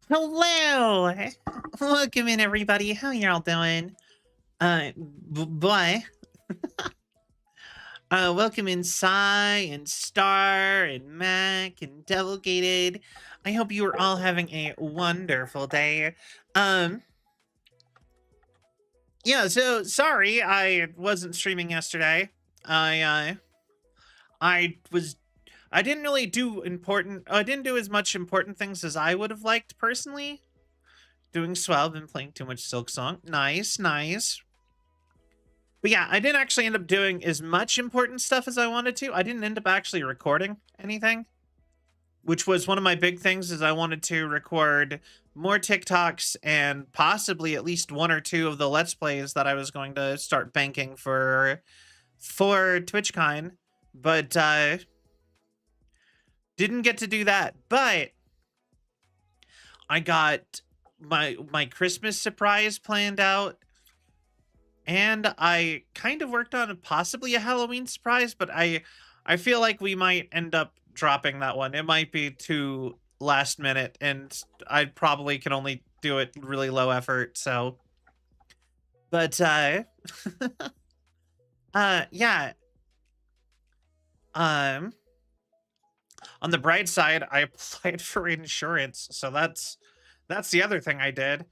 Hello! Welcome in, everybody. How y'all doing? Boy. Welcome in Psy and Star and Mac and Devilgated. I hope you are all having a wonderful day. Yeah, so sorry I wasn't streaming yesterday. I, I didn't really do I didn't do as much important things as I would have liked personally. Doing swell, been playing too much Silk Song. Nice, nice. But yeah, I didn't actually end up doing as much important stuff as I wanted to. I didn't end up actually recording anything. which was one of my big things, is I wanted to record more TikToks and possibly at least one or two of the Let's Plays that I was going to start banking for TwitchCon, but didn't get to do that. But I got my Christmas surprise planned out, and I kind of worked on possibly a Halloween surprise, but I feel like we might end up dropping that one. It might be too last minute, and I probably can only do it really low effort. So, but yeah. On the bright side, I applied for insurance, so that's the other thing I did.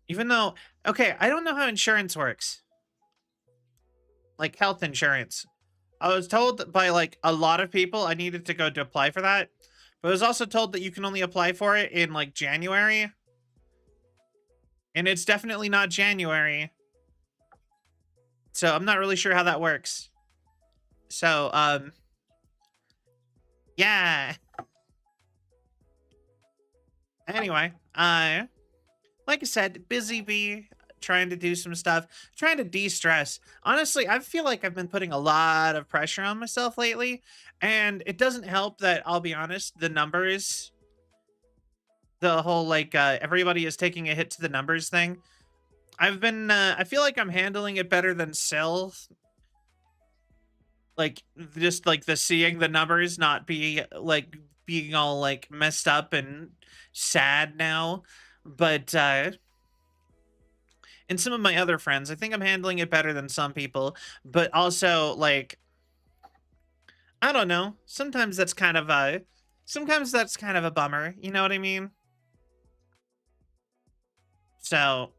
Even though, okay, I don't know how insurance works. Like health insurance. I was told by like a lot of people I needed to go to apply for that. But I was also told that you can only apply for it in like January. And it's definitely not January. So I'm not really sure how that works. So, yeah. Anyway, like I said, busy bee, trying to do some stuff, trying to de-stress. Honestly, I feel like I've been putting a lot of pressure on myself lately, and it doesn't help that, I'll be honest, the numbers, the whole like everybody is taking a hit to the numbers thing. I've been I feel like I'm handling it better than Sil. Like just like the seeing the numbers not be like being all like messed up and sad now. But and some of my other friends, I think I'm handling it better than some people, but also like I don't know. Sometimes that's kind of a bummer, you know what I mean? So,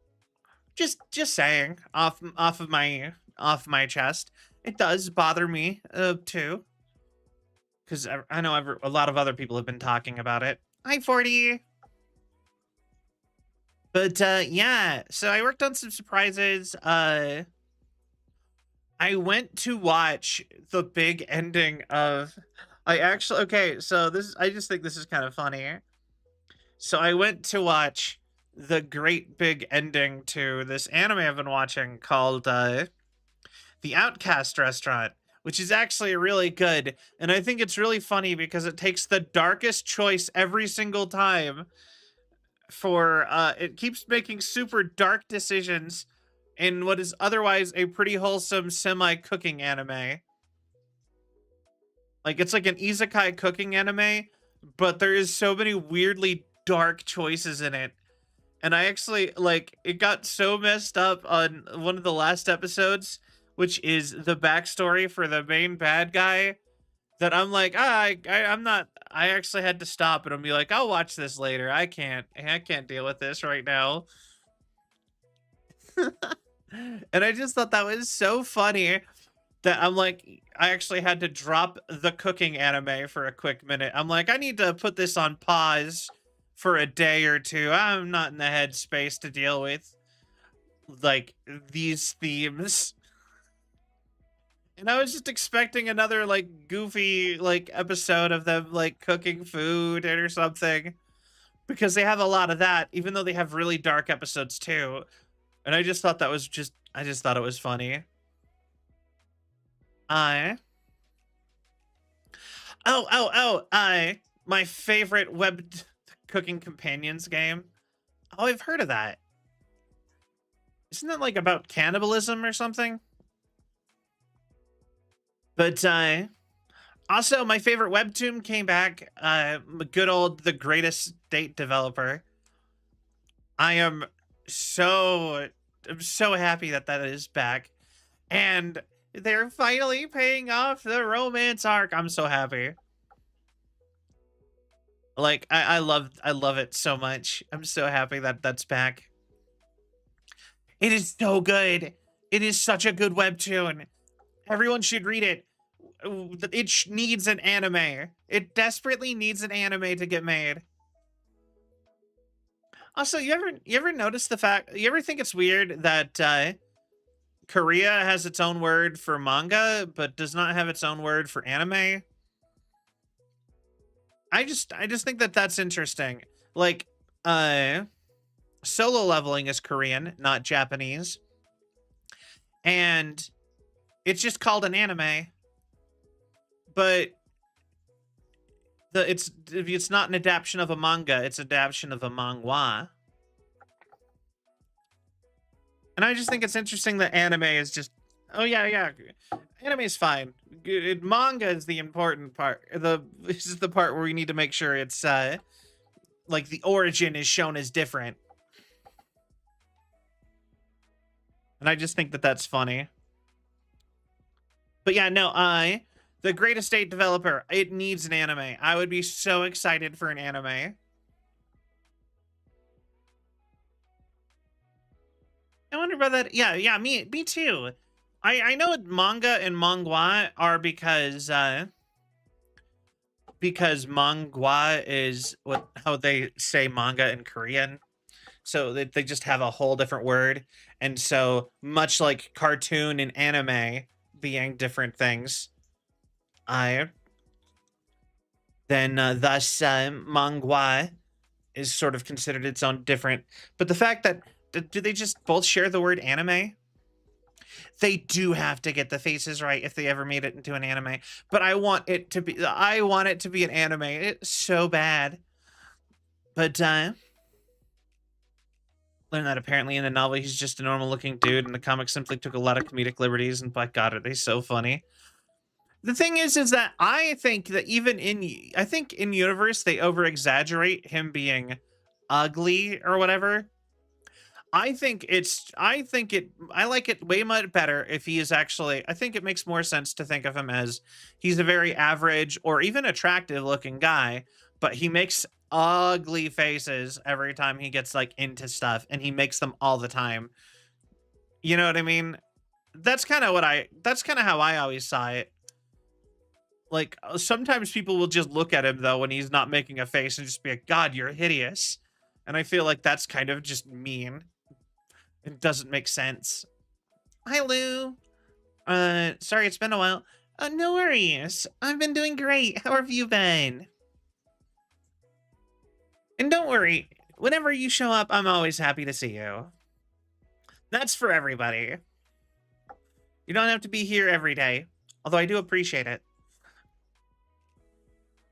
just saying off my chest. It does bother me too, cuz I know a lot of other people have been talking about it. Hi 40. But yeah, so I worked on some surprises. I went to watch the big ending of I actually okay, so this I just think this is kind of funny. So I went to watch the great big ending to this anime I've been watching called The Outcast Restaurant, which is actually really good. And I think it's really funny because it takes the darkest choice every single time for it keeps making super dark decisions in what is otherwise a pretty wholesome semi-cooking anime. Like it's like an isekai cooking anime, but there is so many weirdly dark choices in it. And I actually like it got so messed up on one of the last episodes, which is the backstory for the main bad guy, that I'm like, I'm not. I actually had to stop and be like, I'll watch this later. I can't deal with this right now. And I just thought that was so funny that I'm like, I actually had to drop the cooking anime for a quick minute. I'm like, I need to put this on pause for a day or two. I'm not in the headspace to deal with like these themes. And I was just expecting another like goofy like episode of them like cooking food or something, because they have a lot of that, even though they have really dark episodes too. And I just thought I just thought it was funny. I I my favorite web cooking companions game. Oh, I've heard of that. Isn't that like about cannibalism or something? But also my favorite webtoon came back. Good old The Greatest State Developer. I am I'm so happy that that is back, and they're finally paying off the romance arc. I'm so happy. Like I love it so much. I'm so happy that that's back. It is so good. It is such a good webtoon. Everyone should read it. It needs an anime. It desperately needs an anime to get made. Also, you ever notice the fact? You ever think it's weird that Korea has its own word for manga, but does not have its own word for anime? I just think that that's interesting. Like, solo leveling is Korean, not Japanese, and it's just called an anime. But it's not an adaptation of a manga; it's adaptation of a manga. And I just think it's interesting that anime is just, oh yeah, anime is fine. Manga is the important part. This is the part where we need to make sure it's like the origin is shown as different. And I just think that that's funny. But yeah, no, the Great Estate developer, it needs an anime. I would be so excited for an anime. I wonder about that. Yeah, me too. I know manga and mangua are because mangua is how they say manga in Korean. So they just have a whole different word. And so much like cartoon and anime being different things, thus mangua is sort of considered its own different. But the fact that do they just both share the word anime? They do have to get the faces right if they ever made it into an anime. But I want it to be an anime. It's so bad. But learn that apparently in the novel he's just a normal looking dude, and the comic simply took a lot of comedic liberties, and by God, are they so funny. The thing is that I think that even in universe they over exaggerate him being ugly or whatever. I like it way much better if he is actually, I think it makes more sense to think of him as he's a very average or even attractive looking guy, but he makes ugly faces every time he gets like into stuff, and he makes them all the time. You know what I mean? That's kind of how I always saw it. Like sometimes people will just look at him though when he's not making a face and just be like, God, you're hideous. And I feel like that's kind of just mean. It doesn't make sense. Hi, Lou. Sorry, it's been a while. No worries. I've been doing great. How have you been? And don't worry, whenever you show up, I'm always happy to see you. That's for everybody. You don't have to be here every day, although I do appreciate it.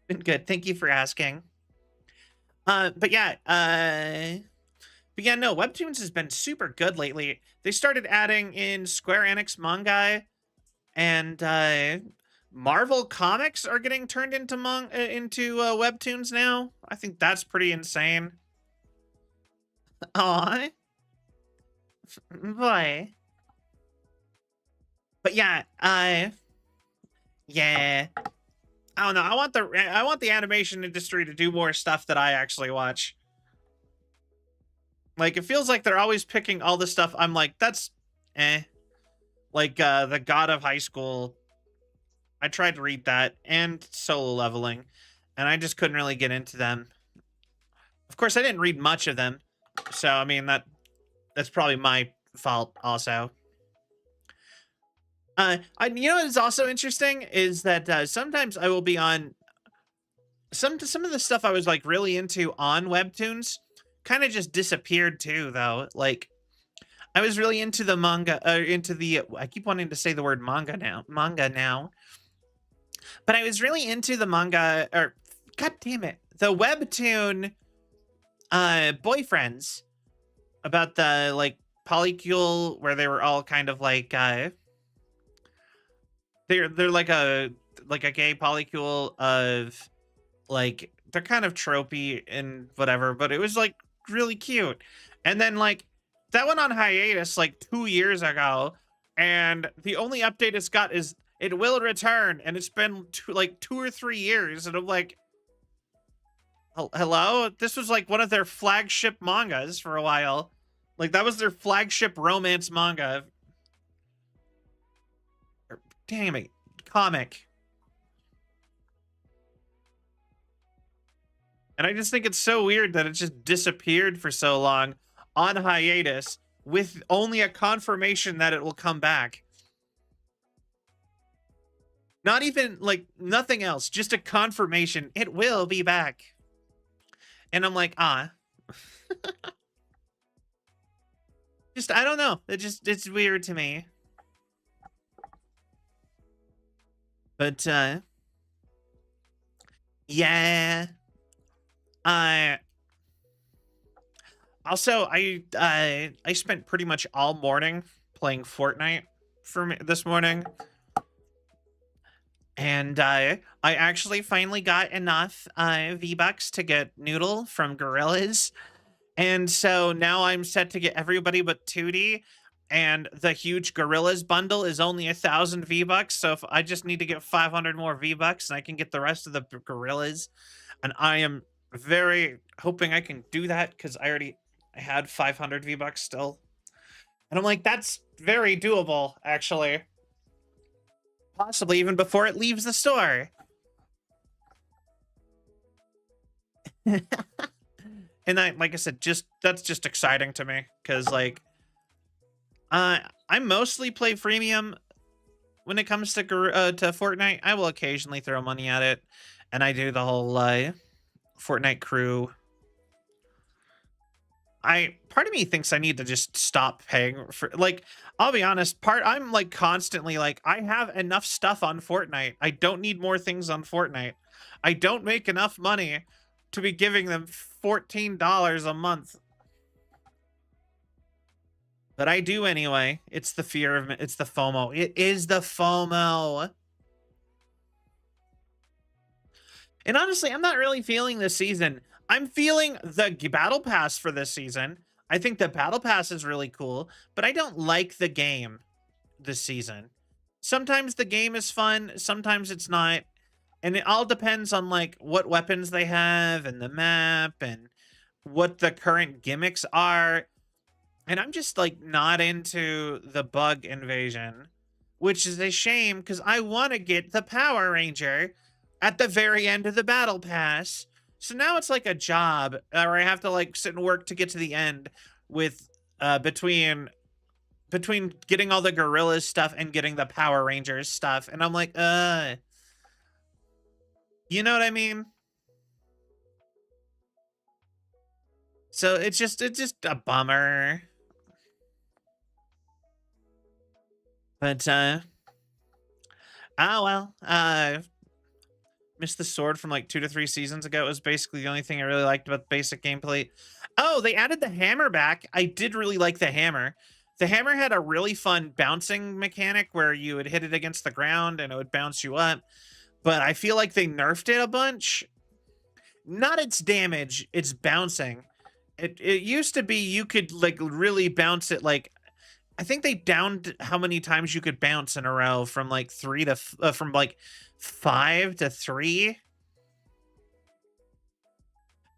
Been good. Thank you for asking. But yeah, no, Webtoons has been super good lately. They started adding in Square Enix manga, and Marvel comics are getting turned into Webtoons now. I think that's pretty insane. Aw, boy. But yeah, yeah. I don't know. I want the animation industry to do more stuff that I actually watch. Like, it feels like they're always picking all the stuff. I'm like, that's eh. Like, The God of High School. I tried to read that, and Solo Leveling, and I just couldn't really get into them. Of course, I didn't read much of them, so I mean that's probably my fault also. You know what is also interesting is that sometimes I will be on some of the stuff I was like really into on Webtoons kind of just disappeared too, though. Like I was really into the manga, I keep wanting to say the word manga now, but I was really into the manga, or God damn it, the Webtoon boyfriends about the like polycule where they were all kind of like they're like a gay polycule of like they're kind of tropey and whatever, but it was like really cute. And then like that went on hiatus like 2 years ago, and the only update it's got is it will return, and it's been like 2 or 3 years, and I'm like, hello, this was like one of their flagship mangas for a while. Like that was their flagship romance manga. Damn it, comic. And I just think it's so weird that it just disappeared for so long on hiatus with only a confirmation that it will come back. Not even like nothing else, just a confirmation. It will be back. And I'm like, just, I don't know. It's weird to me. But, yeah. Also, I spent pretty much all morning playing Fortnite for me this morning. And I actually finally got enough V-Bucks to get Noodle from Gorillas. And so now I'm set to get everybody but Tootie. And the huge Gorillas bundle is only 1,000 V-Bucks. So if I just need to get 500 more V-Bucks and I can get the rest of the Gorillas. And I am very hoping I can do that because I had 500 V-Bucks still. And I'm like, that's very doable, actually. Possibly even before it leaves the store. And like I said, that's just exciting to me because like I mostly play freemium when it comes to Fortnite. I will occasionally throw money at it, and I do the whole Fortnite crew. Part of me thinks I need to just stop paying for, like, I'll be honest, I'm like constantly like, I have enough stuff on Fortnite. I don't need more things on Fortnite. I don't make enough money to be giving them $14 a month. But I do anyway. It's the fear of it's the FOMO. It is the FOMO. And honestly, I'm not really feeling this season. I'm feeling the battle pass for this season. I think the battle pass is really cool, but I don't like the game this season. Sometimes the game is fun, sometimes it's not. And it all depends on like what weapons they have and the map and what the current gimmicks are. And I'm just like not into the bug invasion, which is a shame because I want to get the Power Ranger at the very end of the battle pass. So now it's like a job where I have to like sit and work to get to the end with between getting all the Gorillas stuff and getting the Power Rangers stuff. And I'm like, you know what I mean? So it's just a bummer. But missed the sword from like 2 to 3 seasons ago. It was basically the only thing I really liked about the basic gameplay. Oh, they added the hammer back. I did really like the hammer. The hammer had a really fun bouncing mechanic where you would hit it against the ground and it would bounce you up. But I feel like they nerfed it a bunch. Not its damage, its bouncing. It used to be you could like really bounce it like, I think they downed how many times you could bounce in a row from like 3 to from like 5 to 3.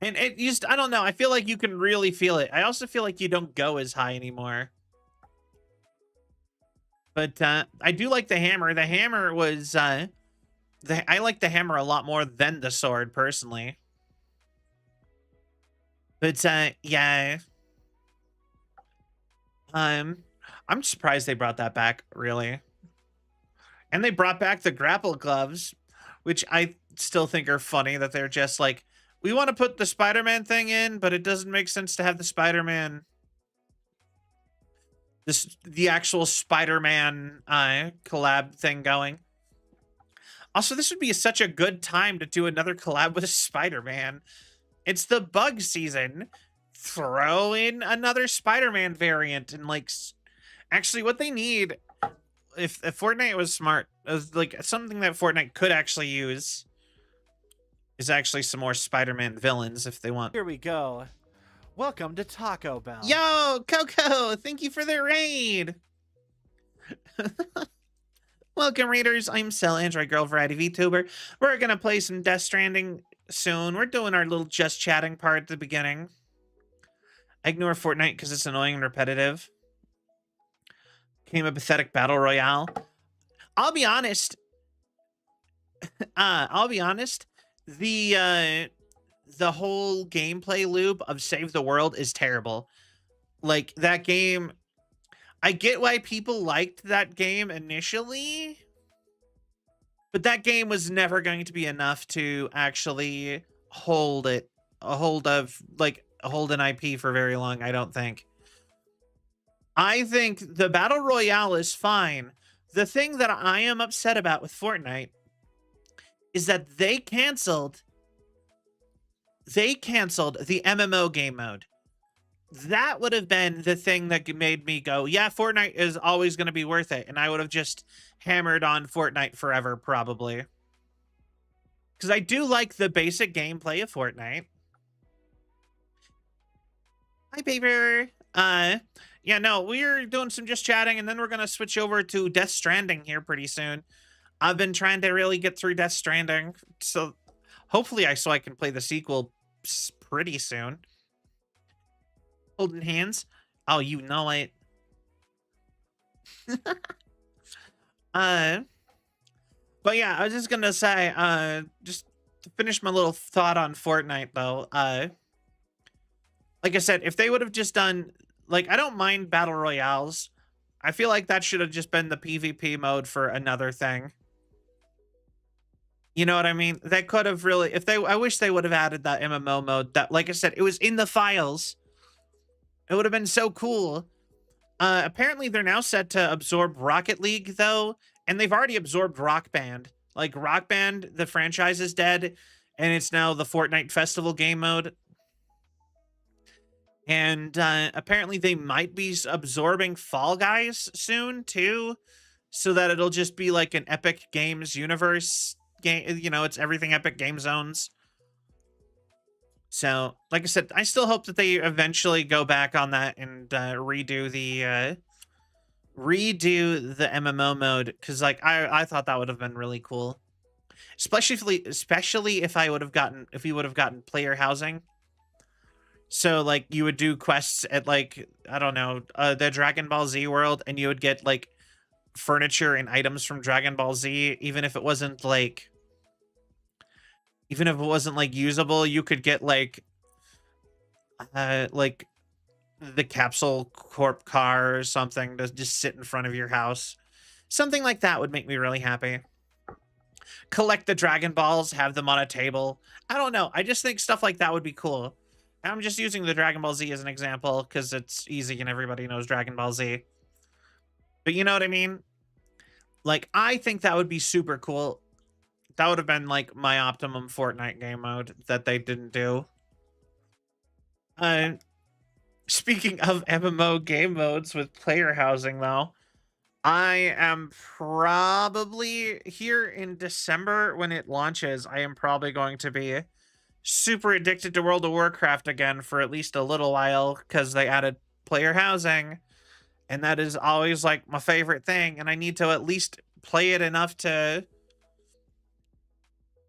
And it used, I don't know, I feel like you can really feel it. I also feel like you don't go as high anymore. But I do like the hammer. The hammer was I like the hammer a lot more than the sword personally. But yeah. I'm surprised they brought that back, really. And they brought back the grapple gloves, which I still think are funny that they're just like, we want to put the Spider-Man thing in, but it doesn't make sense to have the Spider-Man, the actual Spider-Man collab thing going. Also, this would be such a good time to do another collab with Spider-Man. It's the bug season. Throw in another Spider-Man variant and like, actually what they need, if Fortnite was smart, like something that Fortnite could actually use is actually some more Spider-Man villains if they want. Here we go. Welcome to Taco Bell. Yo, Coco, thank you for the raid. Welcome, readers. I'm Cell, Android Girl Variety VTuber. We're gonna play some Death Stranding soon. We're doing our little just chatting part at the beginning. I ignore Fortnite because it's annoying and repetitive. Became a pathetic battle royale. I'll be honest. The whole gameplay loop of Save the World is terrible. Like that game, I get why people liked that game initially, But that game was never going to be enough to actually hold it, hold an IP for very long, I don't think. I think the Battle Royale is fine. The thing that I am upset about with Fortnite is that they canceled the MMO game mode. That would have been the thing that made me go, yeah, Fortnite is always going to be worth it. And I would have just hammered on Fortnite forever, probably. Because I do like the basic gameplay of Fortnite. Hi, baby. Yeah, no, we're doing some just chatting, and then we're going to switch over to Death Stranding here pretty soon. I've been trying to really get through Death Stranding, so hopefully I can play the sequel pretty soon. Holding hands. Oh, you know it. But yeah, I was just gonna say, just to finish my little thought on Fortnite though, like I said, if they would have just done, like, I don't mind battle royales. I feel like that should have just been the PvP mode for another thing. You know what I mean? They could have really, I wish they would have added that MMO mode that, like I said, it was in the files. It would have been so cool. Apparently they're now set to absorb Rocket League though, and they've already absorbed Rock Band. Like Rock Band, the franchise is dead, and it's now the Fortnite Festival game mode. And apparently they might be absorbing Fall Guys soon too, so that it'll just be like an Epic Games universe game. You know, it's everything Epic Game Zones. So, like I said, I still hope that they eventually go back on that and redo the MMO mode, because like I thought that would have been really cool, especially if we would have gotten player housing. So like you would do quests at, like, I don't know, the Dragon Ball Z world, and you would get like furniture and items from Dragon Ball Z, even if it wasn't like usable. You could get like the Capsule Corp car or something to just sit in front of your house. Something like that would make me really happy. Collect the Dragon Balls, have them on a table. I don't know. I just think stuff like that would be cool. I'm just using the Dragon Ball Z as an example because it's easy and everybody knows Dragon Ball Z. But you know what I mean? Like, I think that would be super cool. That would have been like my optimum Fortnite game mode that they didn't do. Speaking of MMO game modes with player housing, though, I am probably here in December when it launches. I am probably going to be super addicted to World of Warcraft again for at least a little while because they added player housing, and that is always like my favorite thing. And I need to at least play it enough to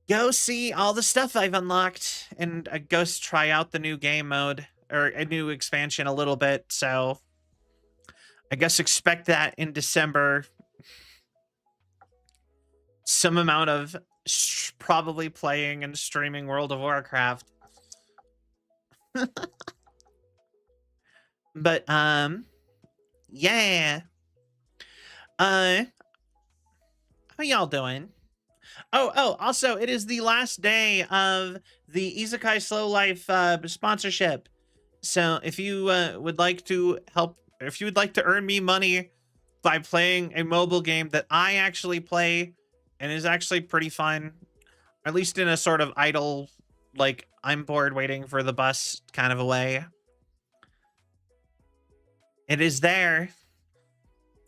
go see all the stuff I've unlocked and go try out the new game mode or a new expansion a little bit. So I guess expect that in December. Some amount of probably playing and streaming World of Warcraft. But yeah. How y'all doing? Oh, also, it is the last day of the Isekai Slow Life sponsorship. So if you would like to help, if you would like to earn me money by playing a mobile game that I actually play and is actually pretty fun, at least in a sort of idle, like, I'm bored waiting for the bus kind of a way, it is there.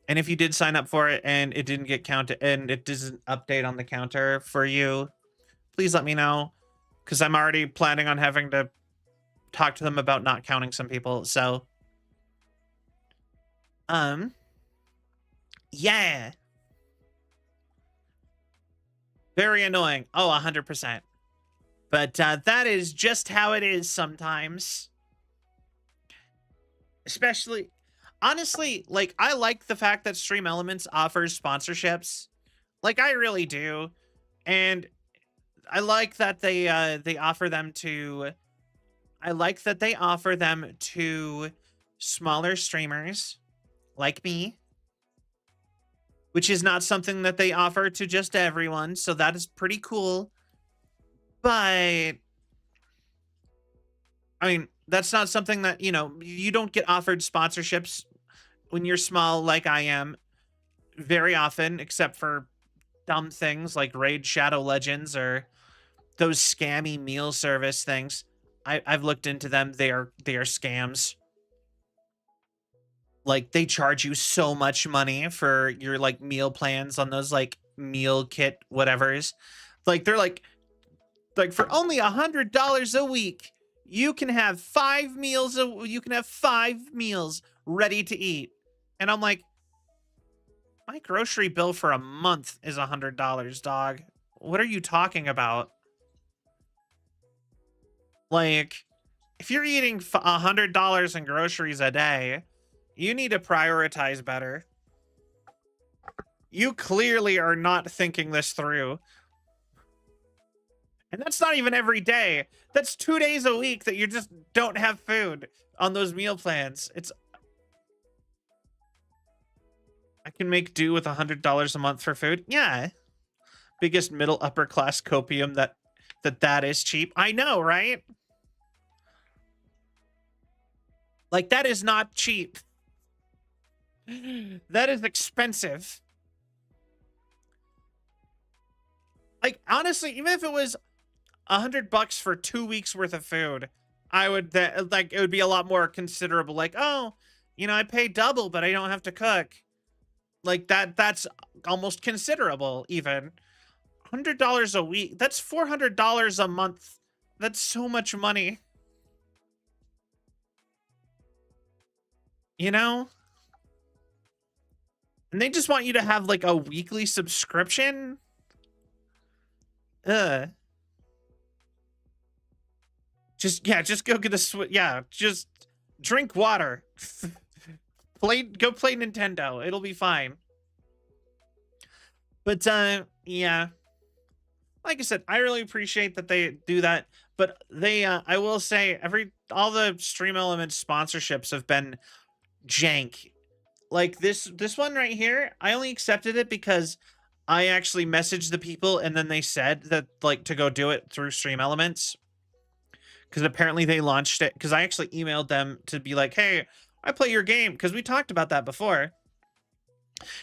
And if you did sign up for it and it didn't get counted and it doesn't update on the counter for you, please let me know, because I'm already planning on having to talk to them about not counting some people. So, yeah. Very annoying. Oh, 100%. But that is just how it is sometimes. Especially, honestly, like, I like the fact that Stream Elements offers sponsorships. Like, I really do. And I like that they offer them to smaller streamers like me. which is not something that they offer to just everyone. So that is pretty cool. But I mean, that's not something that, you don't get offered sponsorships when you're small like I am very often, except for dumb things like Raid Shadow Legends or those scammy meal service things. I've looked into them. They are scams. Like, they charge you so much money for your like meal plans on those like meal kit whatevers. Like, they're like for only $100 a week, you can have you can have 5 meals ready to eat. And I'm like, my grocery bill for a month is $100, dog. What are you talking about? Like, if you're eating $100 in groceries a day, you need to prioritize better. You clearly are not thinking this through. And that's not even every day. That's 2 days a week that you just don't have food on those meal plans. I can make do with $100 a month for food. Yeah. Biggest middle upper class copium that is cheap. I know, right? Like, that is not cheap. That is expensive. Like, honestly, even if it was $100 for 2 weeks worth of food, I would like, it would be a lot more considerable. Like, oh, I pay double, but I don't have to cook. Like, that's almost considerable. Even $100 a week, that's $400 a month. That's so much money. And they just want you to have like a weekly subscription. Just go get just drink water. Go play Nintendo. It'll be fine. But yeah. Like I said, I really appreciate that they do that. But I will say, all the Stream Elements sponsorships have been jank. Like this one right here, I only accepted it because I actually messaged the people and then they said that, like, to go do it through Stream Elements. Because apparently they launched it. Because I actually emailed them to be like, hey, I play your game. Because we talked about that before.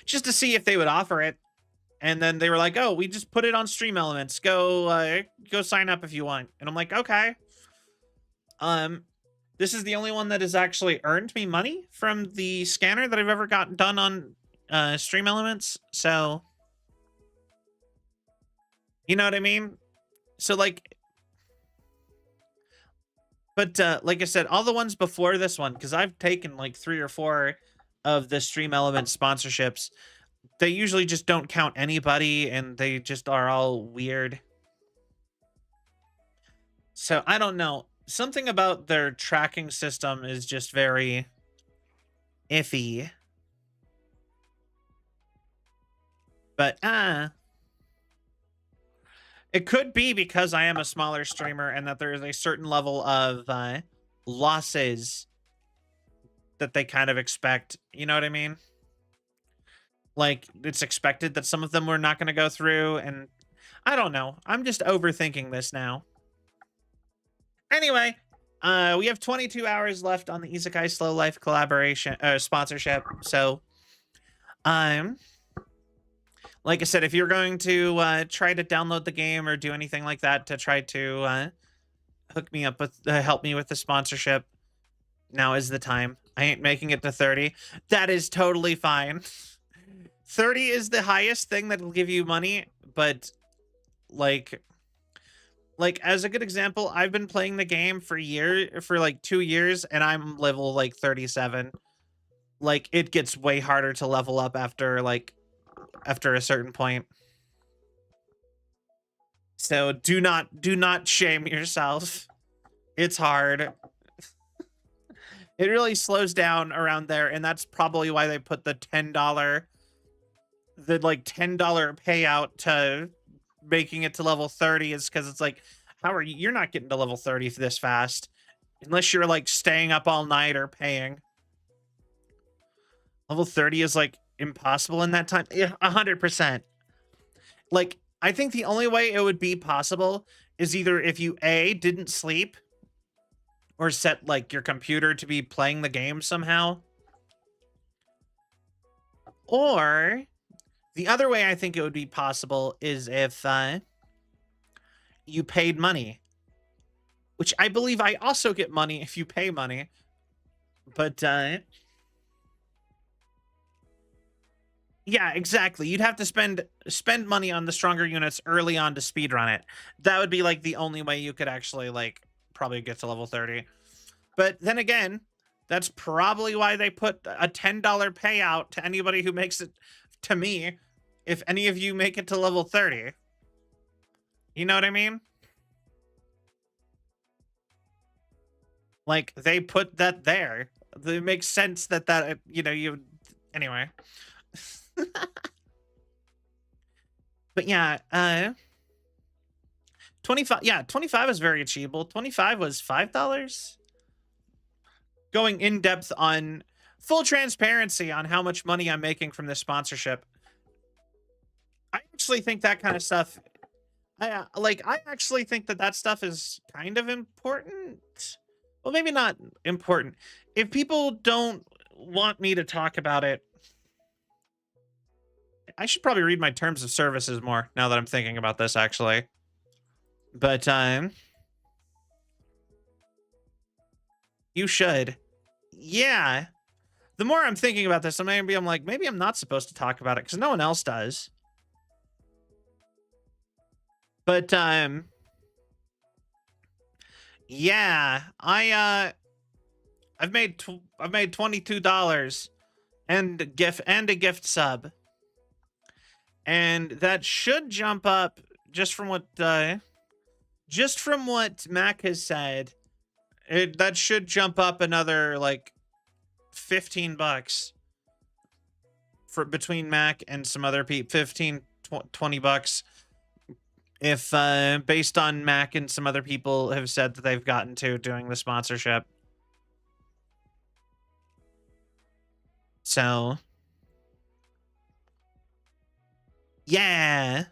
Just to see if they would offer it. And then they were like, oh, we just put it on Stream Elements. Go sign up if you want. And I'm like, okay. This is the only one that has actually earned me money from the scanner that I've ever got done on Stream Elements. So, you know what I mean? So, like, but like I said, all the ones before this one, because I've taken like 3 or 4 of the Stream Elements sponsorships, they usually just don't count anybody and they just are all weird. So I don't know. Something about their tracking system is just very iffy. But it could be because I am a smaller streamer and that there is a certain level of losses that they kind of expect. You know what I mean? Like, it's expected that some of them were not going to go through, and I don't know. I'm just overthinking this now. Anyway, we have 22 hours left on the Isekai Slow Life collaboration sponsorship. So, like I said, if you're going to try to download the game or do anything like that to try to hook me up with, help me with the sponsorship, now is the time. I ain't making it to 30. That is totally fine. 30 is the highest thing that'll give you money, but like as a good example, I've been playing the game for like 2 years and I'm level like 37. Like, it gets way harder to level up after a certain point. So do not shame yourself. It's hard. It really slows down around there, and that's probably why they put the $10 payout to making it to level 30, is because it's like, you're not getting to level 30 this fast unless you're like staying up all night or paying. Level 30 is like impossible in that time? Yeah, 100%. Like, I think the only way it would be possible is either if you A, didn't sleep, or set like your computer to be playing the game somehow, or the other way I think it would be possible is if you paid money, which I believe I also get money if you pay money. But yeah, exactly. You'd have to spend money on the stronger units early on to speedrun it. That would be like the only way you could actually like probably get to level 30. But then again, that's probably why they put a $10 payout to anybody who makes it to me if any of you make it to level 30. You know what I mean? Like, they put that there. It makes sense that you know, you... Anyway. But yeah, 25, yeah, 25 is very achievable. 25 was $5. Going in depth on full transparency on how much money I'm making from this sponsorship. I actually think that kind of stuff, I actually think that stuff is kind of important. Well, maybe not important. If people don't want me to talk about it, I should probably read my terms of services more now that I'm thinking about this, actually. But, you should. Yeah. The more I'm thinking about this, I'm like, maybe I'm not supposed to talk about it because no one else does. But, yeah, I've made $22 and a gift sub. And that should jump up just from what Mac has said. That should jump up another like $15 for between Mac and some other people. 15, 20 bucks. If based on Mac and some other people have said that they've gotten to doing the sponsorship. So yeah.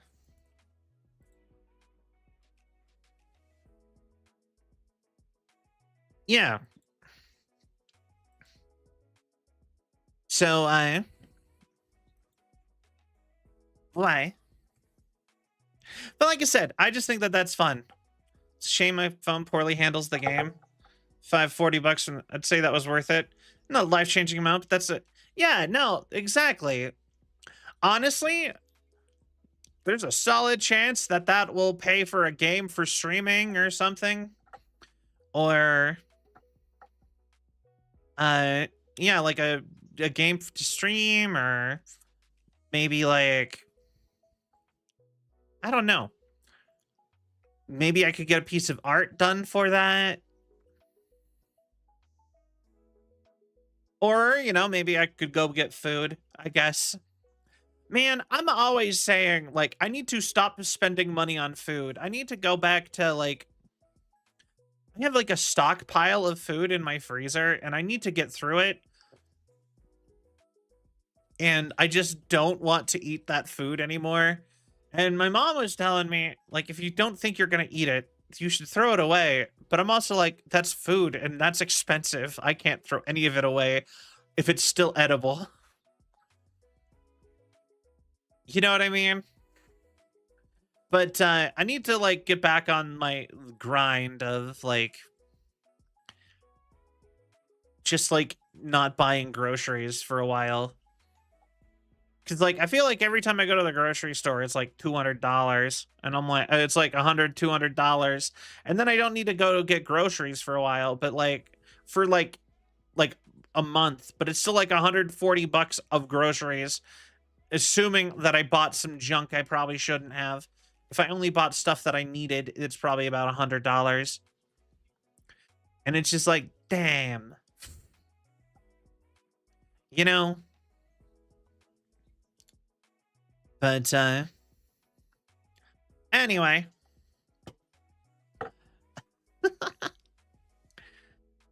Yeah. So why? But like I said, I just think that that's fun. It's a shame my phone poorly handles the game. $40, and I'd say that was worth it. Not a life-changing amount, but that's it. Yeah, no, exactly. Honestly, there's a solid chance that that will pay for a game for streaming or something. Or, yeah, like a game to stream, or maybe like, I don't know. Maybe I could get a piece of art done for that. Or, you know, maybe I could go get food, I guess. Man, I'm always saying, like, I need to stop spending money on food. I need to go back to, like, I have, like, a stockpile of food in my freezer, and I need to get through it. And I just don't want to eat that food anymore. And my mom was telling me, like, if you don't think you're going to eat it, you should throw it away. But I'm also like, that's food, and that's expensive. I can't throw any of it away if it's still edible. You know what I mean? But I need to like get back on my grind of like just like not buying groceries for a while. Cause like I feel like every time I go to the grocery store, it's like $200, and I'm like, it's like $200, and then I don't need to go to get groceries for a while, but like for like a month, but it's still like $140 of groceries, assuming that I bought some junk I probably shouldn't have. If I only bought stuff that I needed, it's probably about $100. And it's just like, damn. You know? But, anyway.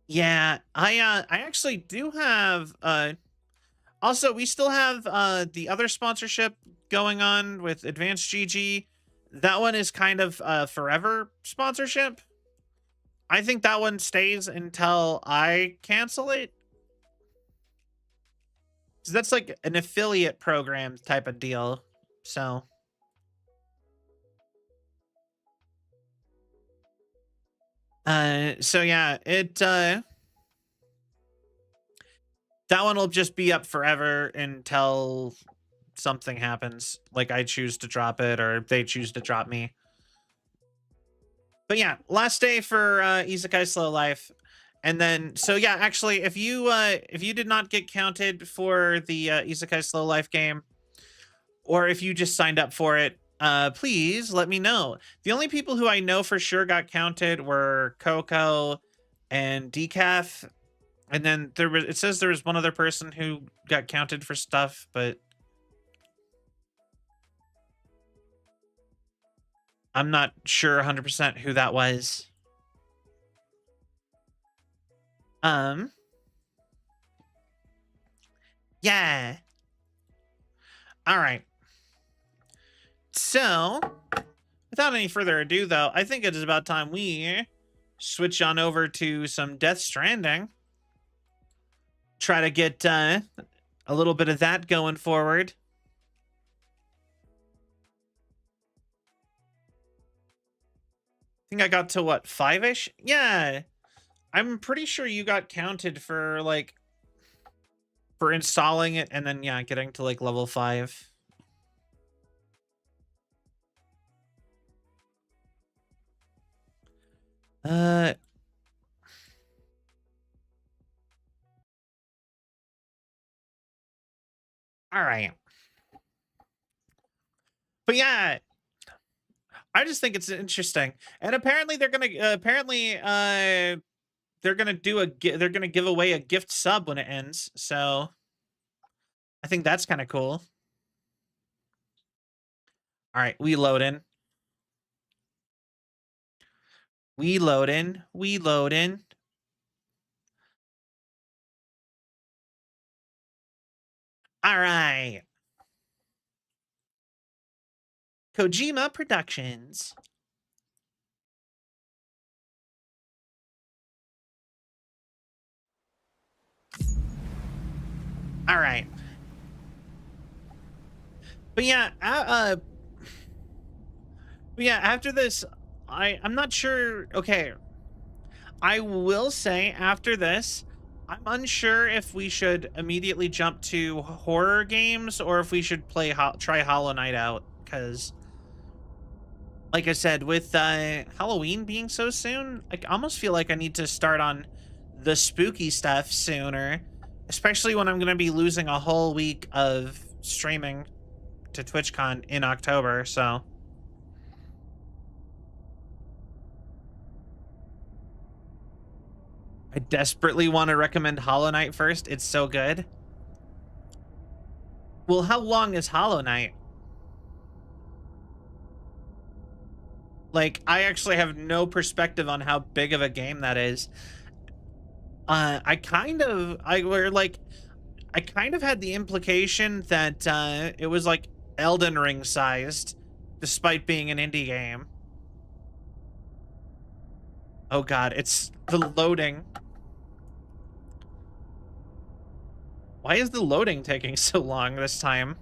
Yeah, I actually do have, Also, we still have the other sponsorship going on with Advanced GG. That one is kind of forever sponsorship. I think that one stays until I cancel it. So that's like an affiliate program type of deal. So so yeah, that one will just be up forever until something happens, like I choose to drop it or they choose to drop me. But yeah, last day for Isekai Slow Life. And then so yeah, actually if you did not get counted for the Isekai Slow Life game, or if you just signed up for it, please let me know. The only people who I know for sure got counted were Coco and Decaf. And then it says there was one other person who got counted for stuff, but I'm not sure 100% who that was. Yeah. All right. So, without any further ado, though, I think it is about time we switch on over to some Death Stranding. Try to get a little bit of that going forward. I think I got to what, 5-ish? Yeah. I'm pretty sure you got counted for like for installing it and then yeah, getting to like level 5. All right. But yeah, I just think it's interesting. And apparently they're going to they're going to they're going to give away a gift sub when it ends. So I think that's kind of cool. All right, we load in. We load in. We load in. All right. Kojima Productions. All right. But yeah, after this, I'm not sure. Okay, I will say after this, I'm unsure if we should immediately jump to horror games or if we should try Hollow Knight out, because like I said, with Halloween being so soon, I almost feel like I need to start on the spooky stuff sooner, especially when I'm going to be losing a whole week of streaming to TwitchCon in October. So I desperately want to recommend Hollow Knight first. It's so good. Well, how long is Hollow Knight? Like, I actually have no perspective on how big of a game that is. I kind of had the implication that it was like Elden Ring sized, despite being an indie game. Oh god, it's the loading. Why is the loading taking so long this time?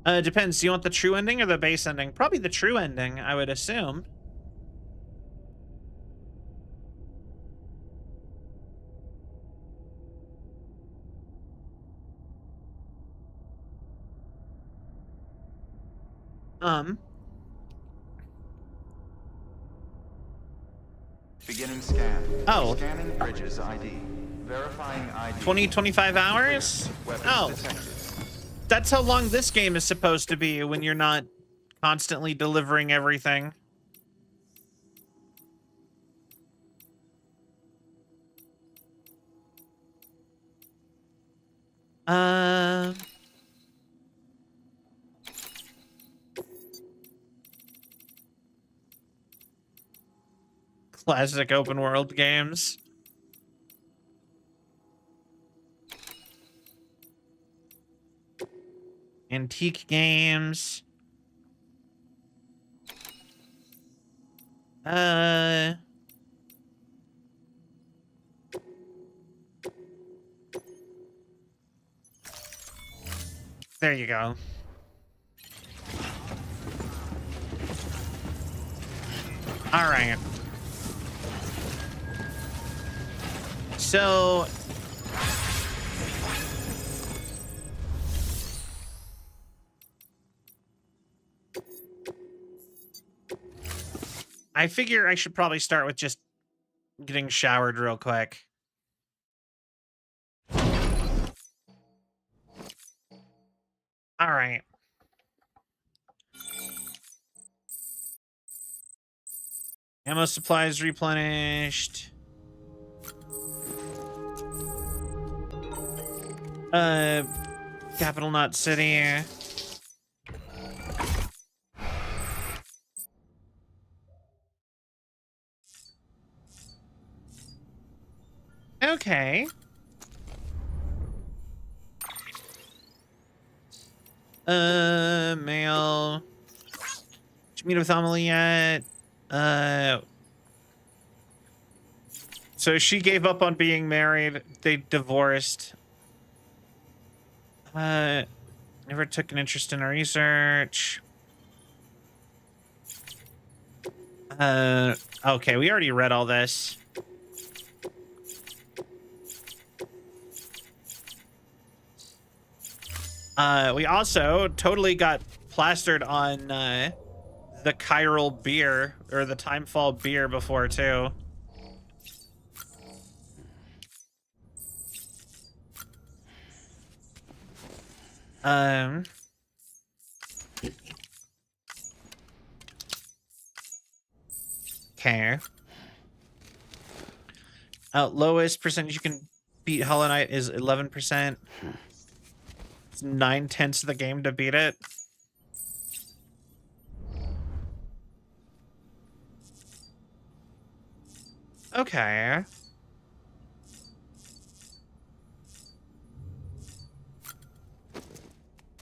Depends. Do you want the true ending or the base ending? Probably the true ending, I would assume. Beginning scan. Oh. Scanning bridges ID. Verifying ID. 25 hours? Oh. Detected. That's how long this game is supposed to be when you're not constantly delivering everything. Classic open world games. Antique games. There you go. All right. So I figure I should probably start with just getting showered real quick. All right. Ammo supplies replenished. Capital Knot City. Okay. Mail. Did you meet with Amelie yet? So she gave up on being married. They divorced. Never took an interest in our research. Okay, we already read all this. We also totally got plastered on, the chiral beer, or the timefall beer before, too. Okay. Lowest percentage you can beat Hollow Knight is 11%. It's 9/10 of the game to beat it. Okay.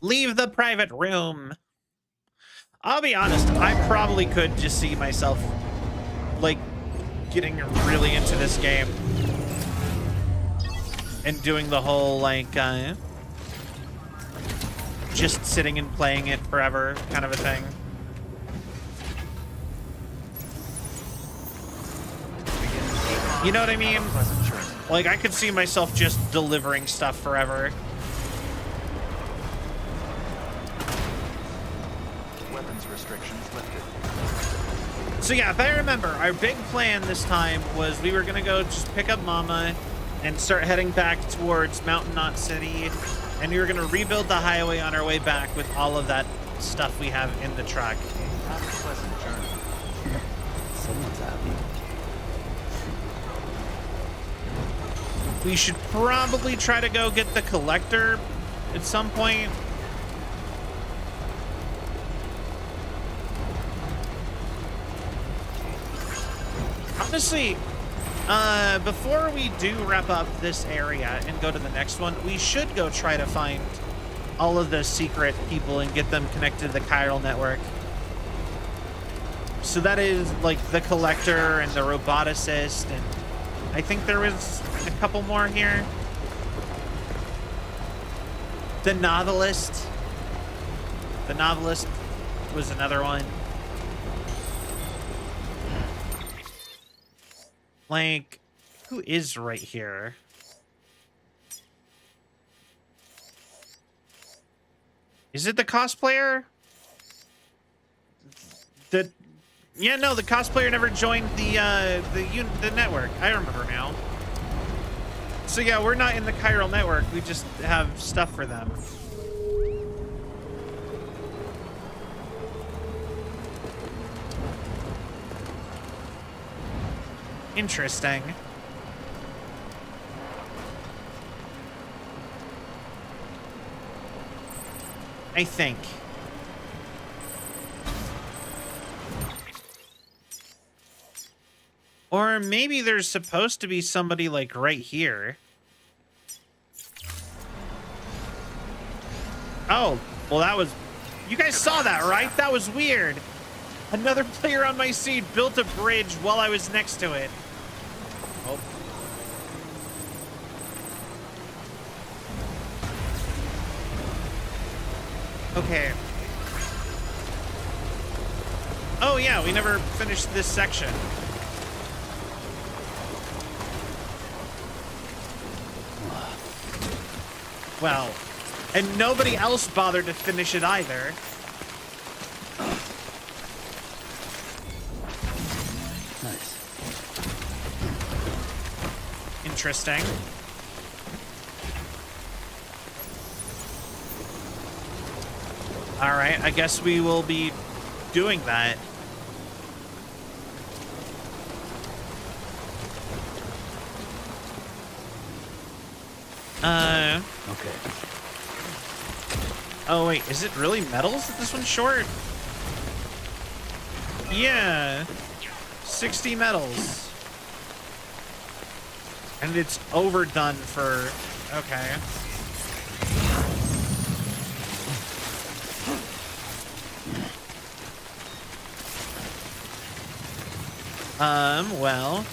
Leave the private room. I'll be honest, I probably could just see myself, like, getting really into this game. And doing the whole, like, just sitting and playing it forever kind of a thing. You know what I mean? Like, I could see myself just delivering stuff forever. Weapons restrictions lifted. So yeah, if I remember, our big plan this time was we were gonna go just pick up Mama and start heading back towards Mountain Knot City, and we were gonna rebuild the highway on our way back with all of that stuff we have in the truck. Have a pleasant journey. Someone's happy. We should probably try to go get the collector at some point. Honestly, before we do wrap up this area and go to the next one, we should go try to find all of the secret people and get them connected to the chiral network. So that is like the collector and the roboticist, and I think there was a couple more here. The novelist. The novelist was another one. Like, who is right here? Is it the cosplayer? Yeah, no, the cosplayer never joined the network. I remember now. So yeah, we're not in the chiral network. We just have stuff for them. Interesting. I think. Or maybe there's supposed to be somebody like right here. Oh, well that was... You guys saw that, right? That was weird. Another player on my seed built a bridge while I was next to it. Oh. Okay. Oh yeah, we never finished this section. Well, and nobody else bothered to finish it either. Nice. Interesting. All right, I guess we will be doing that. Okay. Oh wait, is it really metals that this one's short? Yeah. 60 metals. And it's overdone for... Okay. Well...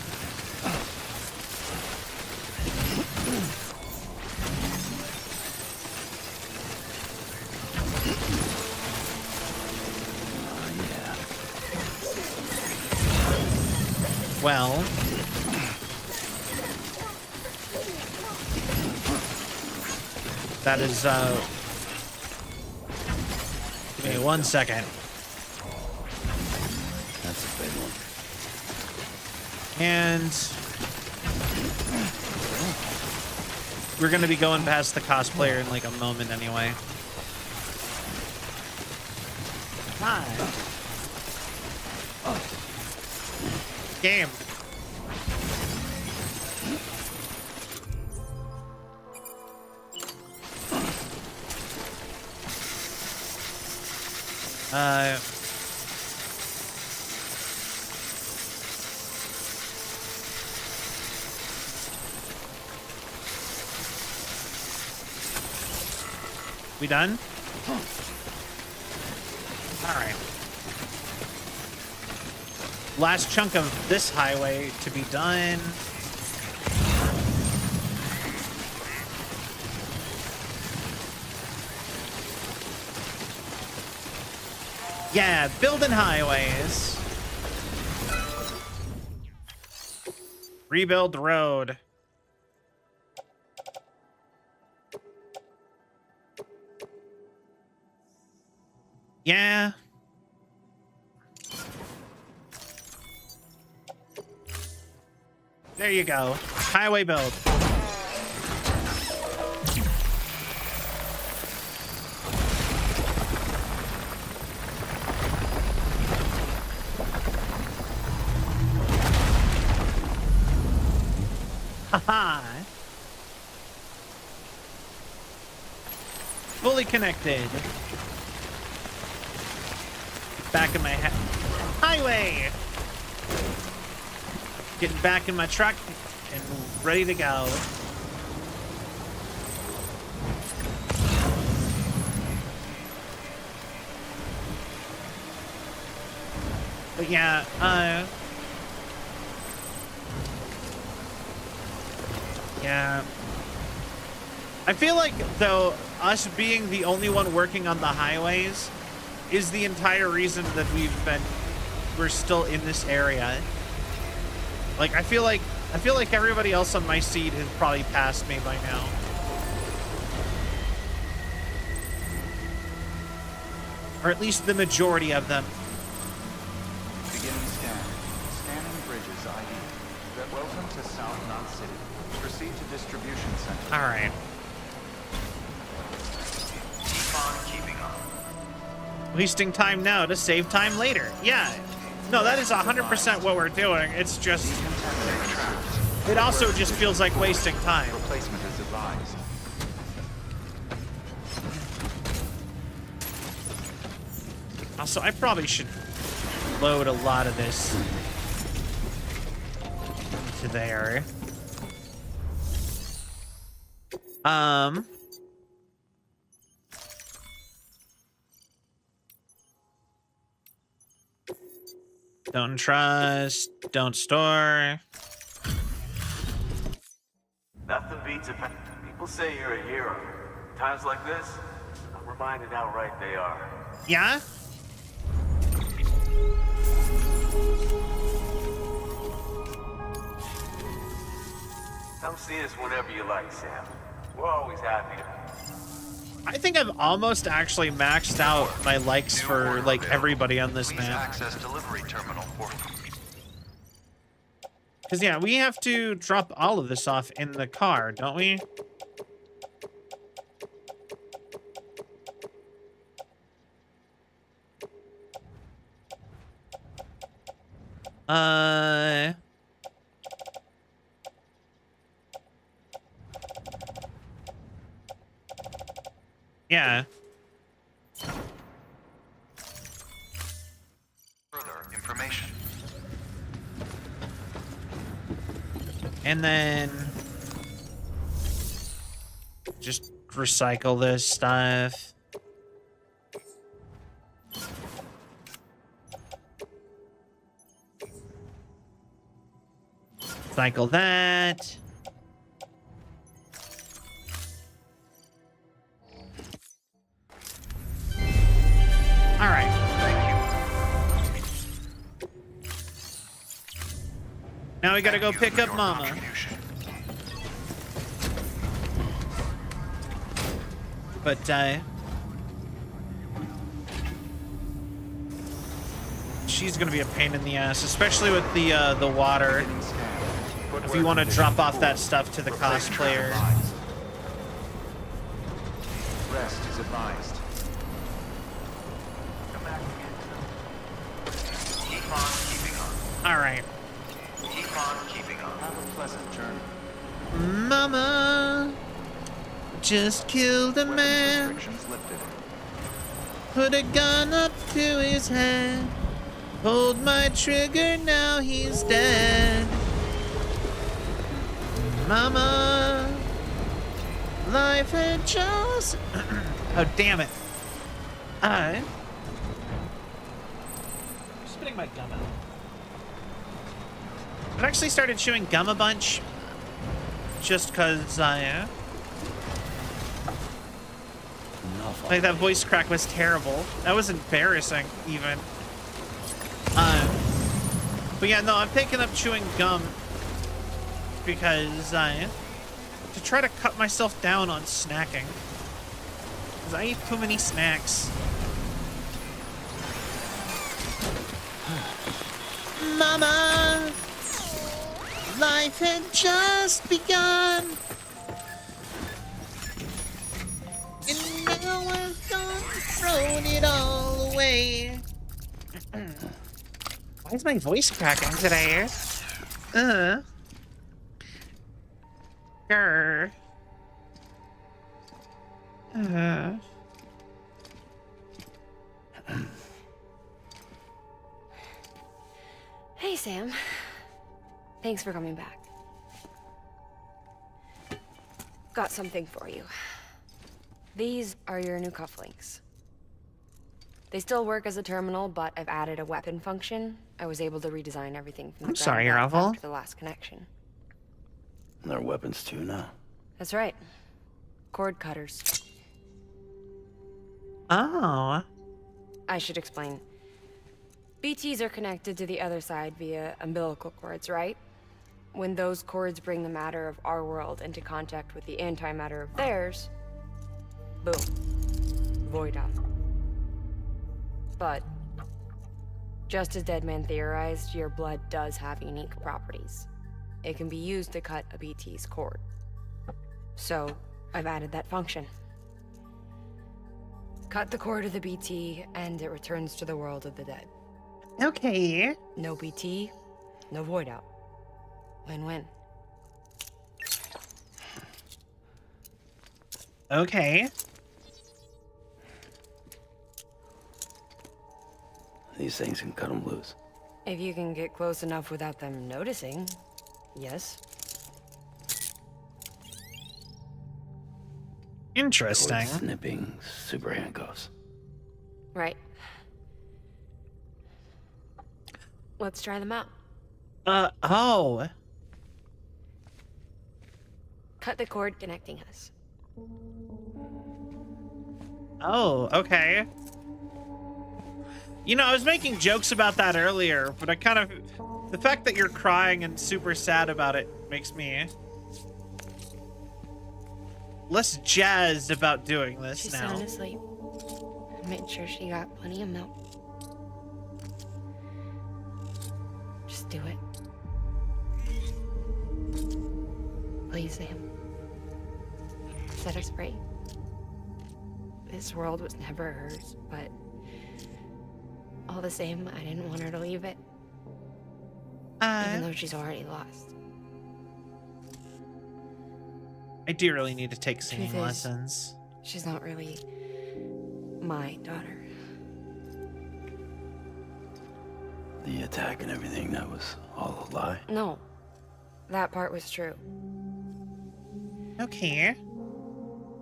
Well... That is, Give me 1 second. That's a big one. And... We're gonna be going past the cosplayer in like a moment anyway. Hi. Game. We done? All right. Last chunk of this highway to be done. Yeah, building highways. Rebuild the road. Yeah. There you go. Highway build. Haha. Fully connected. Back in my highway. Getting back in my truck and ready to go. But yeah, yeah. I feel like, though, us being the only one working on the highways is the entire reason that we're still in this area. Like, I feel like everybody else on my seed has probably passed me by now. Or at least the majority of them. Beginning scan. Scanning bridges ID. Welcome to South Knot City. Proceed to distribution center. All right. Keep on keeping up. Wasting time now to save time later. Yeah. No, that is 100% what we're doing. It's just... It also just feels like wasting time. Replacement is advised. Also, I probably should load a lot of this. there. Don't trust, don't store. Nothing beats it. People say you're a hero. Times like this, I'm reminded how right they are. Yeah? Come see us whenever you like, Sam. We're always happy to. I think I've almost actually maxed out my likes for like everybody on this Please map. access delivery terminal or Because yeah, we have to drop all of this off in the car, don't we? Yeah. further information. And then just recycle this stuff. Cycle that. All right. Now we gotta go Thank you pick for up your Mama. contribution. But she's gonna be a pain in the ass, especially with the water. Beginning scan. If Footwear you want to condition drop off poor. that stuff to the Replace cosplayer. advised. Rest is advised. Come back again. Keep on keeping on. All right, Keep on keeping on. Have a pleasant journey. Mama just killed a Weapons man, restrictions lifted. put a gun up to his head, pulled my trigger, now he's dead. Mama, life had just... Oh, damn it. I'm spitting my gum out. I've actually started chewing gum a bunch just because I... Enough Like, that voice crack was terrible. That was embarrassing, even. But yeah, no, I'm picking up chewing gum because to try to cut myself down on snacking. Because I eat too many snacks. Mama, life had just begun. And now I've gone, thrown it all away. Why is my voice cracking today? Grr. Hey, Sam. Thanks for coming back. Got something for you. These are your new cufflinks. They still work as a terminal, but I've added a weapon function. I was able to redesign everything from the I'm sorry, ground up Ravel. after the last connection. They're weapons too now. That's right. Cord cutters. Oh. I should explain. BTs are connected to the other side via umbilical cords, right? When those cords bring the matter of our world into contact with the antimatter of theirs, boom. Void out. But, just as Deadman theorized, your blood does have unique properties. It can be used to cut a BT's cord. So, I've added that function. Cut the cord of the BT, and it returns to the world of the dead. Okay. No BT, no void out. Win-win. Okay. These things can cut them loose. If you can get close enough without them noticing, Yes. Interesting. Cord snipping, super handcuffs. Right. Let's try them out. Oh. Cut the cord connecting us. Oh, okay. You know, I was making jokes about that earlier, but I kind of... The fact that you're crying and super sad about it makes me less jazzed about doing this She's now. sound asleep. I made sure she got plenty of milk. Just do it. Please, Sam. Set us free. This world was never hers, but all the same, I didn't want her to leave it. Even though she's already lost. I do really need to take singing Truth is, lessons. She's not really my daughter. The attack and everything, that was all a lie. No, that part was true. Okay.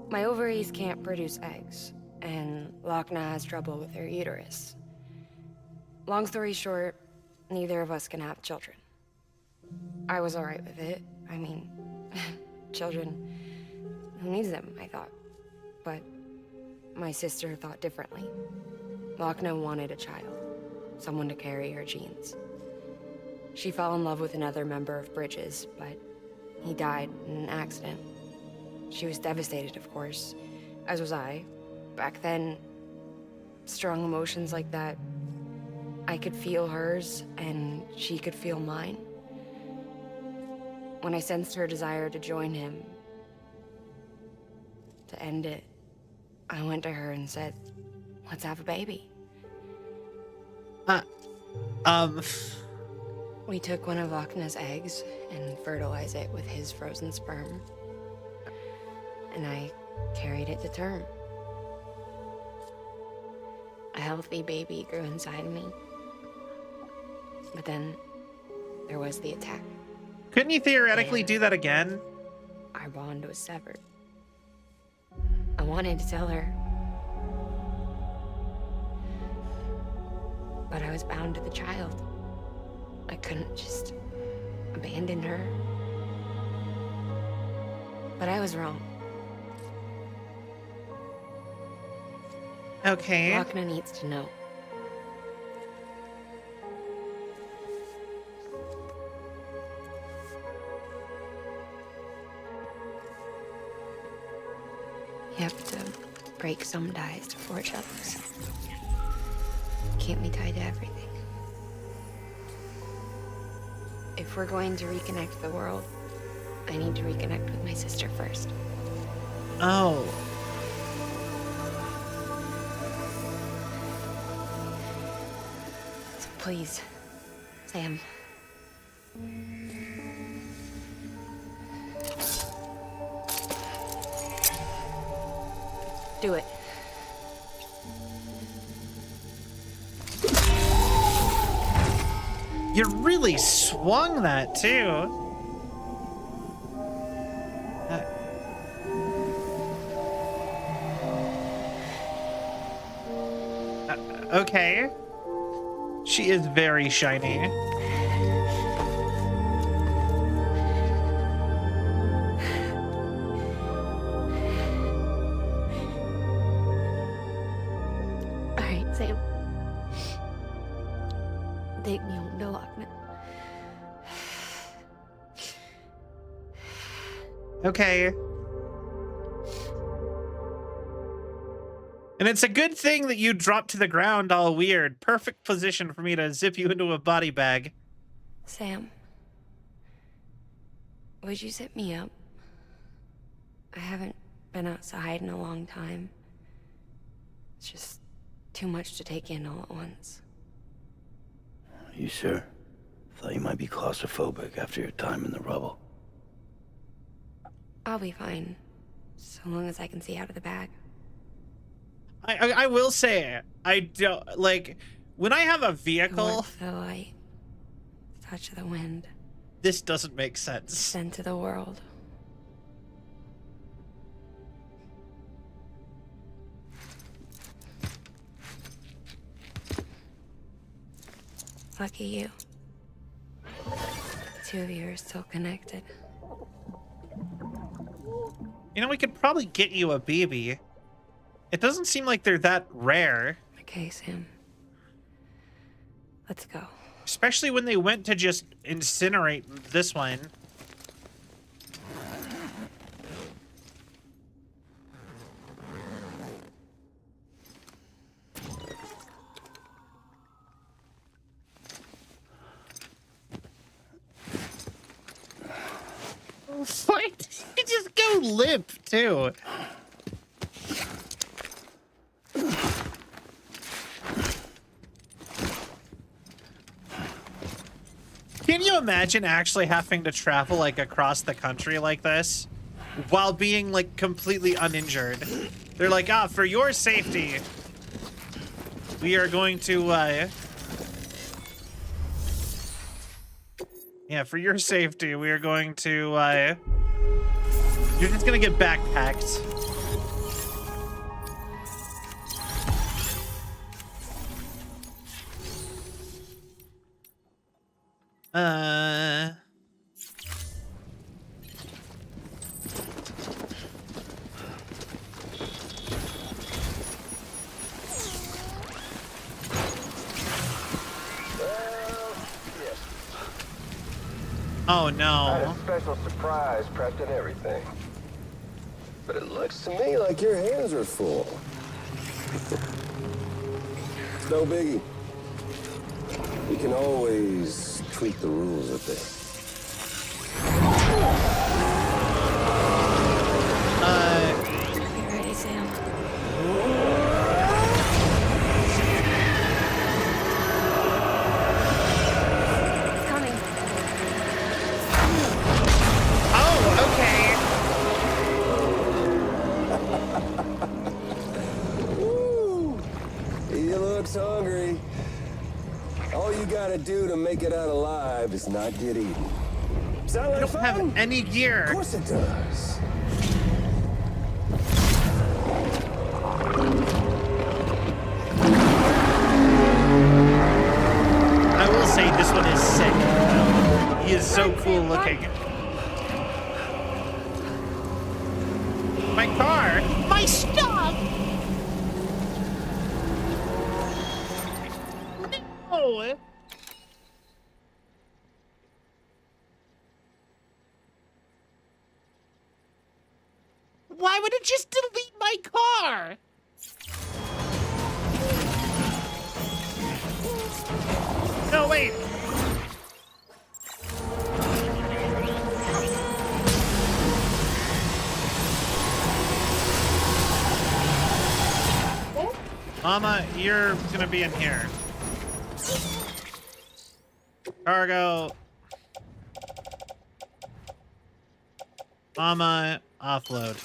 My ovaries can't produce eggs, and Lochna has trouble with her uterus. Long story short, neither of us can have children. I was alright with it. I mean, children, who needs them, I thought. But my sister thought differently. Lochna wanted a child, someone to carry her genes. She fell in love with another member of Bridges, but he died in an accident. She was devastated, of course, as was I. Back then, strong emotions like that, I could feel hers, and she could feel mine. When I sensed her desire to join him, to end it, I went to her and said, let's have a baby. We took one of Lochna's eggs and fertilized it with his frozen sperm. And I carried it to term. A healthy baby grew inside me. But then there was the attack. Couldn't you theoretically do that again? Our bond was severed. I wanted to tell her. But I was bound to the child. I couldn't just abandon her. But I was wrong. Okay. Lochna needs to know. You have to break some ties to forge others. Can't be tied to everything. If we're going to reconnect the world, I need to reconnect with my sister first. Oh. So please, Sam. Do it. You really swung that too. Okay. She is very shiny. All right, Sam. Take me home to Lochna. Okay. And it's a good thing that you dropped to the ground all weird. Perfect position for me to zip you into a body bag. Sam, would you zip me up? I haven't been outside in a long time. It's just too much to take in all at once. You sure? Thought you might be claustrophobic after your time in the rubble. I'll be fine, so long as I can see out of the bag. I will say, I don't, like, when I have a The vehicle, warmth of the light, the touch of the wind. this doesn't make sense. Sent to the world. Lucky you. The two of you are still connected. You know, we could probably get you a baby. It doesn't seem like they're that rare. Okay, Sam. Let's go. Especially when they went to just incinerate this one. Why did you just go limp, too? Can you imagine actually having to travel, like, across the country like this while being, like, completely uninjured? They're like, ah, for your safety, we are going to, yeah, for your safety, we are going to, you're just gonna get backpacked. Oh I had no. a special surprise prepped and everything. But it looks to me like your hands are full. It's no biggie. We can always tweak the rules a bit. Get ready, Sam. It's coming. Oh, okay. Woo! He looks hungry. All you gotta do to make it out alive is not get eaten. Sound I like don't fun? have any Of gear. course it does. I will say this one is sick. He is so cool looking. My car! My stuff! No! Why would it just delete my car? No, wait. Mama, you're gonna be in here. Cargo. Mama, offload.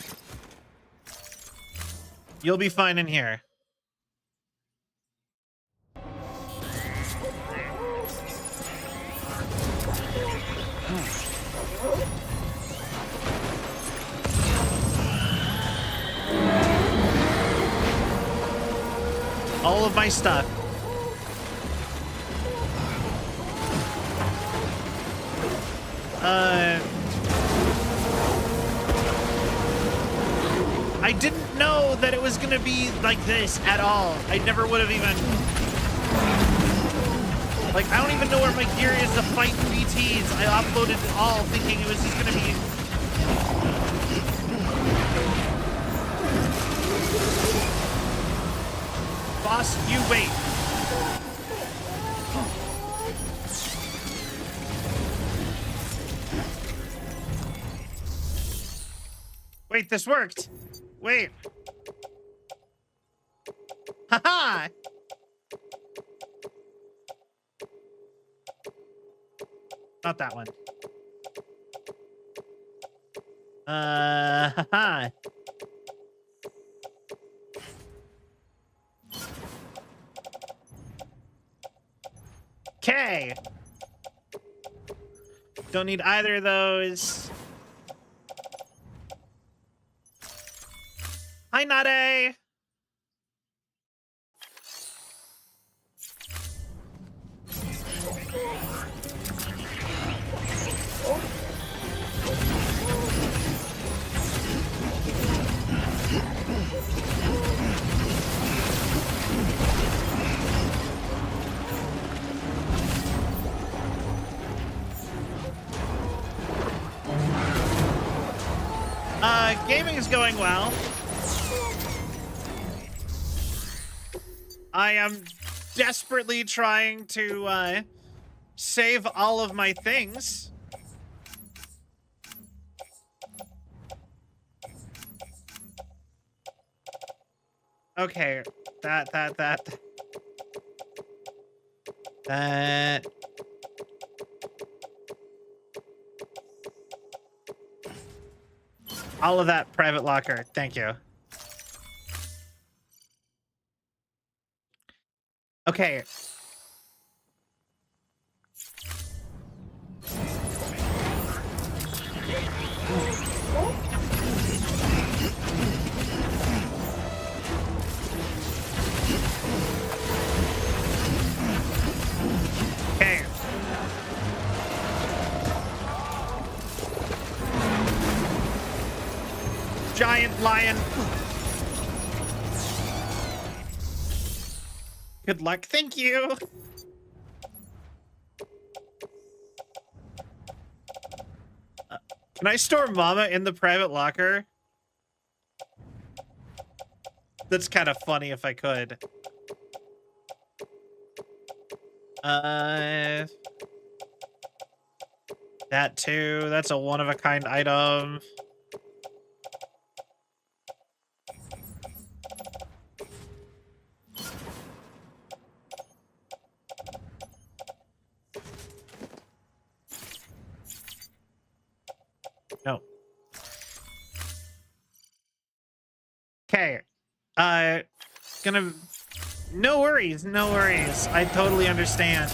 You'll be fine in here. All of my stuff. I didn't know that it was gonna be like this at all. I never would have even... Like, I don't even know where my gear is to fight BTs. I uploaded it all thinking it was just gonna be... Boss, you wait. Wait, this worked. Wait. Haha! Not that one. Haha. Okay. Don't need either of those. Hi, Nade. Gaming is going well. I am desperately trying to save all of my things. Okay, that. All of that private locker. Thank you. Okay. Okay. Giant lion. Good luck. Thank you. Can I store Mama in the private locker? That's kind of funny if I could. That too. That's a one-of-a-kind item. No. Okay. Gonna... No worries, no worries. I totally understand.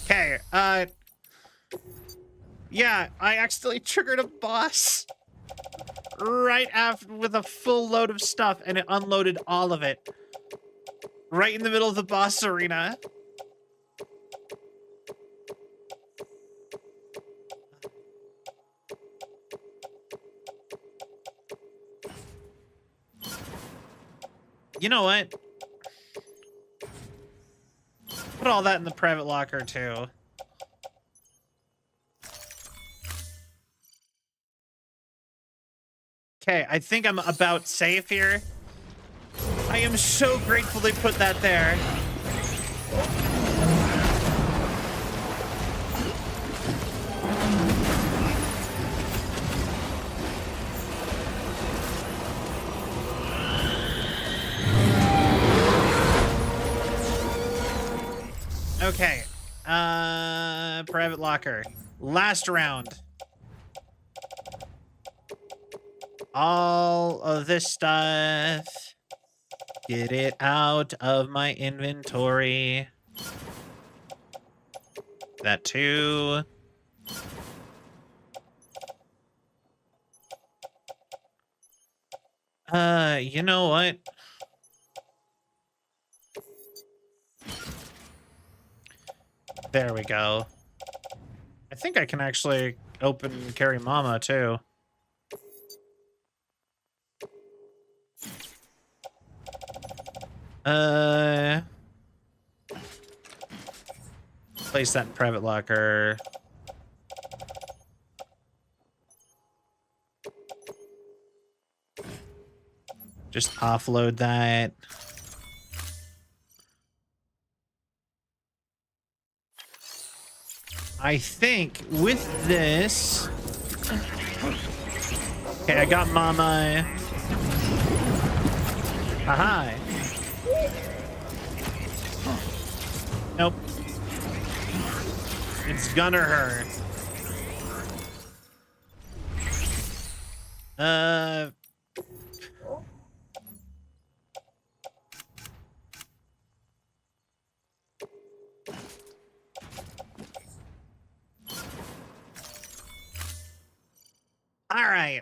Okay, yeah, I accidentally triggered a boss right after with a full load of stuff, and it unloaded all of it right in the middle of the boss arena. You know what? Put all that in the private locker too. Okay, I think I'm about safe here. I am so grateful they put that there. Okay, private locker. Last round. All of this stuff. Get it out of my inventory. That too. You know what? There we go. I think I can actually open and carry Mama too. Place that in private locker. Just offload that. I think with this... Okay, I got Mama. Aha. Nope. It's Gunner her. All right.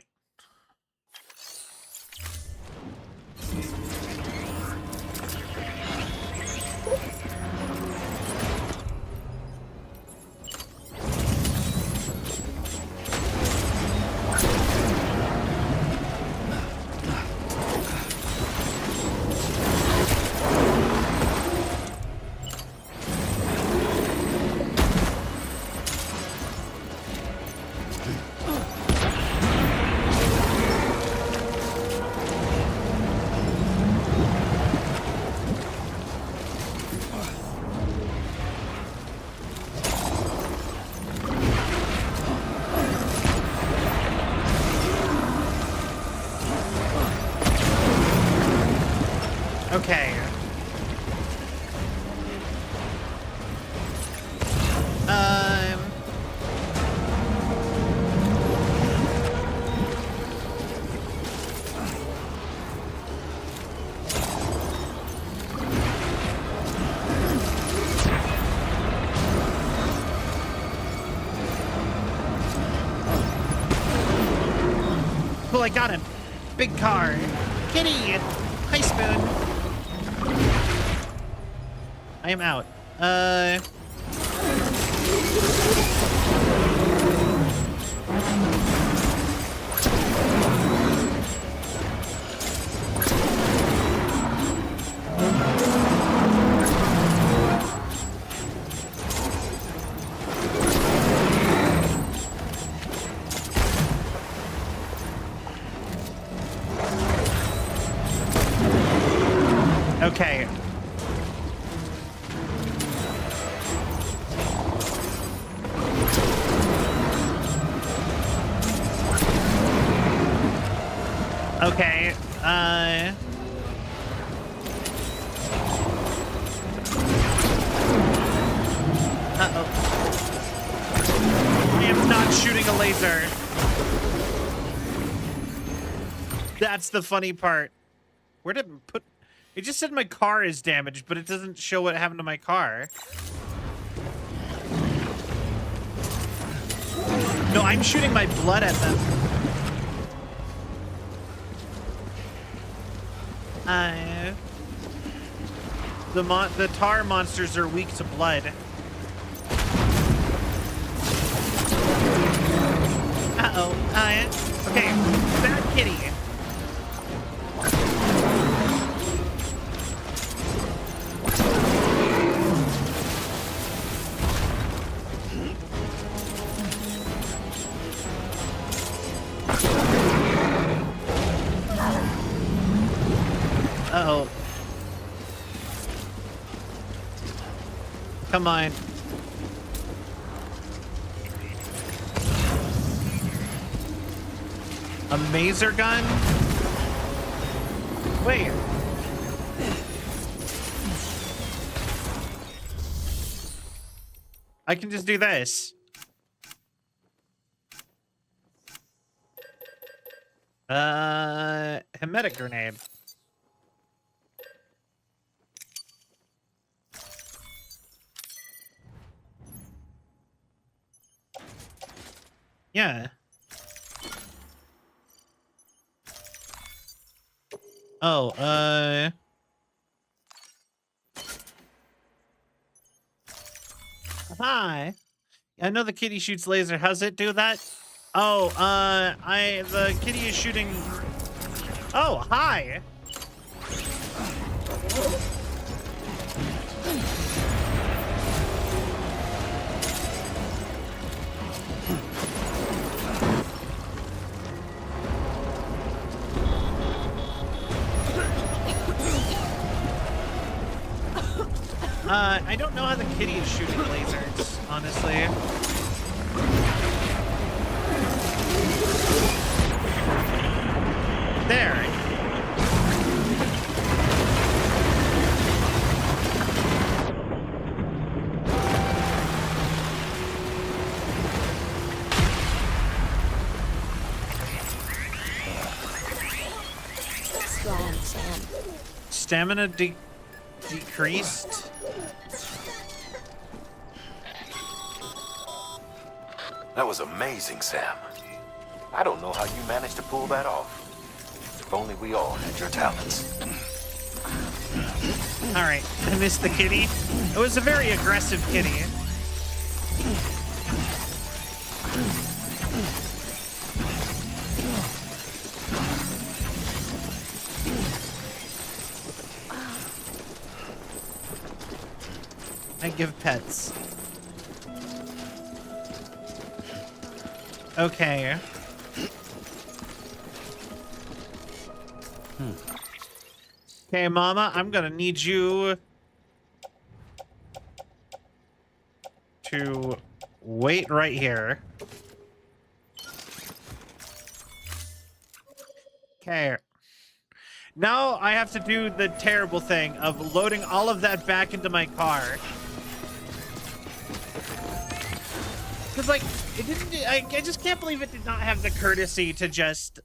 Okay. Cool, I got him. Big car. Kitty! Hi, Spoon. I am out. Okay. Okay, uh-oh. I am not shooting a laser. That's the funny part. Where did it put... It just said my car is damaged, but it doesn't show what happened to my car. No, I'm shooting my blood at them. The tar monsters are weak to blood. Uh-oh. Okay, bad kitty. Uh-oh. Come on. A maser gun? Wait. I can just do this. Hermetic grenade. Yeah. Oh, hi. I know the kitty shoots laser. How's it do that? Oh, the kitty is shooting. Oh, hi. I don't know how the kitty is shooting lasers, honestly. There. stamina decreased. That was amazing, Sam. I don't know how you managed to pull that off. If only we all had your talents. Alright, I missed the kitty. It was a very aggressive kitty. I give pets. Okay. Okay, Mama, I'm gonna need you to wait right here. Okay. Now I have to do the terrible thing of loading all of that back into my car. Because, like, it didn't... I just can't believe it did not have the courtesy to just,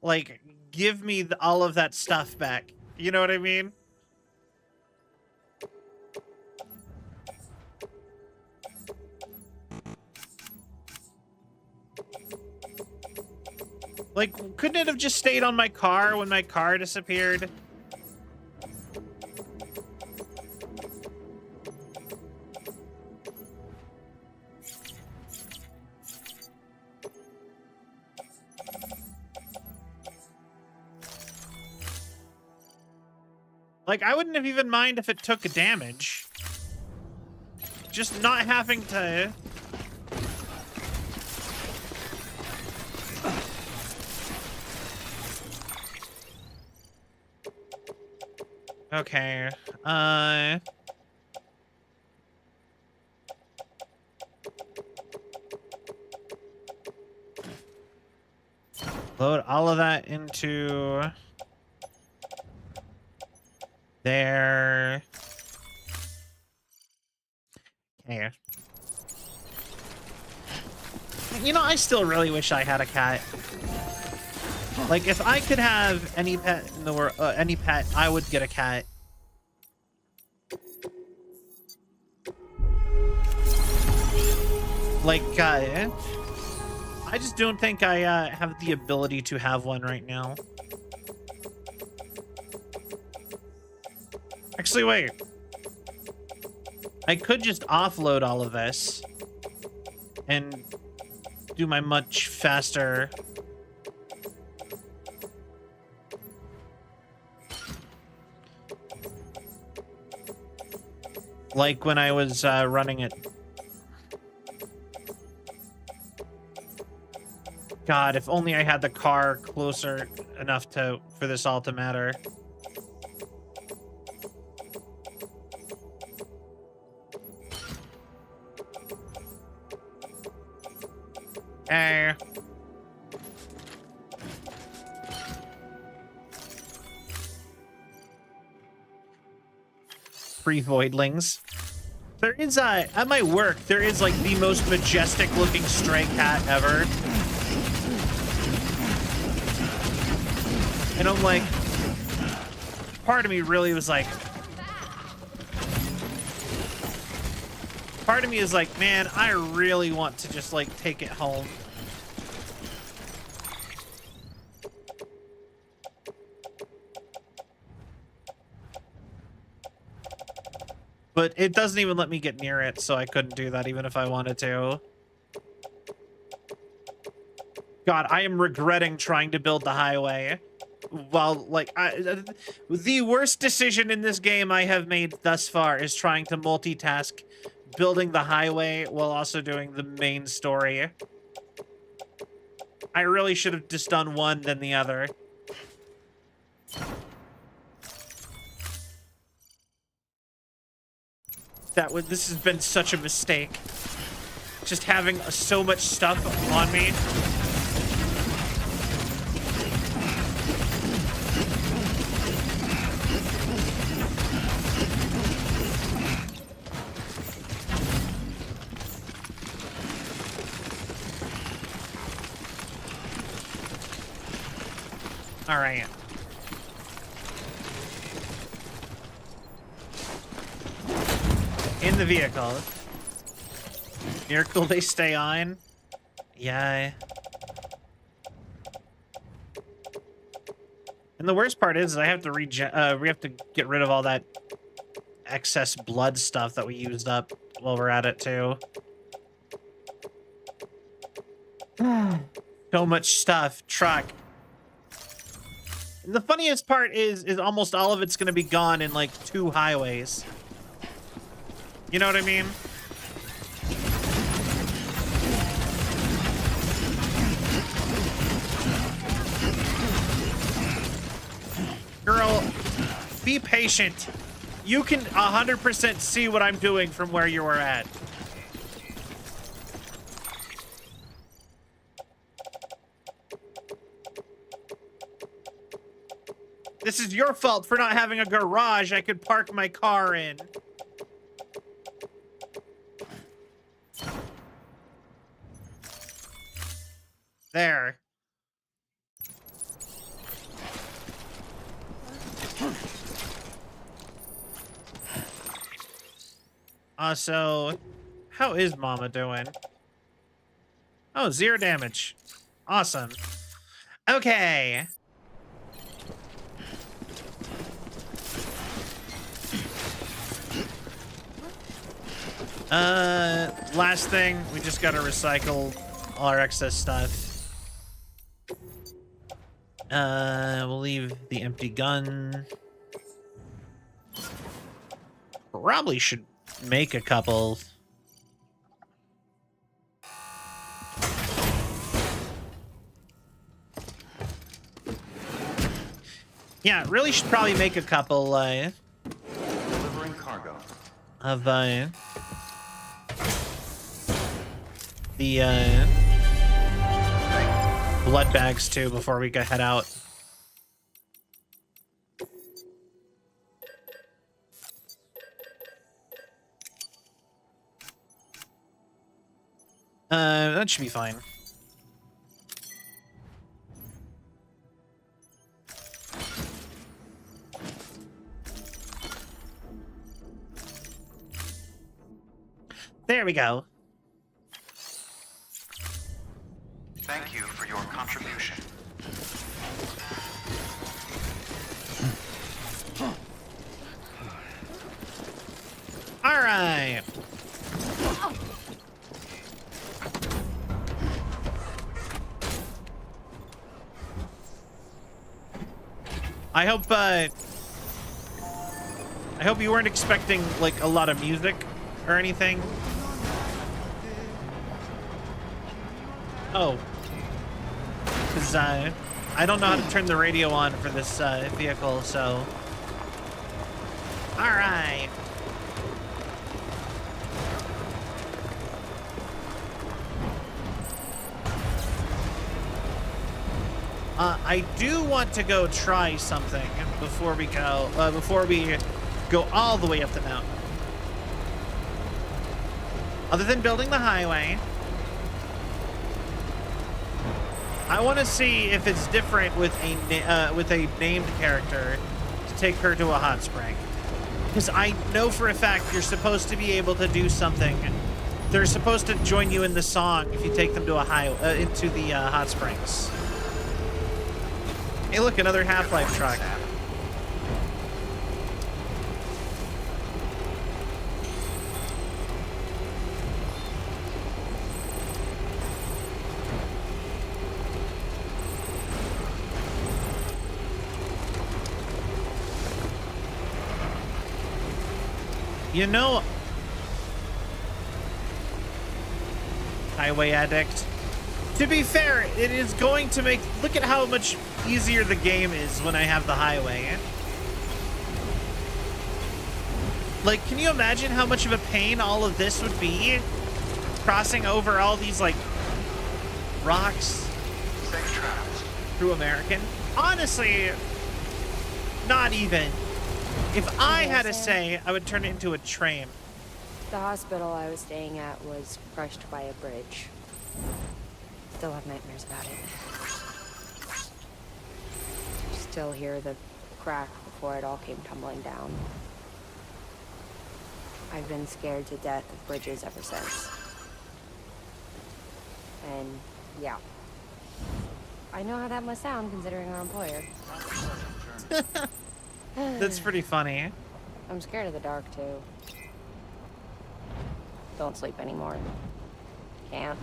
like, give me all of that stuff back. You know what I mean? Like, couldn't it have just stayed on my car when my car disappeared? Like, I wouldn't have even mind if it took damage. Just not having to... Okay, load all of that into there. Okay. You know, I still really wish I had a cat. Like, if I could have any pet in the world, any pet, I would get a cat. Like, I just don't think I have the ability to have one right now. Actually, wait. I could just offload all of this and do my much faster... Like when I was running it. God, if only I had the car closer enough for this all to matter. Hey. Free voidlings. There is at my work, there is like the most majestic looking stray cat ever. And I'm like, part of me really was like, part of me is like, man, I really want to just like take it home. But it doesn't even let me get near it, so I couldn't do that even if I wanted to. God, I am regretting trying to build the highway. Well, like, the worst decision in this game I have made thus far is trying to multitask building the highway while also doing the main story. I really should have just done one, then the other. This has been such a mistake. Just having so much stuff on me. All right. in the vehicle. Miracle they stay on. Yeah. And the worst part is I have to we have to get rid of all that excess blood stuff that we used up while we're at it too. So much stuff. Truck. And the funniest part is almost all of it's gonna be gone in like 2 highways. You know what I mean? Girl, be patient. You can 100% see what I'm doing from where you are at. This is your fault for not having a garage I could park my car in. There. So, how is Mama doing? Oh, 0 damage. Awesome. Okay. Last thing, we just gotta recycle all our excess stuff. We'll leave the empty gun. Probably should make a couple. Yeah, really should probably make a couple, Delivering cargo. of, the, blood bags, too, before we go head out. That should be fine. There we go. Thank you for your contribution. All right. I hope you weren't expecting like a lot of music or anything. Oh, because I don't know how to turn the radio on for this vehicle, so. All right. I do want to go try something before we go all the way up the mountain. Other than building the highway, I want to see if it's different with a named character to take her to a hot spring. Because I know for a fact you're supposed to be able to do something. They're supposed to join you in the song if you take them to a into the hot springs. Hey, look, another Half-Life truck. You know, Highway Addict. To be fair, it is going to make... Look at how much easier the game is when I have the highway. Like, can you imagine how much of a pain all of this would be? Crossing over all these, like, rocks Safe travels. through American? Honestly, not even. If I had to say, I would turn it into a train. The hospital I was staying at was crushed by a bridge. Still have nightmares about it. Still hear the crack before it all came tumbling down. I've been scared to death of bridges ever since. And yeah, I know how that must sound considering our employer. That's pretty funny. I'm scared of the dark too. Don't sleep anymore. Can't.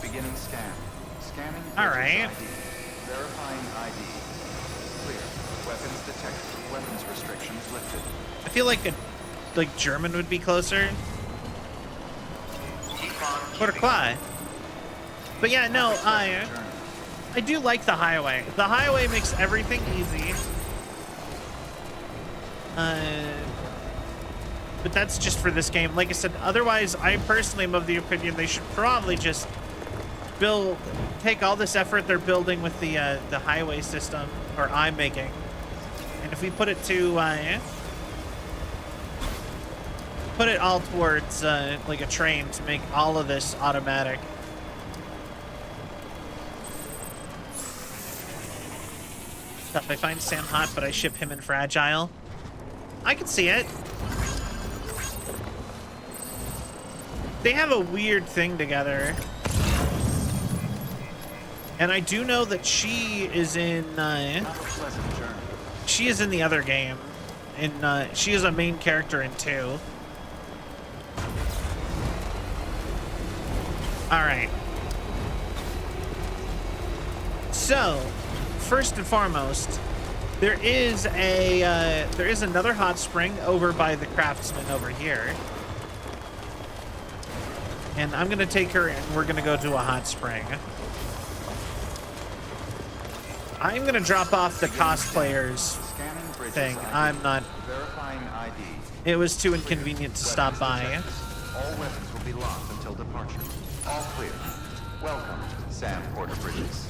Beginning scan. Scanning. All right. ID. Verifying ID. Clear. Weapons detected. Weapons restrictions lifted. I feel like German would be closer. Or Quai. But yeah, no, I do like the highway. The highway makes everything easy. But that's just for this game. Like I said, otherwise, I personally am of the opinion they should probably just take all this effort they're building with the highway system, or I'm making, and if we put it to put it all towards like a train to make all of this automatic. Stuff. I find Sam hot, but I ship him in Fragile. I can see it. They have a weird thing together. And I do know that she is in she is in the other game. She is a main character in 2. All right. So, first and foremost, there is another hot spring over by the craftsman over here. And I'm gonna take her and we're gonna go to a hot spring. I'm gonna drop off the cosplayers thing. I'm not. Verifying ID. It was too inconvenient to stop by. All weapons will be locked until departure. All clear. Welcome, Sam Porter Bridges.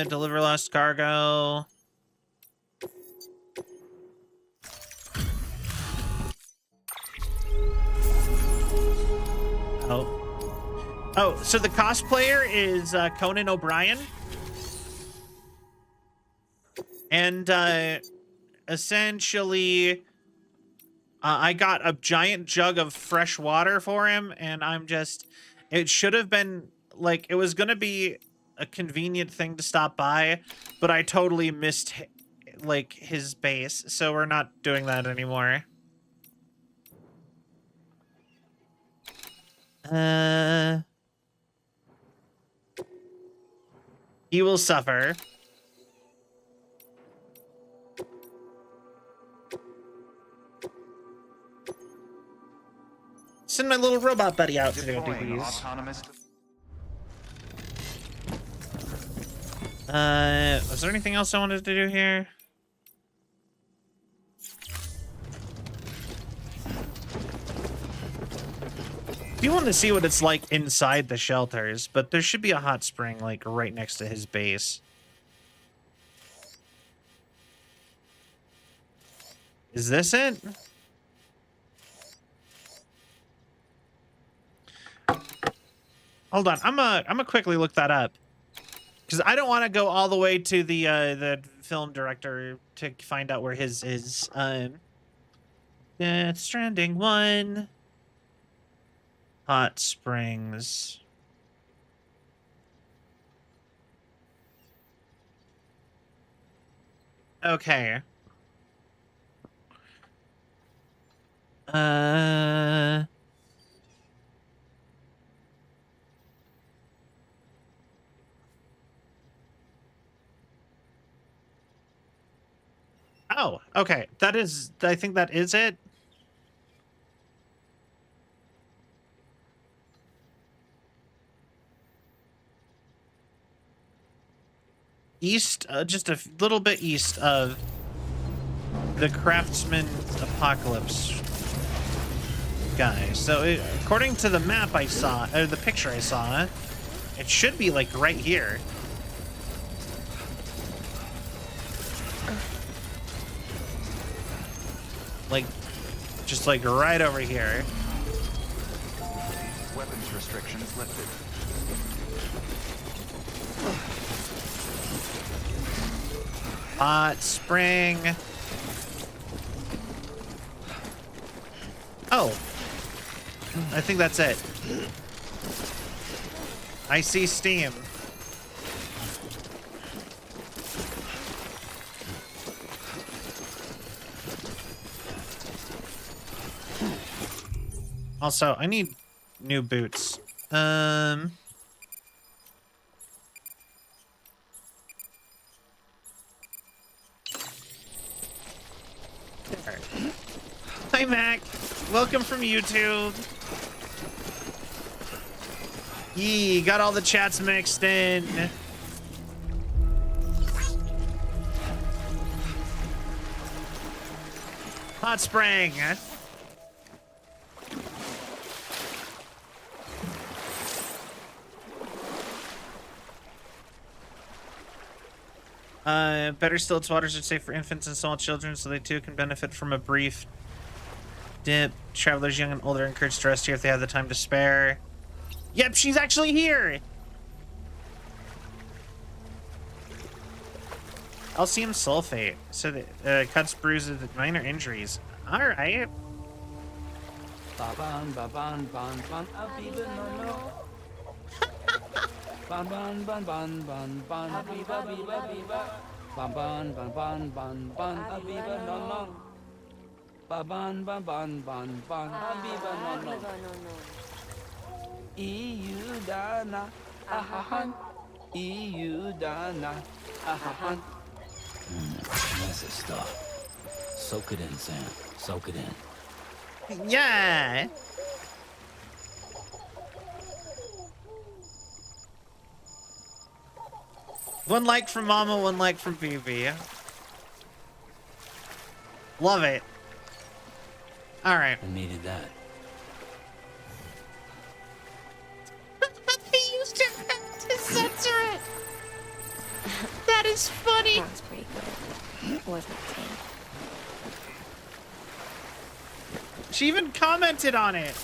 Deliver lost cargo. Oh, so the cosplayer is Conan O'Brien. And essentially, I got a giant jug of fresh water for him, and it should have been, like, it was going to be a convenient thing to stop by, but I totally missed, like, his base, so we're not doing that anymore. He will suffer. Send my little robot buddy out to go do these. Autonomous. Was there anything else I wanted to do here? I do want to see what it's like inside the shelters, but there should be a hot spring, like, right next to his base. Is this it? Hold on, I'm gonna quickly look that up, because I don't want to go all the way to the film director to find out where his is. Stranding 1. Hot Springs. Okay. Oh, okay. I think that is it. East, just a little bit east of the Craftsman Apocalypse guy. So according to the map I saw, or the picture I saw, it should be like right here. Like, just like right over here. Weapons restrictions lifted. Hot spring. Oh. I think that's it. I see steam. Also, I need new boots. There. Hi, Mac. Welcome from YouTube. Yee, got all the chats mixed in. Hot spring. Better still, its waters are safe for infants and small children, so they too can benefit from a brief dip. Travelers young and older are encouraged to rest here if they have the time to spare. Yep, she's actually here. Calcium sulfate. So that cuts, bruises, minor injuries. All right. Ba-ban, ba-ban, ban, ban, abiba, no, no. Ban, ban, ban, ban, ban, ban, abiba, biba, biba. Ban, ban, ban, ban, ban, ban, abiba, no, no. Ba-ban, ban, ban, ban, ban, abiba, no, no. EU dana, ahahan. EU dana, ahahan. That's the stuff. Soak it in, Sam. Soak it in. Yeah. One like from Mama, one like from BB. Love it. All right. I needed that. They used to censor it. That is funny. That's pretty good. Wasn't it? She even commented on it.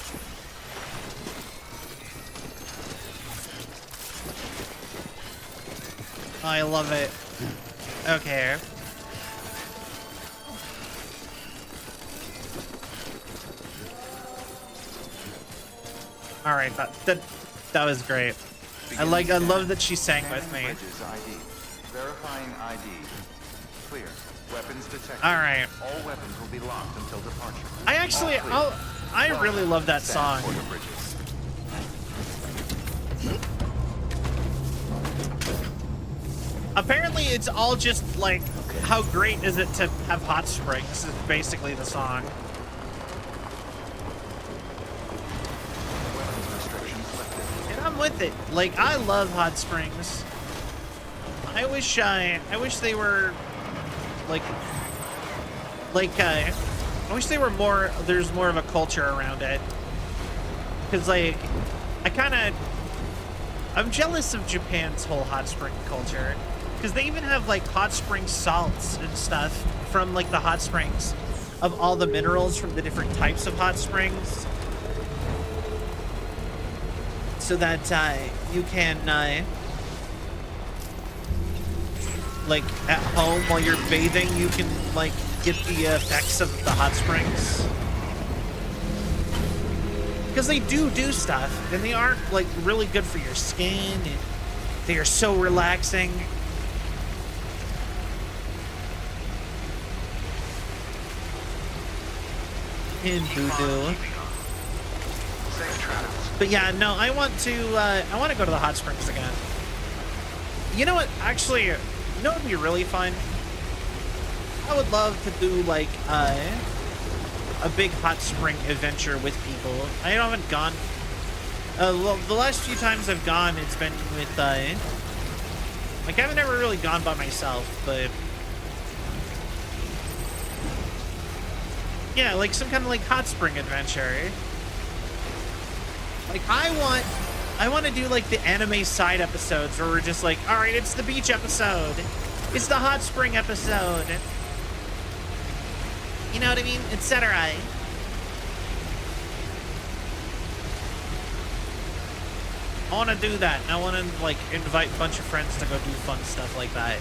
I love it. Okay. All right, that was great. I love that she sang with me. Bridges ID. Verifying ID. Clear. Weapons detected. All right. All weapons will be locked until departure. I really love that song. Stand for the bridges. Apparently, it's all just like, how great is it to have hot springs? Is basically the song. Weapons restrictions lifted. And I'm with it. Like, I love hot springs. I wish they were I wish they were more, there's more of a culture around it. Cause like, I'm jealous of Japan's whole hot spring culture. Cause they even have like hot spring salts and stuff from like the hot springs of all the minerals from the different types of hot springs. So that you can like at home while you're bathing, you can like get the effects of the hot springs. Because they do stuff, and they are like really good for your skin, and they are so relaxing. In voodoo. But yeah, no, I want to go to the hot springs again. You know what? Actually, you know what would be really fun? I would love to do like a big hot spring adventure with people. I haven't gone. Well, the last few times I've gone, it's been with like I haven't ever really gone by myself, but yeah, like some kind of like hot spring adventure. Like I want to do like the anime side episodes where we're just like, all right, it's the beach episode, it's the hot spring episode. You know what I mean? Etc. I want to do that. I want to, like, invite a bunch of friends to go do fun stuff like that.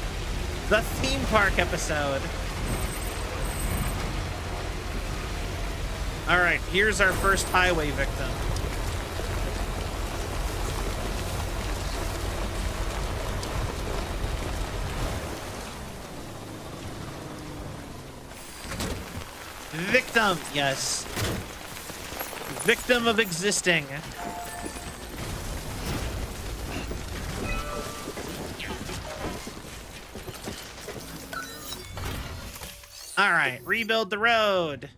The theme park episode. All right, here's our first highway victim. Victim, yes. Victim of existing. All right, rebuild the road.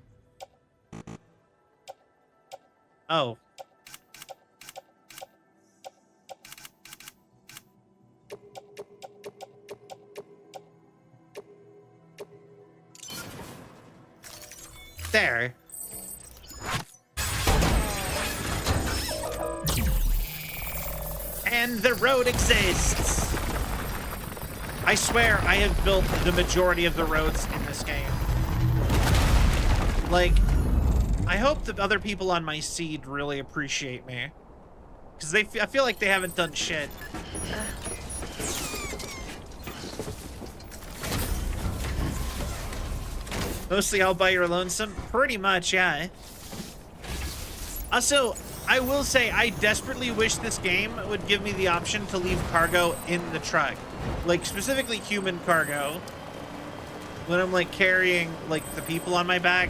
Oh. There. And the road exists. I swear I have built the majority of the roads in this game. Like, I hope the other people on my seed really appreciate me. Because I feel like they haven't done shit. Mostly all by your lonesome? Pretty much, yeah. Also, I will say I desperately wish this game would give me the option to leave cargo in the truck. Like, specifically human cargo. When I'm, like, carrying, like, the people on my back.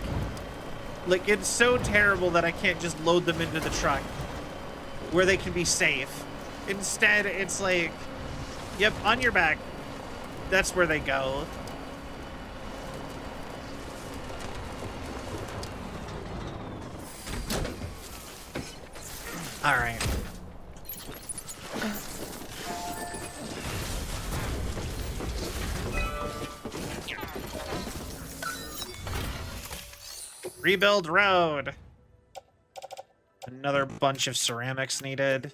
Like, it's so terrible that I can't just load them into the truck where they can be safe. Instead, it's like, yep, on your back. That's where they go. All right. Rebuild road. Another bunch of ceramics needed.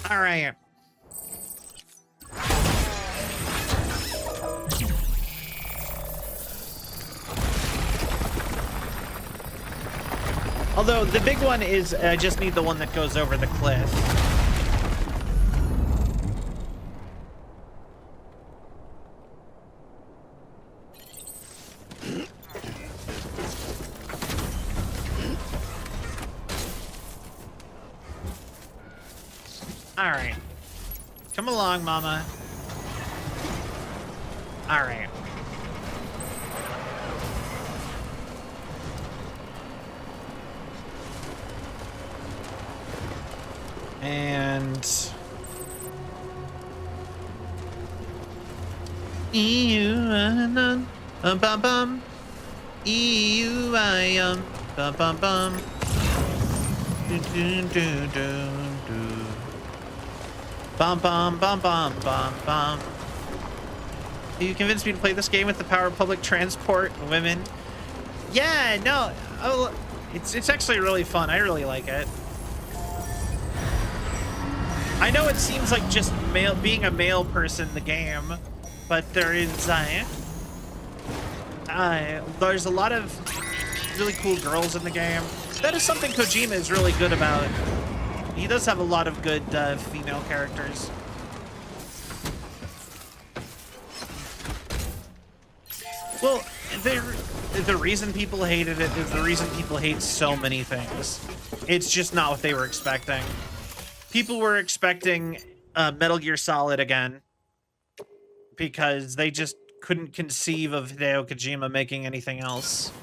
All right. Although the big one is I just need the one that goes over the cliff. All right. Come along, Mama. All right. And bum bum bum bum bum do do do do do bum bum bum bum bum bum. You convinced me to play this game with the power of public transport and women. Yeah, no, oh, it's actually really fun. I really like it. I know it seems like just being a male person in the game, but there is there's a lot of really cool girls in the game. That is something Kojima is really good about. He does have a lot of good female characters. Well, the reason people hated it is the reason people hate so many things. It's just not what they were expecting. People were expecting Metal Gear Solid again because they just couldn't conceive of Hideo Kojima making anything else.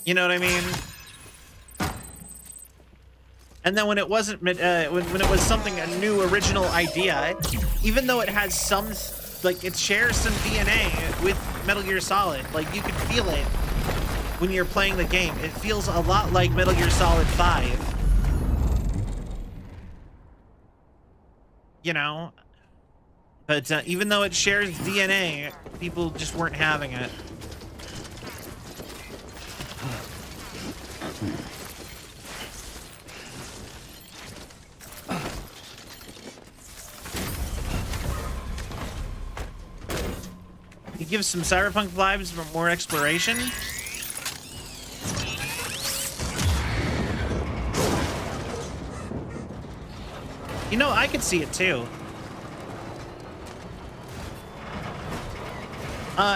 You know what I mean? And then when it wasn't, when it was something, a new original idea, even though it has some, like, it shares some DNA with Metal Gear Solid, like, you could feel it when you're playing the game. It feels a lot like Metal Gear Solid 5. You know? But even though it shares DNA, people just weren't having it. It gives some cyberpunk vibes, but more exploration. You know, I could see it too.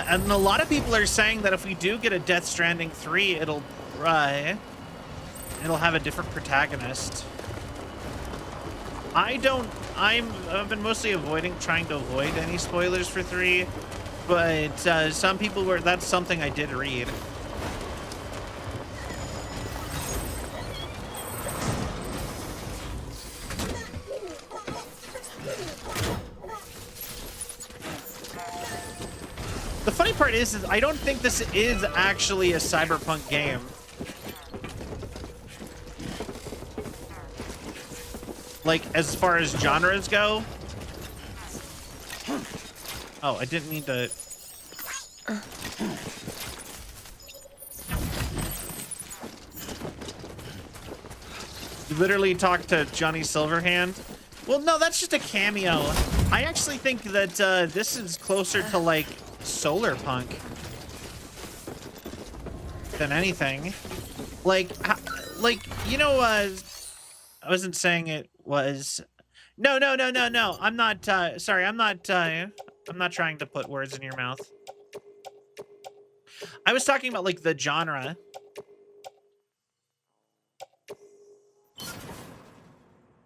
And a lot of people are saying that if we do get a Death Stranding 3, it'll have a different protagonist. I've been mostly trying to avoid any spoilers for 3, but some people were, that's something I did read. The funny part is I don't think this is actually a cyberpunk game. Like, as far as genres go. Oh, I didn't mean to... You literally talked to Johnny Silverhand? Well, no, that's just a cameo. I actually think that this is closer to, like, solar punk than anything. Like, you know, I wasn't saying it was... No. I'm not, sorry, I'm not trying to put words in your mouth. I was talking about, like, the genre.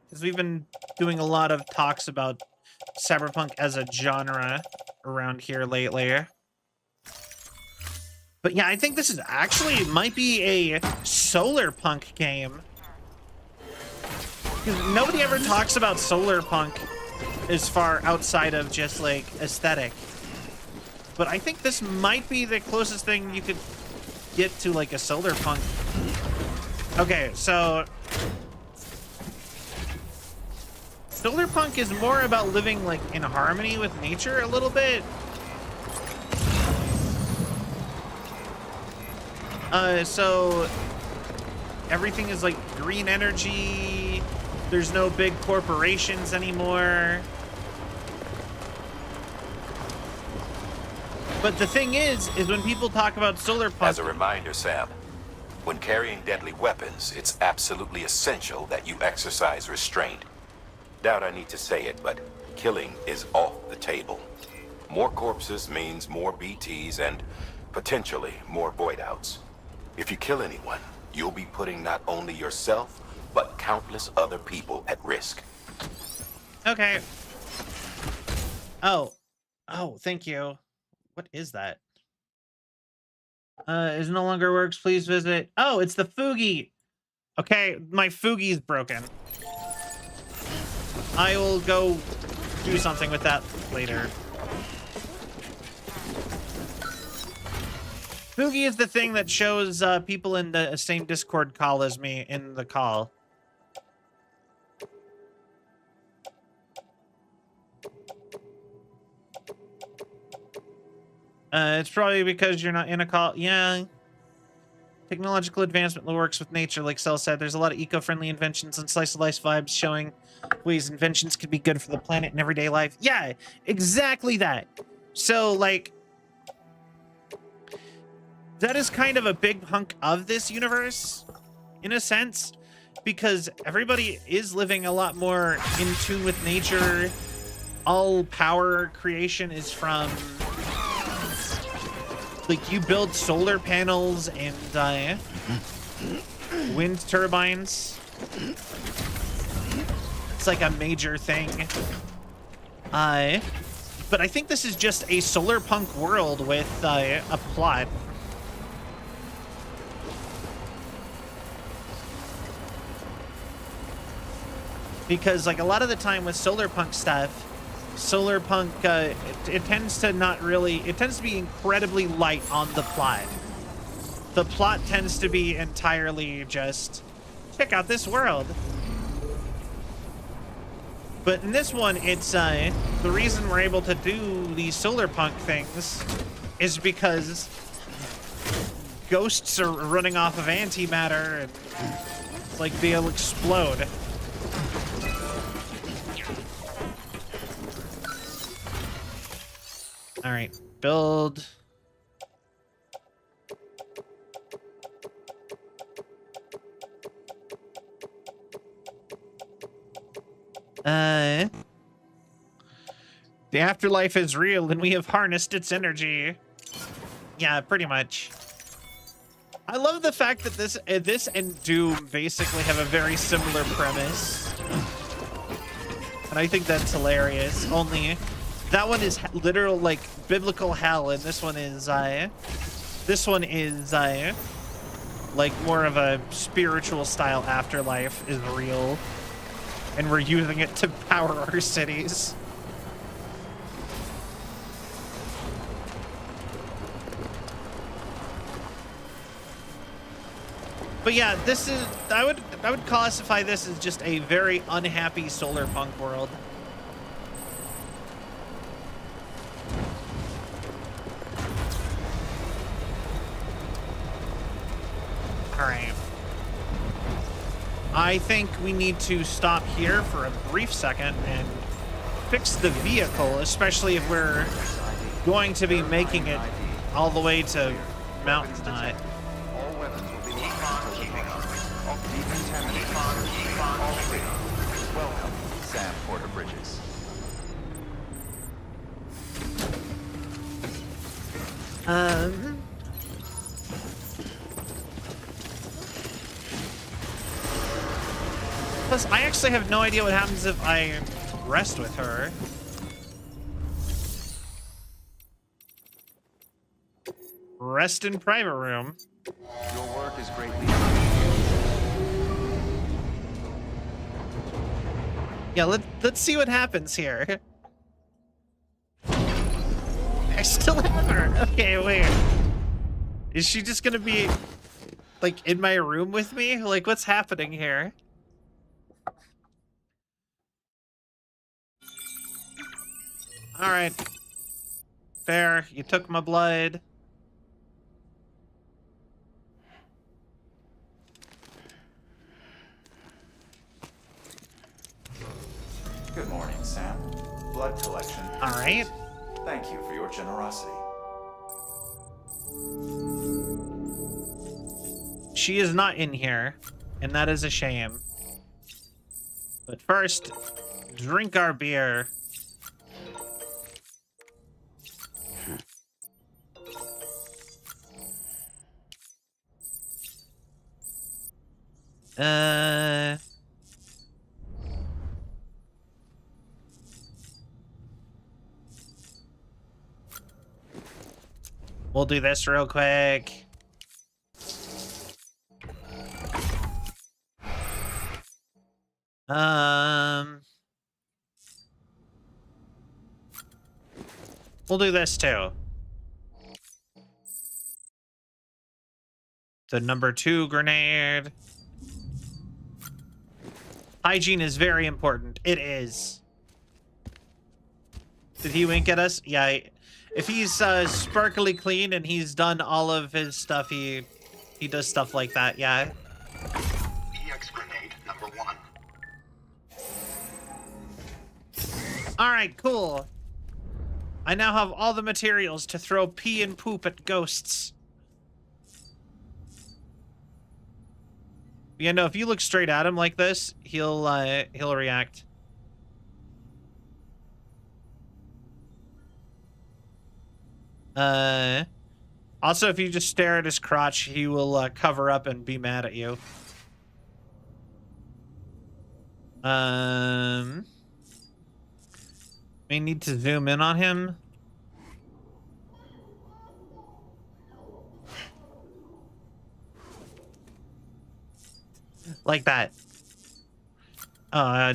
Because we've been doing a lot of talks about cyberpunk as a genre around here lately. But yeah, I think this is actually might be a solar punk game. Because nobody ever talks about solar punk as far outside of just like aesthetic. But I think this might be the closest thing you could get to like a solar punk. Okay, so solar punk is more about living like in harmony with nature a little bit. So everything is like green energy. There's no big corporations anymore. But the thing is when people talk about solar punk... As a reminder, Sam, when carrying deadly weapons, it's absolutely essential that you exercise restraint. Doubt I need to say it, but killing is off the table. More corpses means more BTs and potentially more void outs. If you kill anyone, you'll be putting not only yourself, but countless other people at risk. Okay. Oh, thank you. What is that? It no longer works. Please visit. Oh, it's the Fugi. Okay, my Fugi's broken. I will go do something with that later. Fugi is the thing that shows people in the same Discord call as me in the call. It's probably because you're not in a call. Yeah. Technological advancement works with nature, like Cell said. There's a lot of eco-friendly inventions and slice-of-life vibes showing ways inventions could be good for the planet and everyday life. Yeah, exactly that. So, like, that is kind of a big hunk of this universe, in a sense, because everybody is living a lot more in tune with nature. All power creation is from... like, you build solar panels and wind turbines. It's like a major thing. But I think this is just a solar punk world with a plot. Because, like, a lot of the time with solar punk stuff, solar punk, it tends to not really, it tends to be incredibly light on the plot. The plot tends to be entirely just, check out this world. But in this one, it's the reason we're able to do these solar punk things is because ghosts are running off of antimatter and like they'll explode. All right, build. The afterlife is real and we have harnessed its energy. Yeah, pretty much. I love the fact that this and Doom basically have a very similar premise. And I think that's hilarious. Only that one is literal like biblical hell and this one is like more of a spiritual style afterlife is real. And we're using it to power our cities. But yeah, this is I would classify this as just a very unhappy solar punk world. All right. I think we need to stop here for a brief second and fix the vehicle, especially if we're going to be making it all the way to Mountain Knot. All weapons will be locked until the pump. Decontaminate. All clear. Welcome, Sam Porter Bridges. Plus, I actually have no idea what happens if I rest with her. Rest in private room. Your work is greatly Yeah, let's see what happens here. I still have her. Okay, wait. Is she just gonna be like in my room with me? Like, what's happening here? All right. Fair. You took my blood. Good morning, Sam. Blood collection. All right. Thank you for your generosity. She is not in here, and that is a shame. But first, drink our beer. We'll do this real quick. We'll do this too. The number 2 grenade. Hygiene is very important. It is. Did he wink at us? Yeah. If he's sparkly clean and he's done all of his stuff, he does stuff like that. Yeah. EX grenade number 1. All right, cool. I now have all the materials to throw pee and poop at ghosts. Yeah, no, if you look straight at him like this, he'll react. Also, if you just stare at his crotch, he will cover up and be mad at you. We need to zoom in on him. Like that.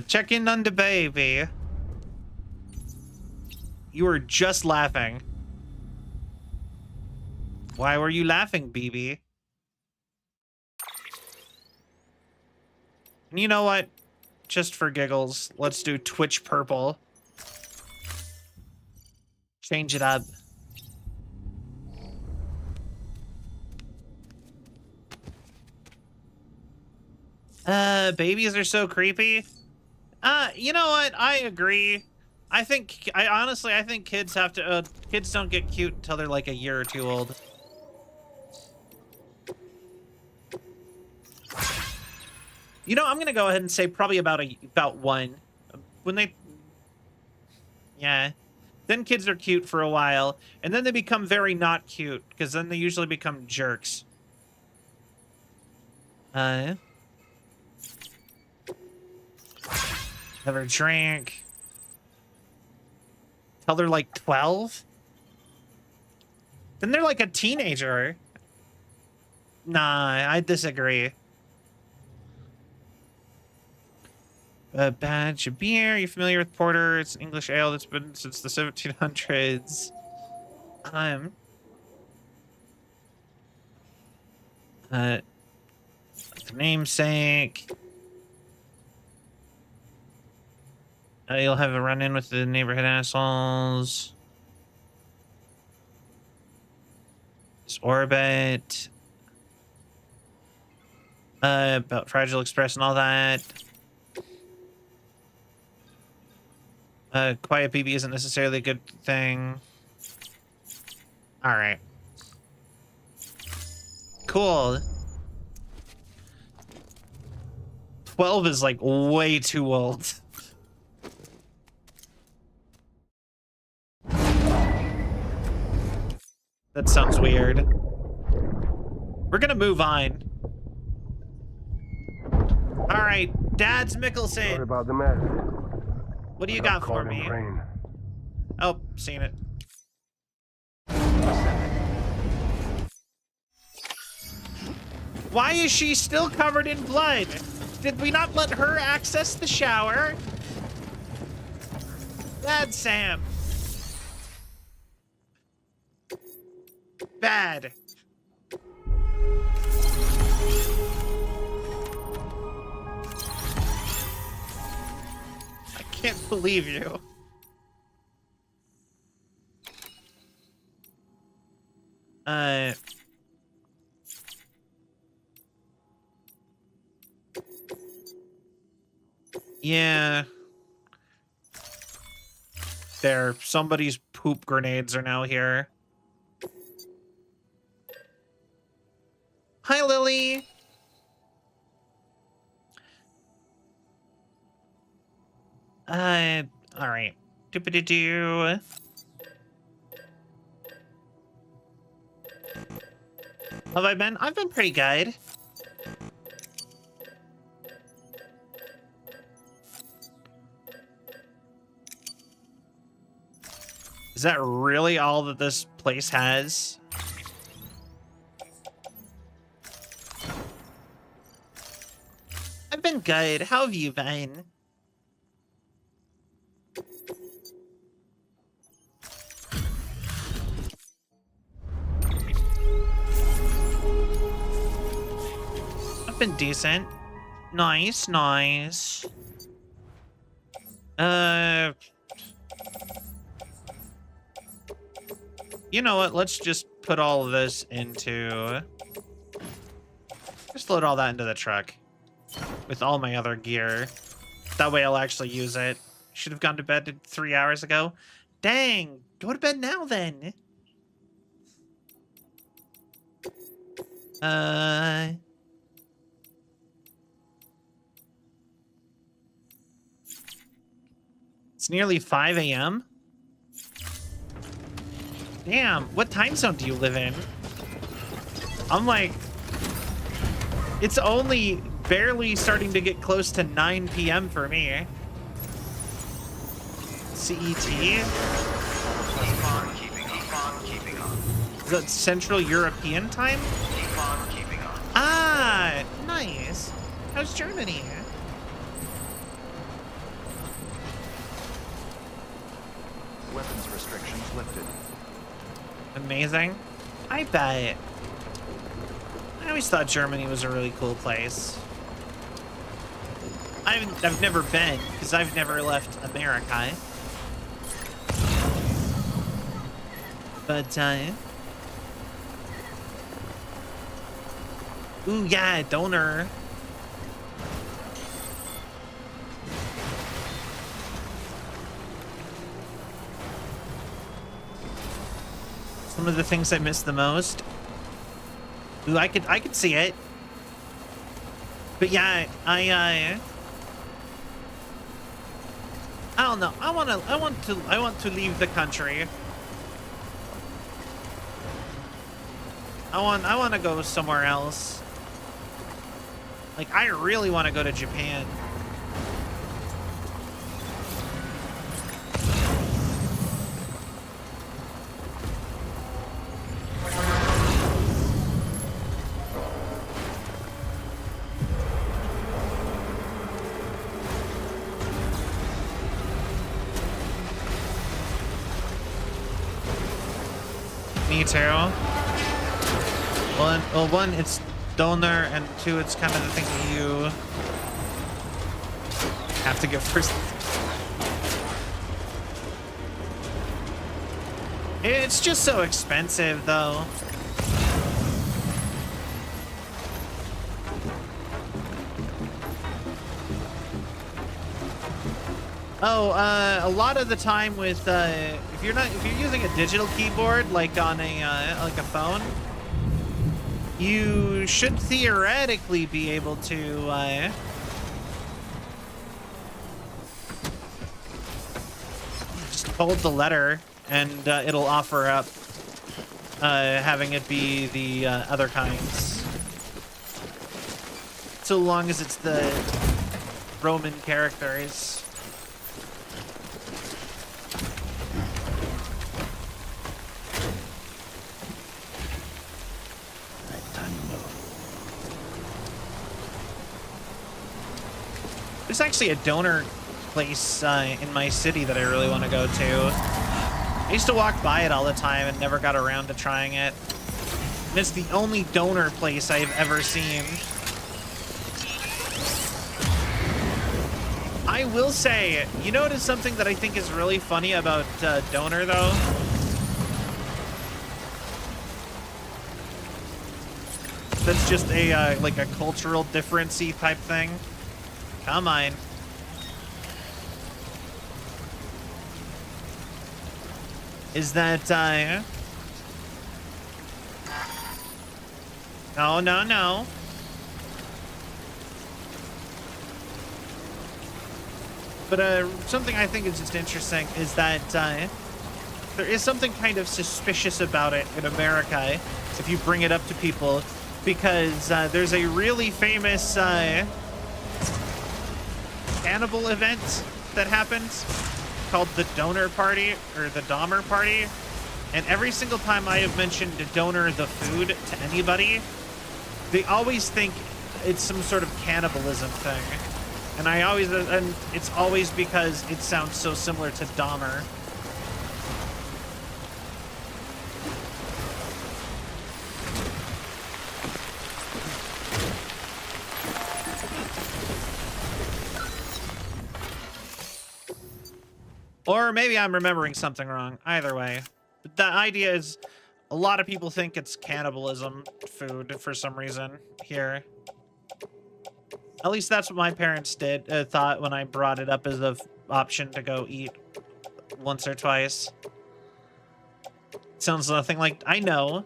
Check in on the baby. You were just laughing. Why were you laughing, BB? And you know what? Just for giggles, let's do Twitch purple. Change it up. Babies are so creepy. You know what? I agree. I honestly think kids have to, kids don't get cute until they're like a year or two old. You know, I'm gonna go ahead and say probably about one. When they, yeah. Then kids are cute for a while, and then they become very not cute, because then they usually become jerks. Never drank. Till they're like 12? Then they're like a teenager. Nah, I disagree. A batch of beer. You familiar with porter? It's an English ale that's been since the 1700s. The namesake. You'll have a run-in with the neighborhood assholes. This orbit. About Fragile Express and all that. Quiet BB isn't necessarily a good thing. All right. Cool. 12 is like way too old. That sounds weird. We're gonna move on. All right, Dad's Mickelson. What about the mess? What do you got for me? Oh, seen it. Why is she still covered in blood? Did we not let her access the shower? Bad Sam. Bad. I can't believe you. Yeah. There, somebody's poop grenades are now here. Hi, Lily. All right. Doop-a-doo-doo. Have I been? I've been pretty good. Is that really all that this place has? I've been good. How have you been? I've been decent. Nice, nice. You know what? Let's just put all of this into... Just load all that into the truck. With all my other gear. That way I'll actually use it. Should have gone to bed 3 hours ago. Dang! Go to bed now then! It's nearly 5 a.m.? Damn, what time zone do you live in? I'm like... It's only barely starting to get close to 9 p.m. for me. CET? Keep on keeping on. Is that Central European time? Keep on keeping on. Ah, nice. How's Germany? Weapons restrictions lifted. Amazing. I bet. I always thought Germany was a really cool place. I've never been, because I've never left America. But, ooh, yeah, donor. Some of the things I miss the most. Ooh, I could see it. But yeah, I don't know. I want to leave the country. I want to go somewhere else. Like, I really want to go to Japan. Me too. Well, one, it's donor, and two, it's kind of the thing that you have to get first. It's just so expensive, though. Oh, a lot of the time with if you're using a digital keyboard like on a phone, you should theoretically be able to just hold the letter and it'll offer up having it be the other kinds, so long as it's the Roman characters. There's actually a donor place in my city that I really want to go to. I used to walk by it all the time and never got around to trying it. And it's the only donor place I've ever seen. I will say, you notice something that I think is really funny about donor, though? That's just a like a cultural difference-y type thing. Come on. Is that, no. But, something I think is just interesting is that, there is something kind of suspicious about it in America if you bring it up to people, because, there's a really famous, cannibal event that happens called the Donor Party, or the Dahmer Party, and every single time I have mentioned donor the food to anybody, they always think it's some sort of cannibalism thing, and it's always because it sounds so similar to Dahmer. Or maybe I'm remembering something wrong. Either way. But the idea is a lot of people think it's cannibalism food for some reason here. At least that's what my parents thought when I brought it up as an option to go eat once or twice. Sounds nothing like... I know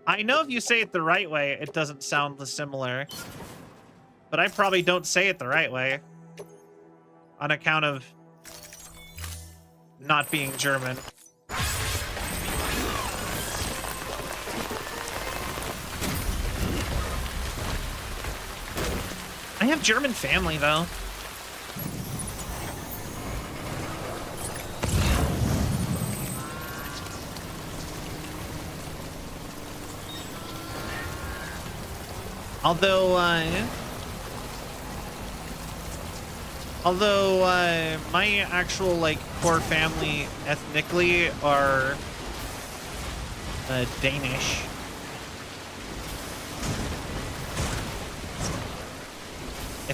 if you say it the right way, it doesn't sound similar. But I probably don't say it the right way. On account of not being German. I have German family, though. Although my actual, like, core family ethnically are Danish.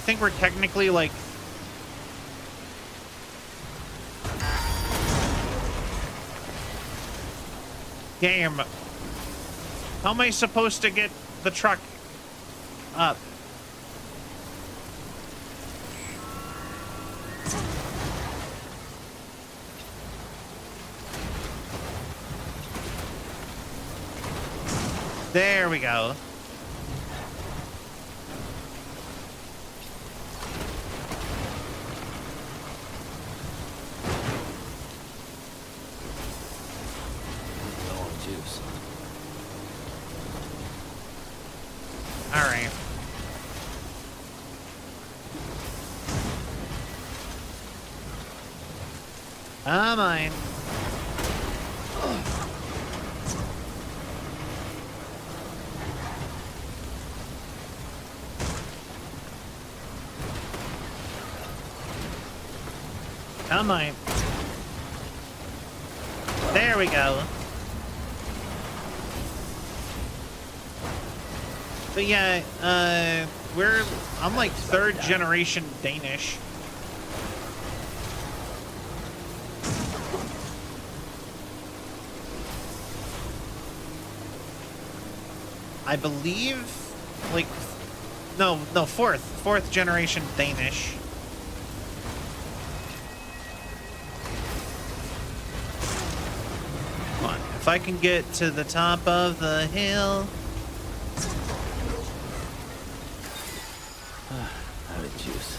think we're technically like... Game. How am I supposed to get the truck up? There we go. Low on juice. All right. Mine. Come on. There we go. But yeah, I'm like 3rd generation Danish. I believe, like, no, 4th generation Danish. Come on, if I can get to the top of the hill. Out of juice.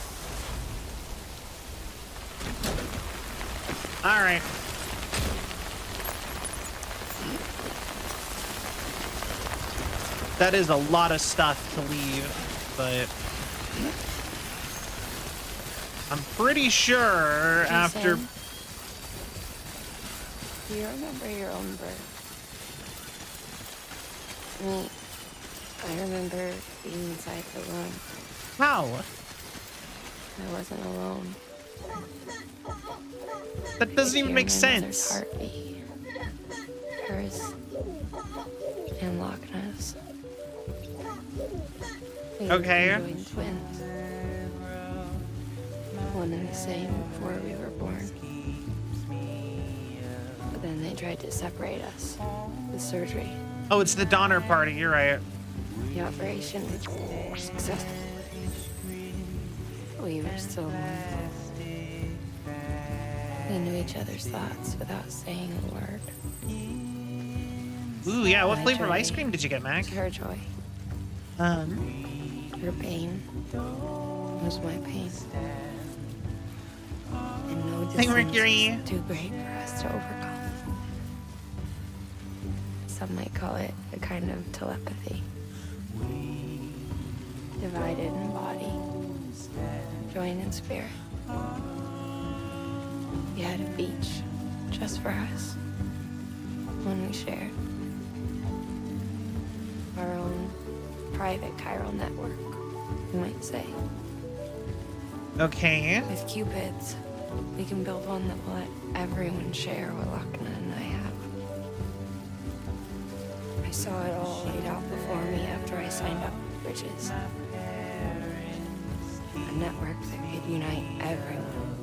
All right. That is a lot of stuff to leave, but I'm pretty sure after... Jason, do you remember your own birth? Me, I remember being inside the room. How? I wasn't alone. That doesn't even make My sense. mother's heartbeat. Hers and Loch Ness. We were Okay. conjoined twins. One and the same before we were born. But then they tried to separate us with surgery. Oh, it's the Donner Party. You're right. The operation was successful. We were still one. We knew each other's thoughts without saying a word. Ooh, yeah. What My flavor of joy ice cream did you get, Mac? was her joy. Her pain was my pain. And no Hey, distance Mercury. was too great for us to overcome. Some might call it a kind of telepathy. Divided in body, joined in spirit. We had a beach just for us. One we shared. Our own private chiral network, you might say. Okay. With Cupids, we can build one that will let everyone share what Lochna and I have. I saw it all laid out before me after I signed up with Bridges. A network that could unite everyone,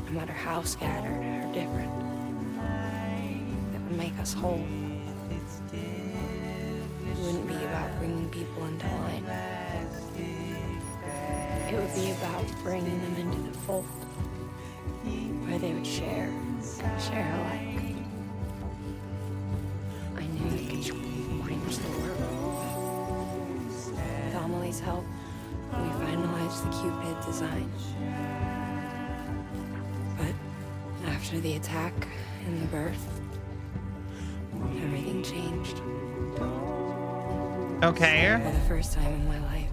no matter how scattered or different. That would make us whole. It wouldn't be about bringing people into line. It would be about bringing them into the fold, where they would share alike. I knew it could change the world. With Amelie's help, we finalized the Cupid design. But after the attack and the birth, everything changed. Okay. For the first time in my life,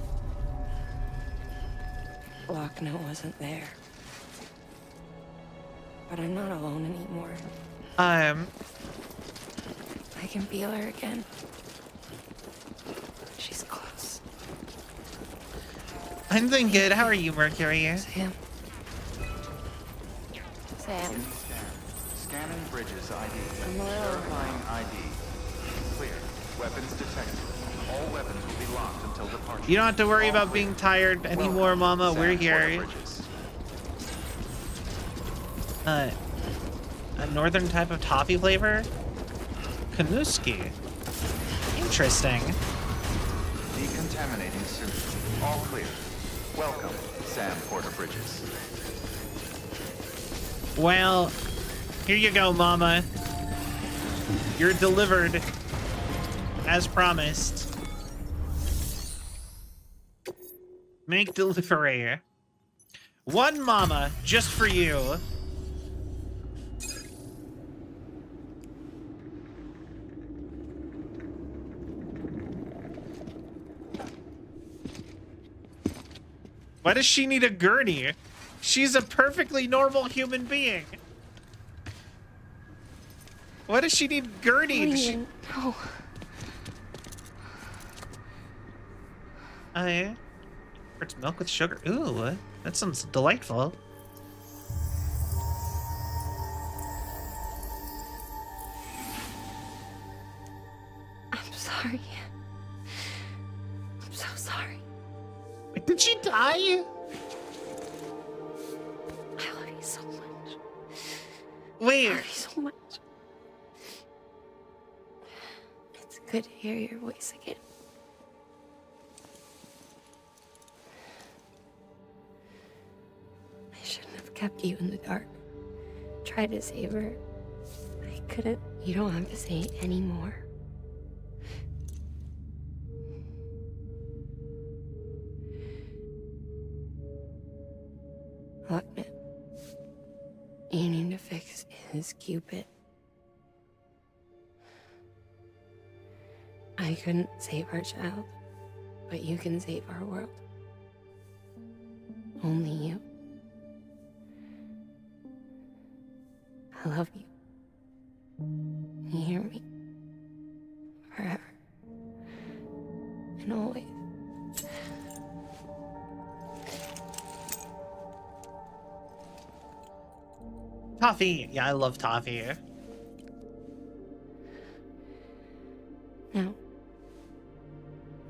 Lochna wasn't there. But I'm not alone anymore. I can feel her again. She's close. I'm doing good. How are you, Mercury? Sam. Sam. Scanning Bridges ID. I'm a little... Verifying ID. Clear. Weapons detected. All All weapons will be locked until departure. You don't have to worry All about clear. being tired anymore, Welcome, Mama. We're Sam Porter here. Bridges. A northern type of toffee flavor? Kanuski. Interesting. Decontaminating soon. All clear. Welcome, Sam Porter Bridges. Well, here you go, Mama. You're delivered, as promised. Make delivery. One Mama, just for you. Why does she need a gurney? She's a perfectly normal human being. Why does she need gurney? She... No. Oh, yeah. It's milk with sugar. Ooh, that sounds delightful. I'm sorry. I'm so sorry. Wait, did she die? I love you so much. I Wait. love you so much. It's good to hear your voice again. I shouldn't have kept you in the dark. Tried to save her. I couldn't. You don't have to say it anymore. Look, man. You need to fix his Cupid. I couldn't save our child, but you can save our world. Only you. I love you. You hear me? Forever. And always. Toffee. Yeah, I love toffee. Now,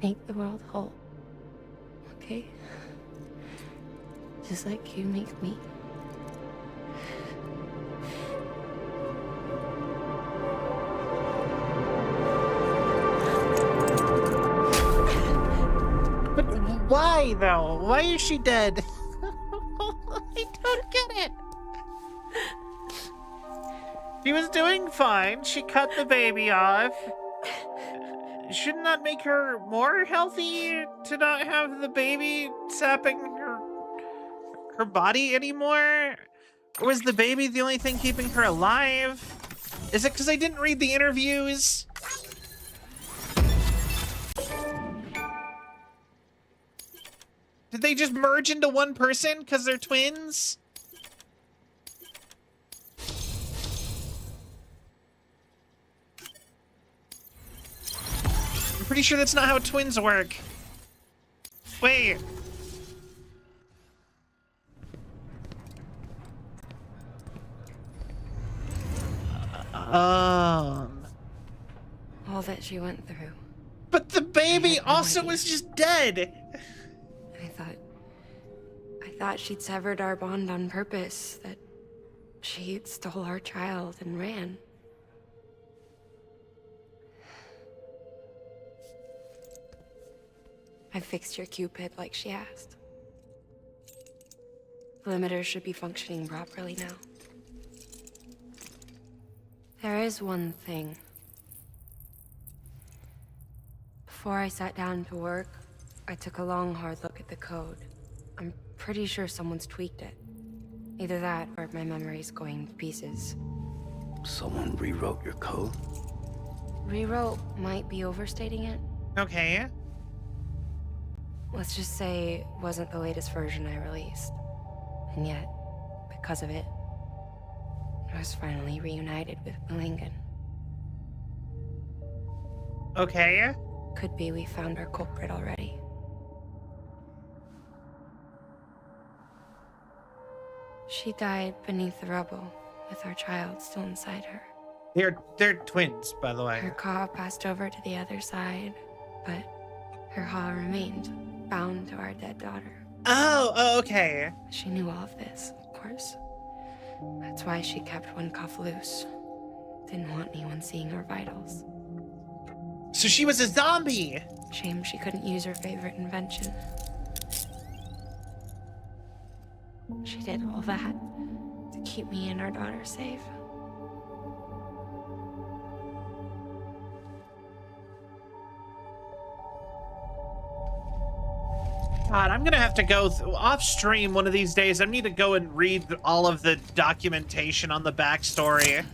make the world whole. Okay? Just like you make me. But why, though? Why is she dead? I don't get it. She was doing fine. She cut the baby off. Shouldn't that make her more healthy to not have the baby sapping her body anymore? Or was the baby the only thing keeping her alive? Is it because I didn't read the interviews? Did they just merge into one person because they're twins? I'm pretty sure that's not how twins work. Wait. All that she went through. But the baby I had no also idea. was just dead. I thought she'd severed our bond on purpose, that she stole our child and ran. I fixed your Cupid like she asked. The limiter should be functioning properly now. There is one thing. Before I sat down to work, I took a long, hard look at the code. I'm pretty sure someone's tweaked it. Either that, or my memory's going to pieces. Someone rewrote your code? Rewrote might be overstating it. Okay. Let's just say it wasn't the latest version I released. And yet, because of it, I was finally reunited with Malingan. Okay. Could be we found our culprit already. She died beneath the rubble, with our child still inside her. They're twins, by the way. Her ka passed over to the other side, but Her heart remained bound to our dead daughter. Oh, okay. She knew all of this, of course. That's why she kept one cuff loose. Didn't want anyone seeing her vitals. So she was a zombie. Shame she couldn't use her favorite invention. She did all that to keep me and our daughter safe. God, I'm gonna have to go off stream one of these days. I need to go and read all of the documentation on the backstory.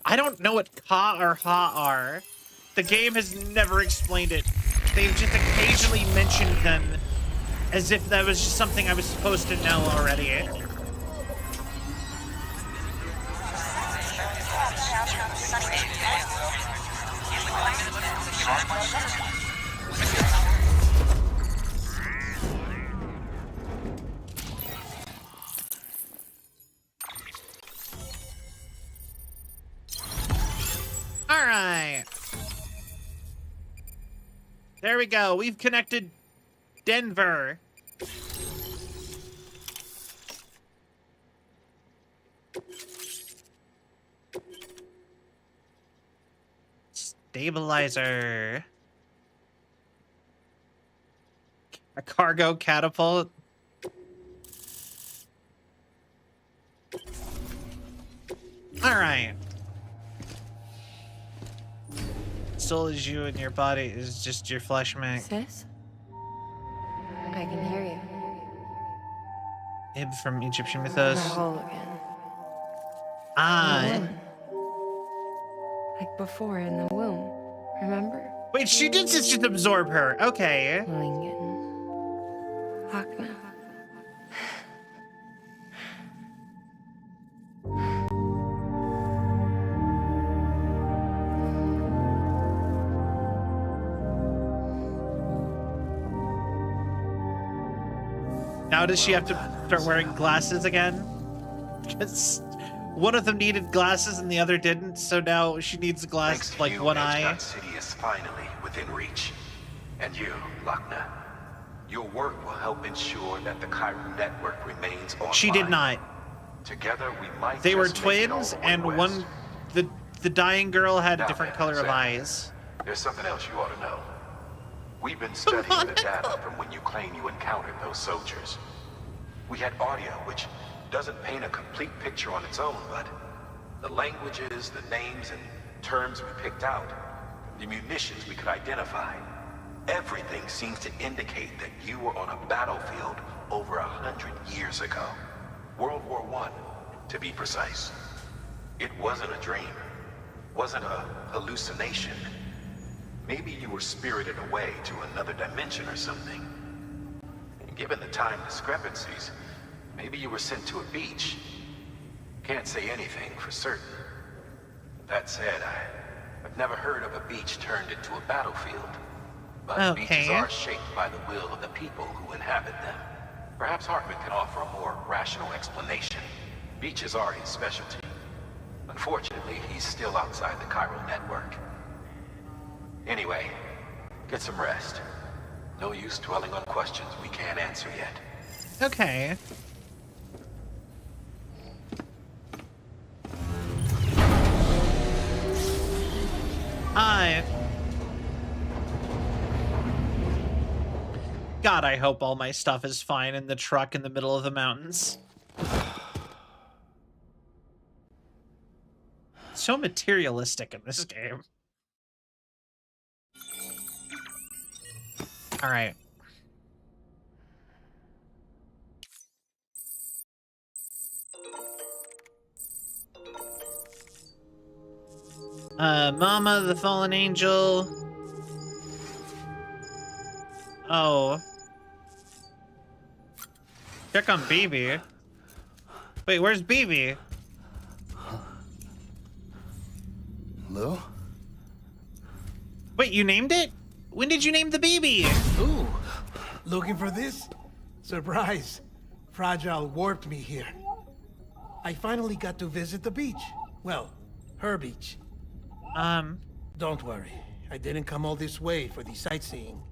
I don't know what Ka or Ha are. The game has never explained it. They've just occasionally mentioned them as if that was just something I was supposed to know already. All right. There we go. We've connected Denver. Stabilizer. A cargo catapult. All right. Soul is you and your body is just your flesh, mate. Sis? I can hear you. Ib from Egyptian You're mythos. whole again. Ah. Like before in the womb. Remember? Wait, she did just absorb her. Okay. Lingen. Lochna. Now does she have to start wearing glasses again? Because one of them needed glasses and the other didn't, so now she needs glasses, like one eye. That city is finally within reach. And you, Lochna, your work will help ensure that the Chiron network remains online. She did not. Together we might They were just make it all twins, the way and west. the dying girl had a Now different then, color of Sam, eyes. There's something else you ought to know. We've been studying the data from when you claim you encountered those soldiers. We had audio, which doesn't paint a complete picture on its own, but the languages, the names, and terms we picked out, the munitions we could identify, everything seems to indicate that you were on a battlefield over 100 years ago. World War I, to be precise. It wasn't a dream. Wasn't a hallucination. Maybe you were spirited away to another dimension or something. Given the time discrepancies, maybe you were sent to a beach. Can't say anything for certain. That said, I've never heard of a beach turned into a battlefield. But beaches are shaped by the will of the people who inhabit them. Perhaps Hartman can offer a more rational explanation. Beaches are his specialty. Unfortunately, he's still outside the Chiron network. Anyway, get some rest. No use dwelling on questions we can't answer yet. Okay. God, I hope all my stuff is fine in the truck in the middle of the mountains. So materialistic in this game. All right. Mama, the fallen angel. Oh. Check on BB. Wait, where's BB? Lou? Wait, you named it? When did you name the baby? Ooh, looking for this? Surprise. Fragile warped me here. I finally got to visit the beach. Well, her beach. Don't Don't worry. I didn't come all this way for the sightseeing.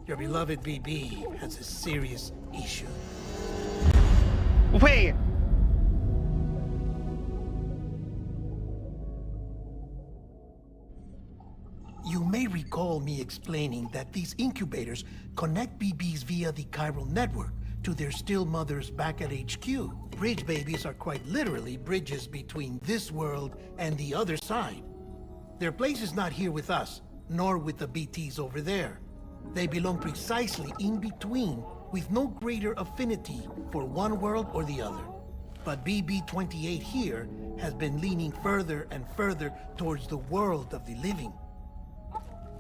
Your beloved BB has a serious issue. Wait. You may recall me explaining that these incubators connect BBs via the chiral network to their still mothers back at HQ. Bridge babies are quite literally bridges between this world and the other side. Their place is not here with us, nor with the BTs over there. They belong precisely in between, with no greater affinity for one world or the other. But BB-28 here has been leaning further and further towards the world of the living.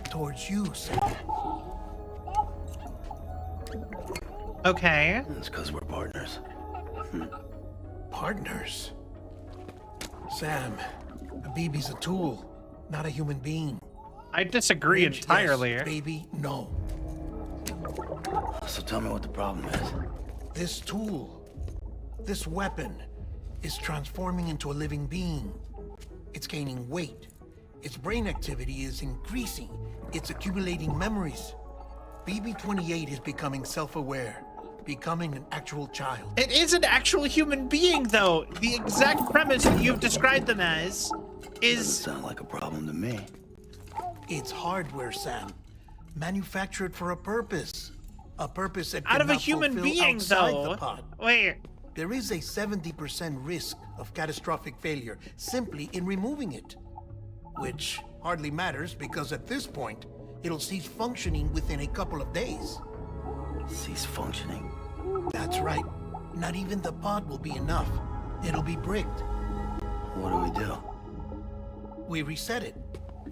Towards you, Sam. Okay. It's because we're partners. Partners? Sam, a BB's a tool, not a human being. I disagree Bridge, entirely. yes. Baby, no. So tell me what the problem is. This tool, this weapon, is transforming into a living being. It's gaining weight. Its brain activity is increasing. It's accumulating memories. BB-28 is becoming self-aware, becoming an actual child. It is an actual human being, though. The exact premise that you've described them as is... Doesn't sound like a problem to me. It's hardware, Sam. Manufactured for a purpose. A purpose that out of a cannot human fulfill being, outside though. the pod. Wait. There is a 70% risk of catastrophic failure simply in removing it. Which hardly matters because at this point, it'll cease functioning within a couple of days. Cease functioning? That's right. Not even the pod will be enough. It'll be bricked. What do we do? We reset it.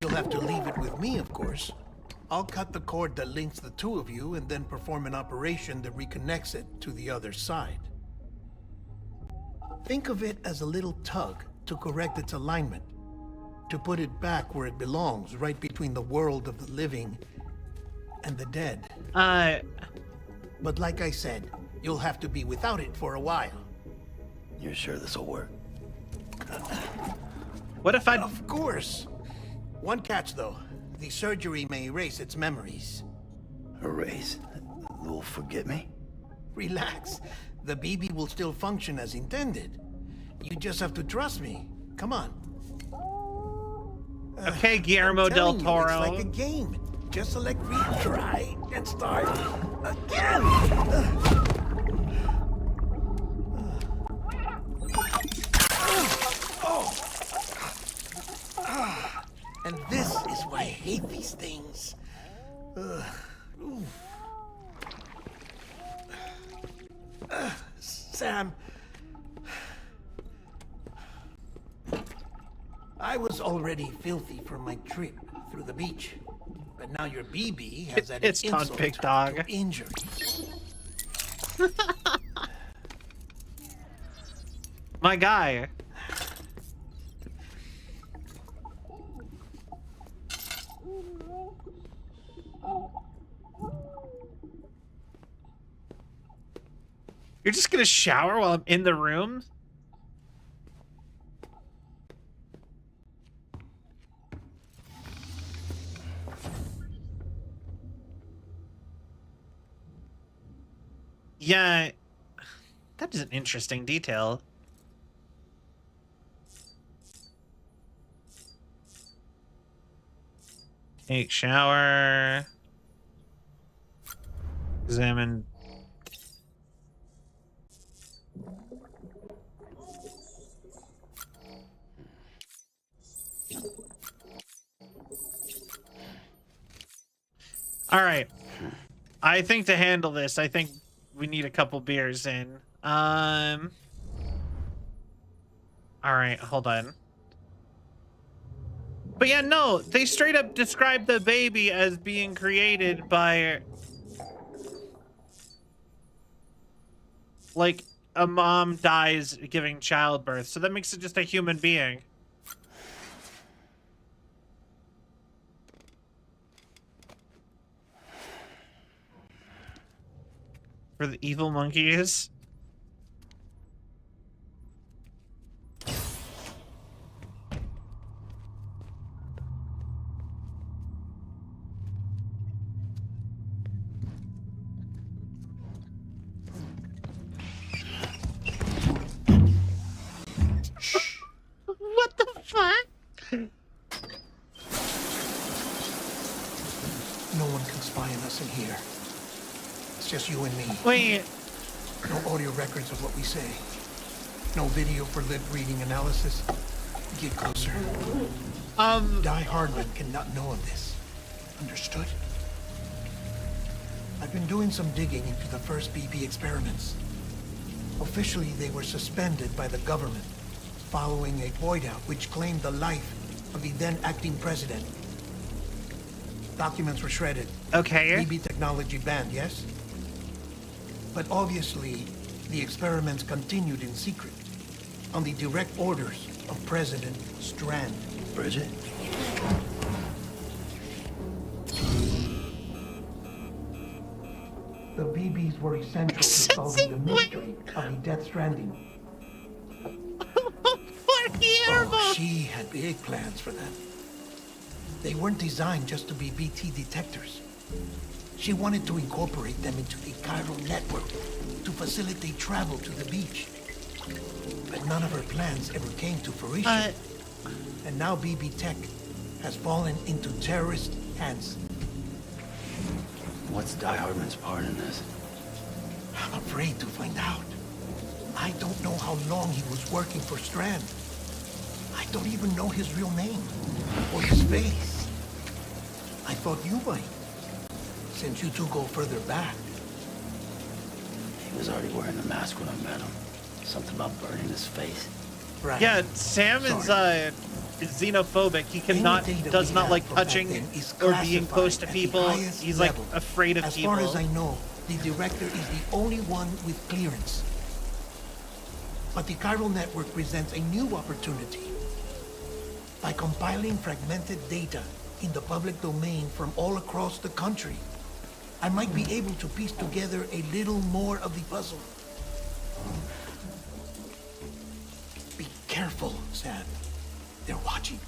You'll have to leave it with me, of course. I'll cut the cord that links the two of you and then perform an operation that reconnects it to the other side. Think of it as a little tug to correct its alignment, to put it back where it belongs, right between the world of the living and the dead. But like I said, you'll have to be without it for a while. You're sure this'll work? What if I... Of course. One catch, though. The surgery may erase its memories. Erase? Will forget me? Relax. The BB will still function as intended. You just have to trust me. Come on. Okay, Guillermo I'm del telling you, Toro. it's like a game. Just select retry and start again. And this is why I hate these things. Sam, I was already filthy from my trip through the beach, but now your BB has added It's Tom insult Big Dog. to injury. My guy. You're just gonna shower while I'm in the room? Yeah, that is an interesting detail. Take shower. Examine. All right. I think to handle this, I think we need a couple beers in. All right, hold on. But yeah, no, they straight up describe the baby as being created by, like, a mom dies giving childbirth, so that makes it just a human being. For the evil monkeys. No one can spy on us in here. It's just you and me. Wait. No audio records of what we say. No video for lip reading analysis. Get closer. Die Hardman cannot know of this. Understood? I've been doing some digging into the first BB experiments. Officially, they were suspended by the government following a void out which claimed the life of the then acting president. Documents were shredded. Okay. BB technology banned, yes? But obviously, the experiments continued in secret, on the direct orders of President Strand. Bridget? The BBs were essential to solving the mystery of the Death Stranding. Oh, she had big plans for them. They weren't designed just to be BT detectors. She wanted to incorporate them into the chiral network to facilitate travel to the beach. But none of her plans ever came to fruition. And now BB Tech has fallen into terrorist hands. What's Die Hardman's part in this? I'm afraid to find out. I don't know how long he was working for Strand. I don't even know his real name or his face. I thought you might, since you two go further back. He was already wearing the mask when I met him. Something about burning his face. Right. Yeah, Sam is xenophobic. He does not like touching or being close to people. He's like afraid of people. As far as I know, the director is the only one with clearance. But the chiral network presents a new opportunity. By compiling fragmented data in the public domain from all across the country, I might be able to piece together a little more of the puzzle. Be careful, Sam. They're watching.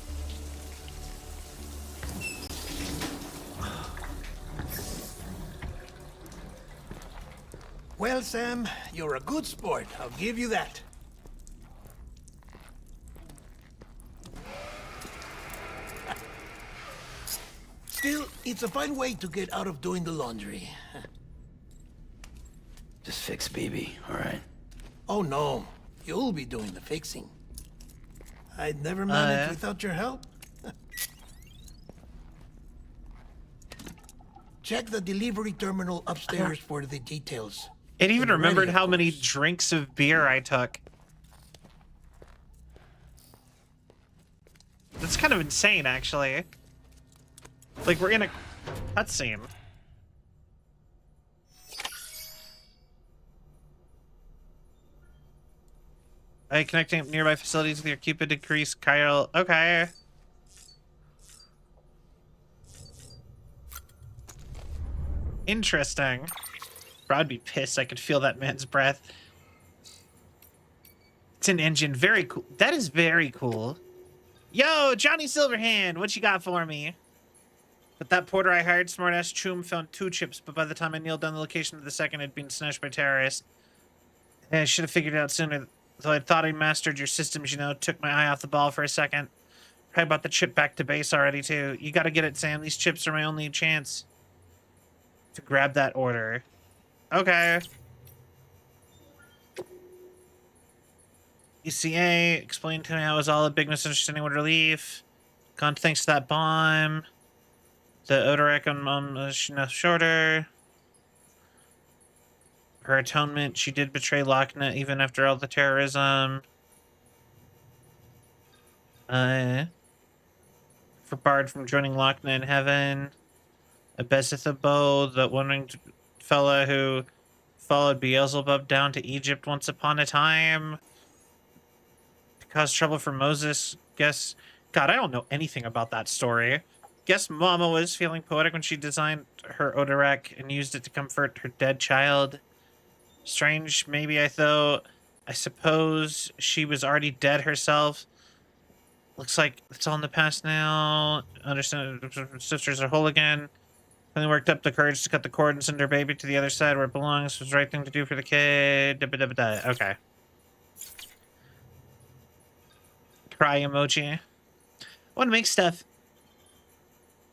Well, Sam, you're a good sport. I'll give you that. Still, it's a fine way to get out of doing the laundry. Just fix BB, all right? Oh, no. You'll be doing the fixing. I'd never manage without your help. Check the delivery terminal upstairs for the details. It even When you're remembered ready, how of many course. drinks of beer I took. That's kind of insane, actually. Like, we're in a cutscene. Connecting nearby facilities with your Cupid decrease Kyle. Okay. Interesting. Bro, I'd be pissed. I could feel that man's breath. It's an engine. Very cool. That is very cool. Yo, Johnny Silverhand, what you got for me? But that porter I hired, smartass Choom, found 2 chips, but by the time I nailed down the location of the second, it had been snatched by terrorists. I should have figured it out sooner. Though I thought I mastered your systems, you know, took my eye off the ball for a second. Probably brought the chip back to base already, too. You gotta get it, Sam. These chips are my only chance to grab that order. Okay. ECA, explain to me how it was all a big misunderstanding with relief. Gone thanks to that bomb. The Odorek on shorter. Her atonement, she did betray Lochna even after all the terrorism. Forbard from joining Lochna in heaven. A Bezithabo, the wandering fella who followed Beelzebub down to Egypt once upon a time. To cause trouble for Moses. Guess, God, I don't know anything about that story. Guess Mama was feeling poetic when she designed her Odorek and used it to comfort her dead child. Strange, maybe I suppose she was already dead herself. Looks like it's all in the past now. Understand, sisters are whole again. Finally worked up the courage to cut the cord and send her baby to the other side where it belongs. It was the right thing to do for the kid. Okay. Cry emoji. I want to make stuff.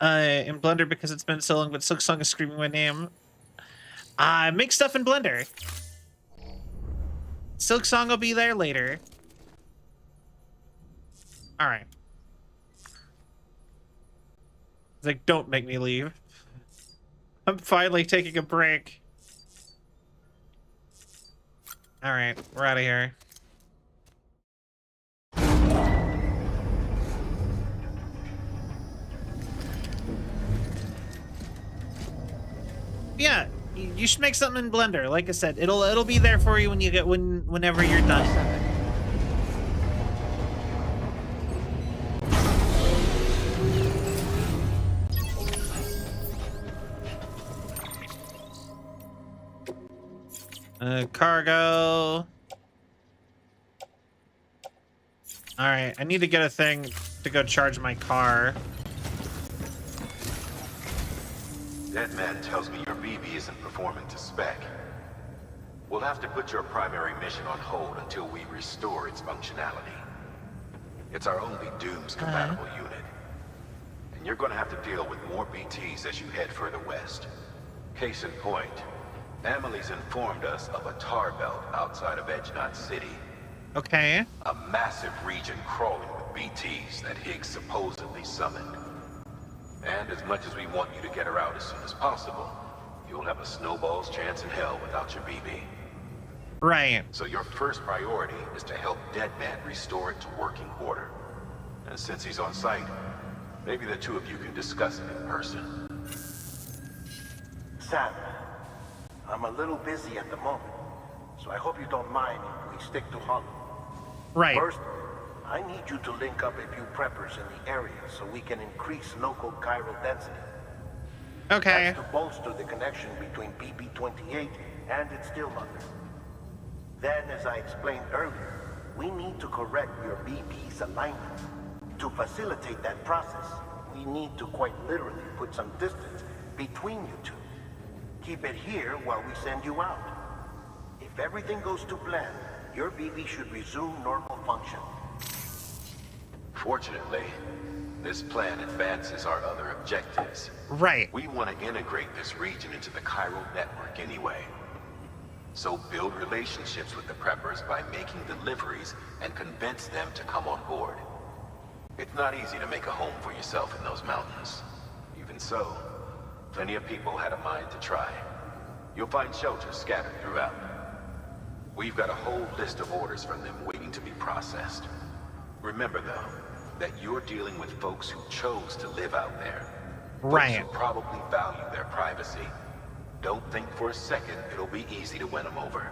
in Blender because it's been so long, but Silksong is screaming my name. Make stuff in Blender. Silksong will be there later. All right. It's like, don't make me leave. I'm finally taking a break. All right, we're out of here. Yeah, you should make something in Blender. Like I said, it'll be there for you when you get whenever you're done. Cargo. All right, I need to get a thing to go charge my car. That man tells me your BB isn't performing to spec. We'll have to put your primary mission on hold until we restore its functionality. It's our only Dooms-compatible unit. And you're gonna have to deal with more BTs as you head further west. Case in point, Amelie's informed us of a tar belt outside of Edgenot City. Okay. A massive region crawling with BTs that Higgs supposedly summoned. And as much as we want you to get her out as soon as possible, you'll have a snowball's chance in hell without your BB. Right. So your first priority is to help Deadman restore it to working order. And since he's on site, maybe the two of you can discuss it in person. Sam, I'm a little busy at the moment, so I hope you don't mind if we stick to Hollow. Right. First, I need you to link up a few preppers in the area so we can increase local chiral density. Okay. That's to bolster the connection between BB-28 and its still mother. Then, as I explained earlier, we need to correct your BB's alignment. To facilitate that process, we need to quite literally put some distance between you two. Keep it here while we send you out. If everything goes to plan, your BB should resume normal function. Fortunately, this plan advances our other objectives. Right. We want to integrate this region into the chiral network anyway. So build relationships with the preppers by making deliveries and convince them to come on board. It's not easy to make a home for yourself in those mountains. Even so, plenty of people had a mind to try. You'll find shelters scattered throughout. We've got a whole list of orders from them waiting to be processed. Remember, though, that you're dealing with folks who chose to live out there. Right. Folks who probably value their privacy. Don't think for a second it'll be easy to win them over.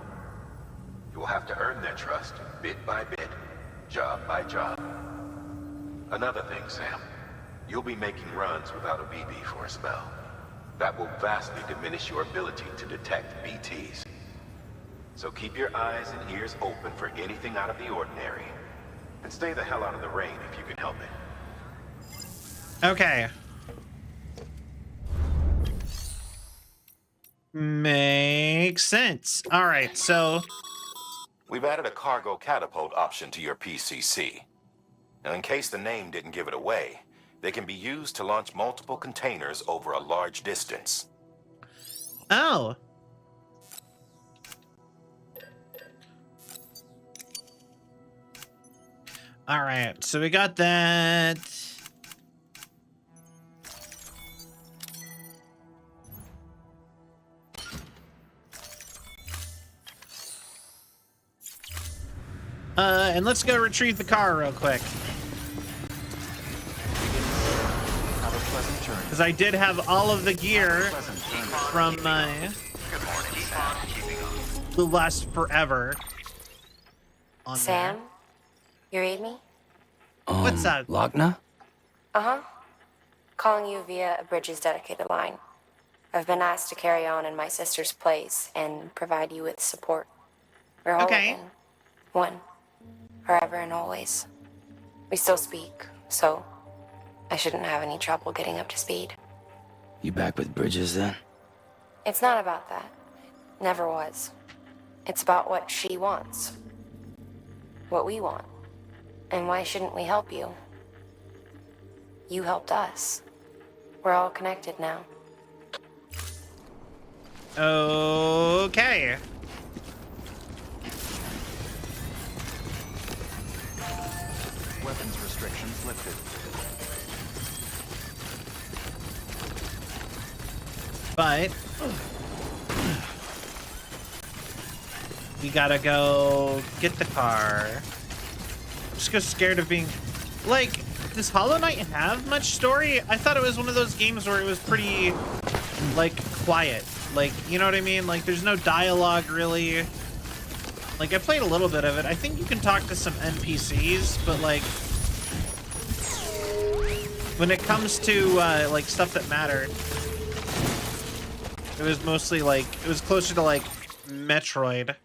You'll have to earn their trust, bit by bit, job by job. Another thing, Sam. You'll be making runs without a BB for a spell. That will vastly diminish your ability to detect BTs. So keep your eyes and ears open for anything out of the ordinary. And stay the hell out of the rain if you can help it. Okay. Makes sense. All right, so... We've added a cargo catapult option to your PCC. Now, in case the name didn't give it away, they can be used to launch multiple containers over a large distance. Oh. All right, so we got that. And let's go retrieve the car real quick. Have a pleasant journey. Because I did have all of the gear from the last forever. On Sam, you read me? What's that? Lochna? Uh-huh. Calling you via a Bridges dedicated line. I've been asked to carry on in my sister's place and provide you with support. We're all Okay. in. One. Forever and always. We still speak, so I shouldn't have any trouble getting up to speed. You back with Bridges then? It's not about that. Never was. It's about what she wants. What we want. And why shouldn't we help you? You helped us. We're all connected now. Okay. Weapons restrictions lifted. But we gotta go get the car. I'm just scared of being like, does Hollow Knight have much story? I thought it was one of those games where it was pretty like quiet. Like, you know what I mean? Like there's no dialogue really. Like I played a little bit of it. I think you can talk to some NPCs, but like when it comes to like stuff that mattered, it was mostly like, it was closer to like Metroid.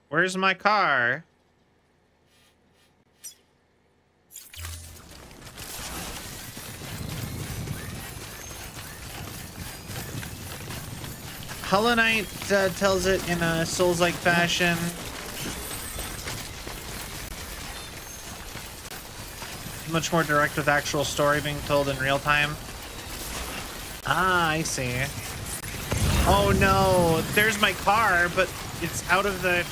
Where's my car? Hollow Knight tells it in a Souls-like fashion. Much more direct with actual story being told in real time. Ah, I see. Oh no, there's my car, but it's out of the...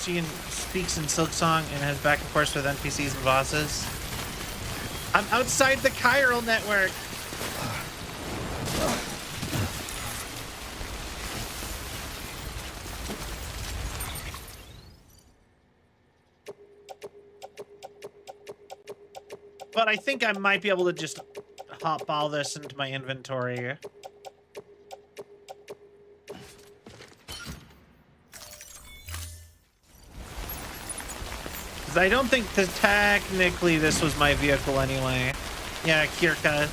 She speaks in Silksong and has back and forth with NPCs and bosses. I'm outside the chiral network. But I think I might be able to just hop all this into my inventory. I don't think that technically this was my vehicle anyway. Yeah, Kirka.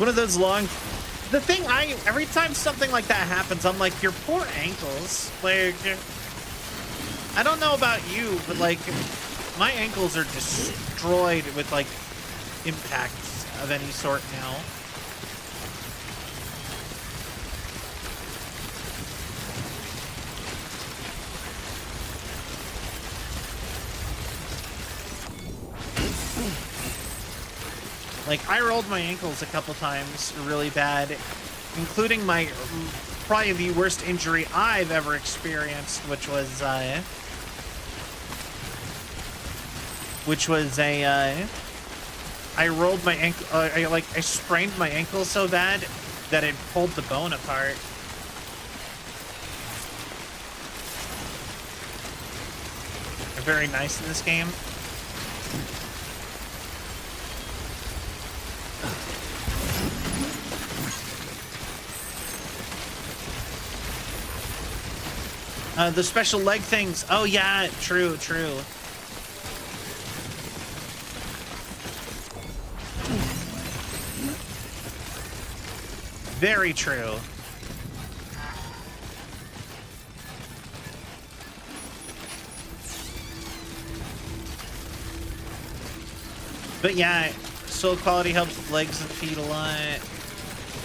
One of those long... The thing, every time something like that happens, I'm like, your poor ankles. Like, I don't know about you, but like... My ankles are destroyed with, like, impacts of any sort now. Like, I rolled my ankles a couple times really bad, including my, probably the worst injury I've ever experienced, which was I rolled my ankle, I sprained my ankle so bad that it pulled the bone apart. They're very nice in this game. The special leg things. Oh yeah, true, true. Very true. But yeah, soul quality helps with legs and feet a lot.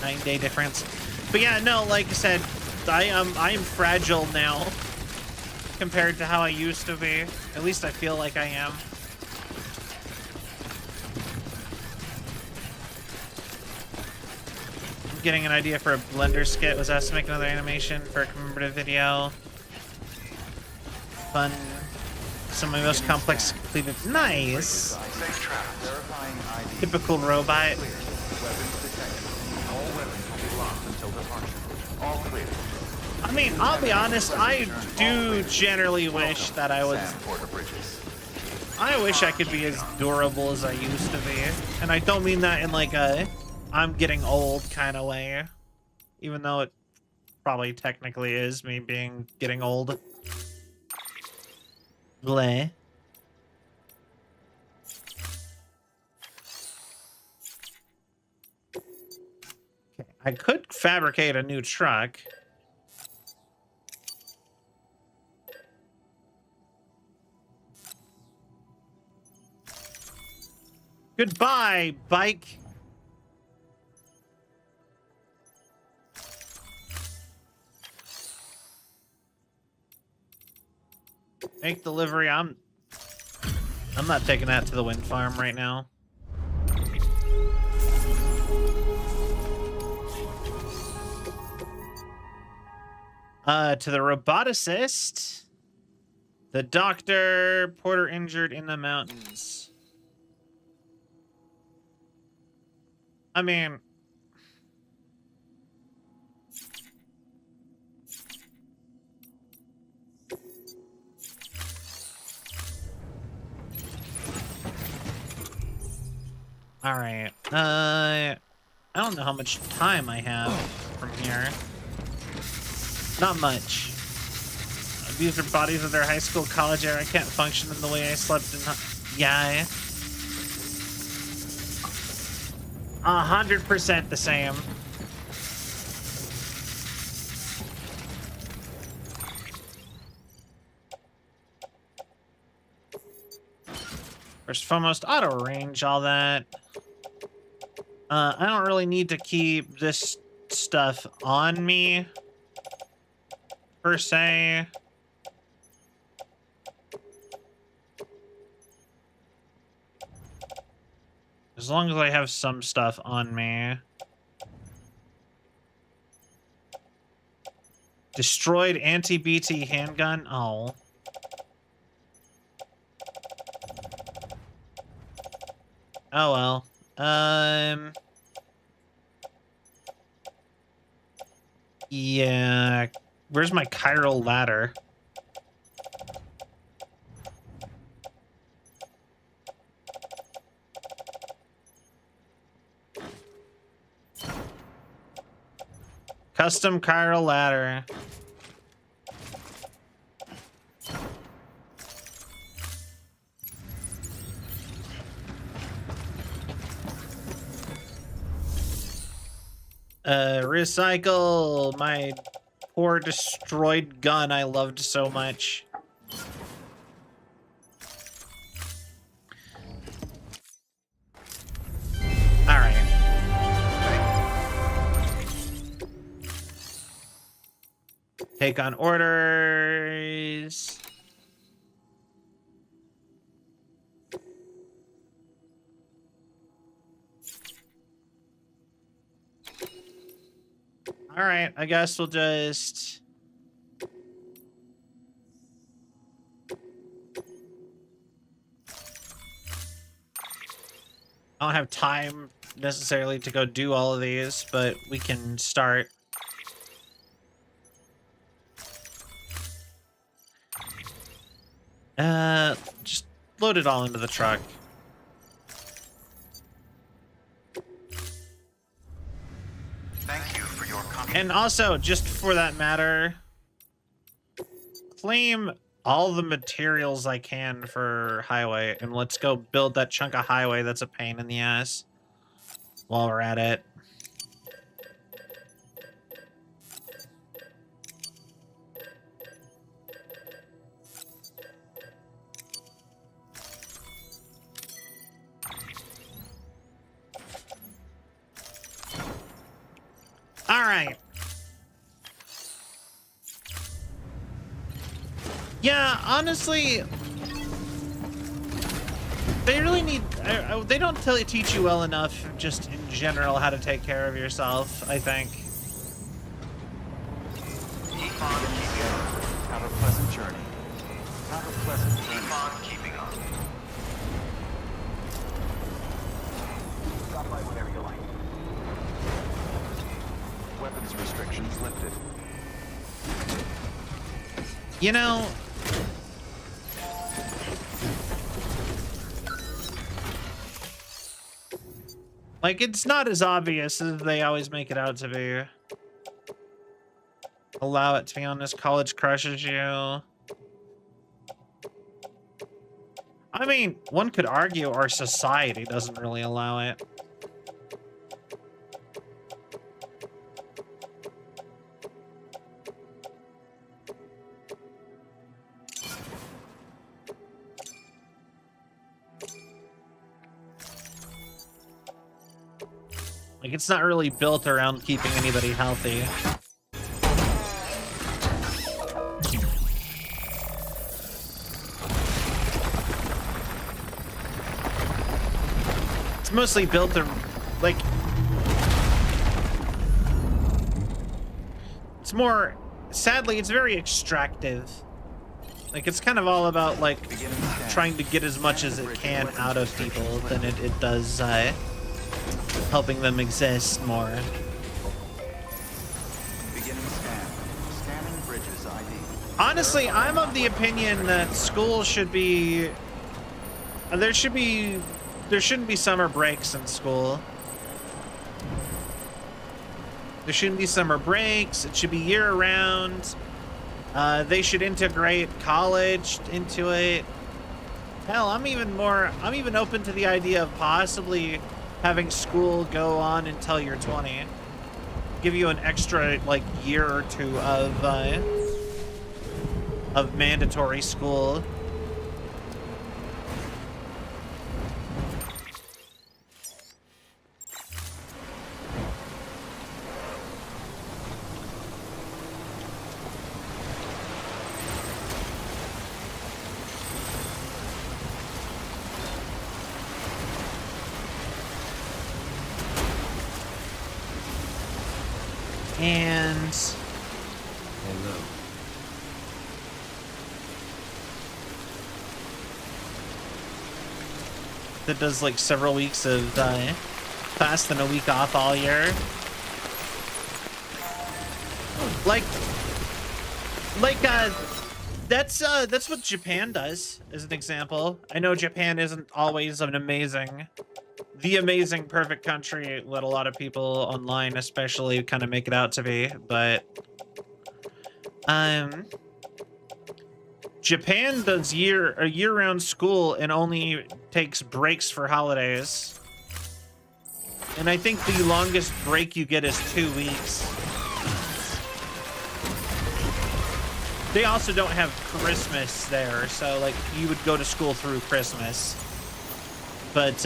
9-day difference. But yeah, no, like I said, I am fragile now compared to how I used to be. At least I feel like I am. Getting an idea for a Blender skit. Was asked to make another animation for a commemorative video. Fun. Some of my most complex completed. Nice. Typical robot. I mean, I'll be honest, I do generally wish that I was... I wish I could be as durable as I used to be. And I don't mean that in like a... I'm getting old kind of way, even though it probably technically is me getting old. Bleh. Okay, I could fabricate a new truck. Goodbye, bike. Make delivery. I'm not taking that to the wind farm right now. To the roboticist. The doctor. Porter injured in the mountains. I mean... Alright. I don't know how much time I have from here. Not much. These are bodies of their high school, college era. I can't function in the way I slept in. Yeah. 100% the same. First and foremost, auto range, all that. I don't really need to keep this stuff on me, per se. As long as I have some stuff on me. Destroyed anti-BT handgun. Oh. Oh well. Yeah. Where's my chiral ladder? Custom chiral ladder. Recycle my poor destroyed gun I loved so much. All right. Take on orders. All right, I guess we'll just... I don't have time necessarily to go do all of these, but we can start. Just load it all into the truck. Thank you for your comment. And also, just for that matter, claim all the materials I can for highway, and let's go build that chunk of highway that's a pain in the ass while we're at it. All right. Yeah, honestly, they really need... they don't teach you well enough, just in general, how to take care of yourself, I think. Have a pleasant journey. Have a pleasant journey. Keep on keeping on. Stop by whenever you like. Weapons restrictions lifted. You know... like, it's not as obvious as they always make it out to be. Allow it to be honest, college crushes you. I mean, one could argue our society doesn't really allow it. Like, it's not really built around keeping anybody healthy. It's mostly built to, like... It's more... Sadly, it's very extractive. Like, it's kind of all about, like, trying to get as much as it can out of people than it does, helping them exist more. Beginning scan. Scanning bridges ID. Honestly, I'm of the opinion that school should be... There shouldn't be summer breaks in school. There shouldn't be summer breaks. It should be year-round. They should integrate college into it. Hell, I'm even open to the idea of possibly having school go on until you're 20. Give you an extra, like, year or two of mandatory school. And Hello. that does like several weeks of class and a week off all year. That's what Japan does, as an example. I know Japan isn't always the amazing perfect country that a lot of people online especially kind of make it out to be, but Japan does year-round school and only takes breaks for holidays. And I think the longest break you get is 2 weeks. They also don't have Christmas there, so like you would go to school through Christmas. But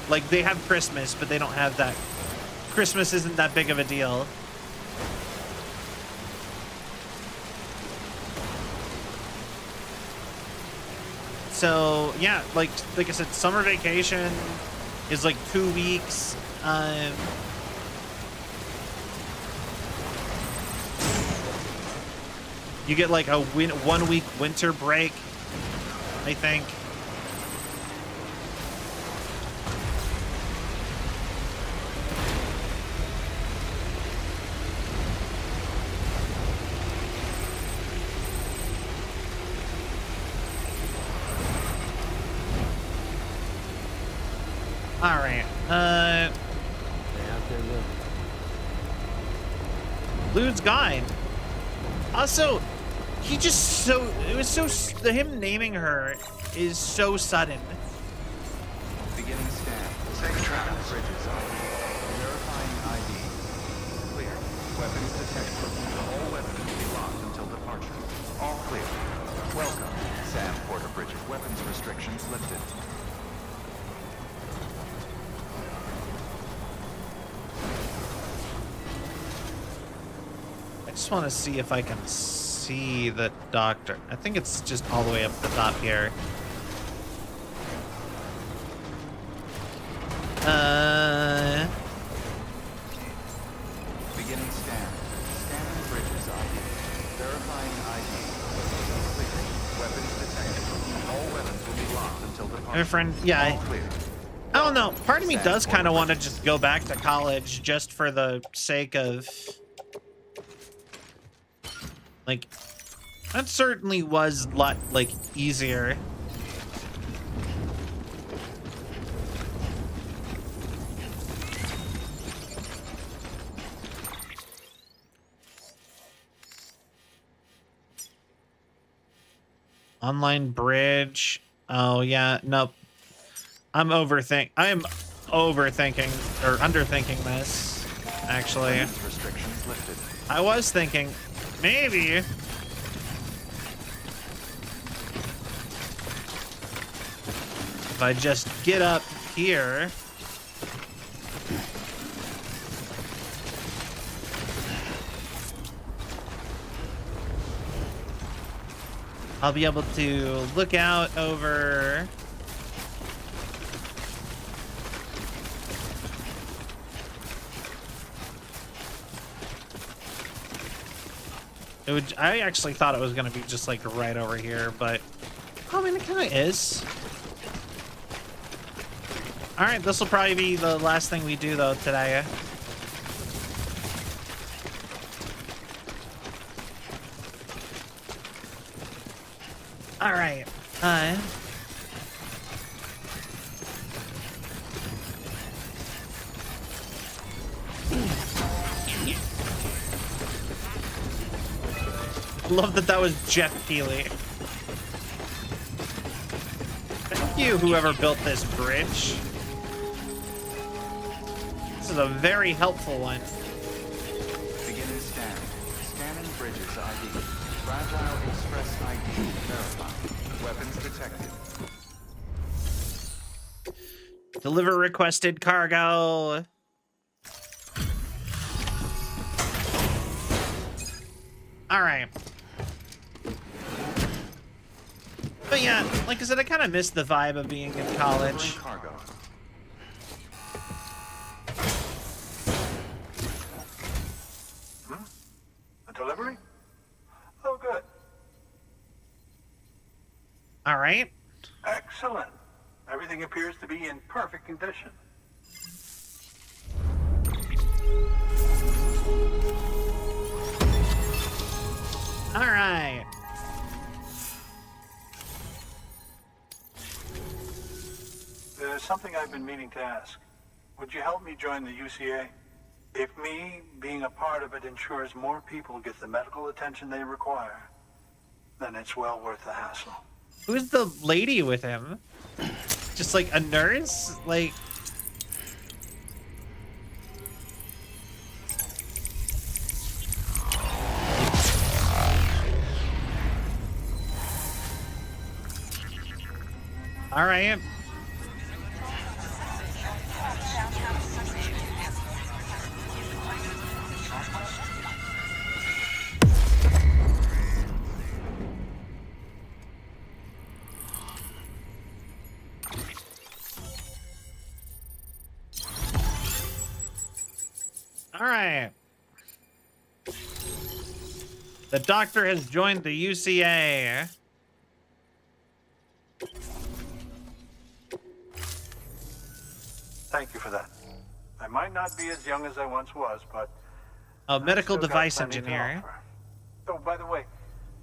like they have Christmas, but they don't have that. Christmas isn't that big of a deal. So yeah, like I said, summer vacation is like 2 weeks. You get like a 1 week winter break, I think. All right. Lude's guide. Also, he just him naming her is so sudden. Beginning scan. Safe travel. Bridges ID. Verifying ID. Clear. Weapons detected. All weapons will be locked until departure. All clear. Welcome, Sam Porter Bridges. Weapons restrictions lifted. I just want to see if I can see the doctor. I think it's just all the way up the top here. Beginning scan. Scanning bridges ID. Verifying ID. Clear. Weapons detected. All weapons will be locked until departure. My friend, yeah. All clear. I don't know. Part of me does kind of want to just go back to college just for the sake of... Like, that certainly was a lot, like, easier. Online bridge. Oh yeah, nope. I am overthinking or underthinking this, actually. Restrictions lifted. I was thinking, maybe. If I just get up here. I'll be able to look out over. I actually thought it was gonna be just like right over here, but I mean, it kind of is. All right, this will probably be the last thing we do though today. All right. Love that was Jeff Keighley. Thank you, whoever built this bridge. This is a very helpful one. Beginning scan. Scanning bridges ID. Fragile Express ID verified. Weapons detected. Deliver requested cargo. All right. But yeah, like I said, I kind of missed the vibe of being in college. Cargo. A delivery? Oh, good. All right. Excellent. Everything appears to be in perfect condition. All right. There's something I've been meaning to ask. Would you help me join the UCA? If me being a part of it ensures more people get the medical attention they require, then it's well worth the hassle. Who's the lady with him? Just like a nurse? Like... All right. All right. The doctor has joined the UCA. Thank you for that. I might not be as young as I once was, but... A medical I've still got device plenty to engineer. offer. Oh, by the way,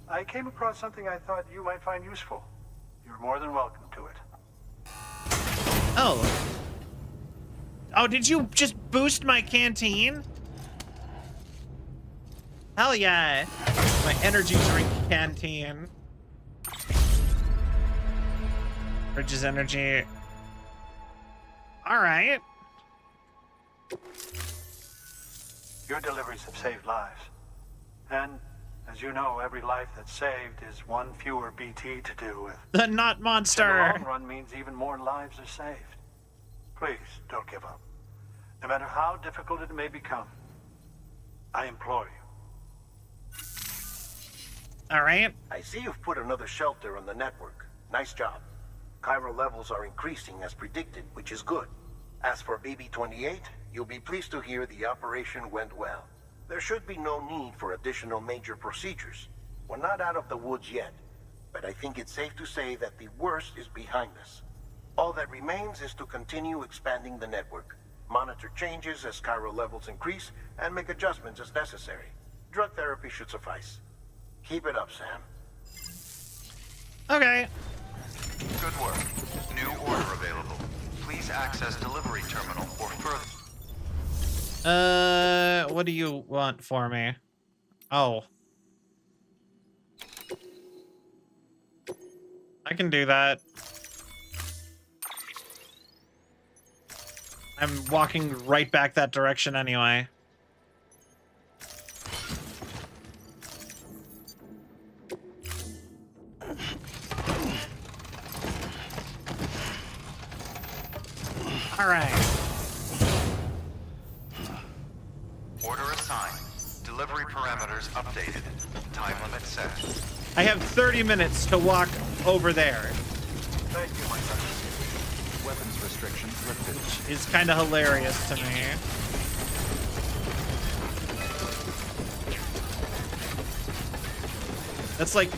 I came across something I thought you might find useful. You're more than welcome to it. Oh. Oh, did you just boost my canteen? Hell yeah. My energy drink canteen. Bridges energy. All right. Your deliveries have saved lives. And, as you know, every life that's saved is one fewer BT to deal with. The Nut In Monster. the long run means even more lives are saved. Please, don't give up. No matter how difficult it may become, I implore you. All right. I see you've put another shelter on the network. Nice job. Chiral levels are increasing as predicted, which is good. As for BB-28, you'll be pleased to hear the operation went well. There should be no need for additional major procedures. We're not out of the woods yet, but I think it's safe to say that the worst is behind us. All that remains is to continue expanding the network, monitor changes as chiral levels increase, and make adjustments as necessary. Drug therapy should suffice. Keep it up, Sam. Okay. Good work. New order available. Please access delivery terminal for further. What do you want for me? Oh. I can do that. I'm walking right back that direction anyway. All right. Order assigned. Delivery parameters updated. Time limit set. I have 30 minutes to walk over there. Thank you, my friend. Weapons restrictions lifted. It's kind of hilarious to me. That's like...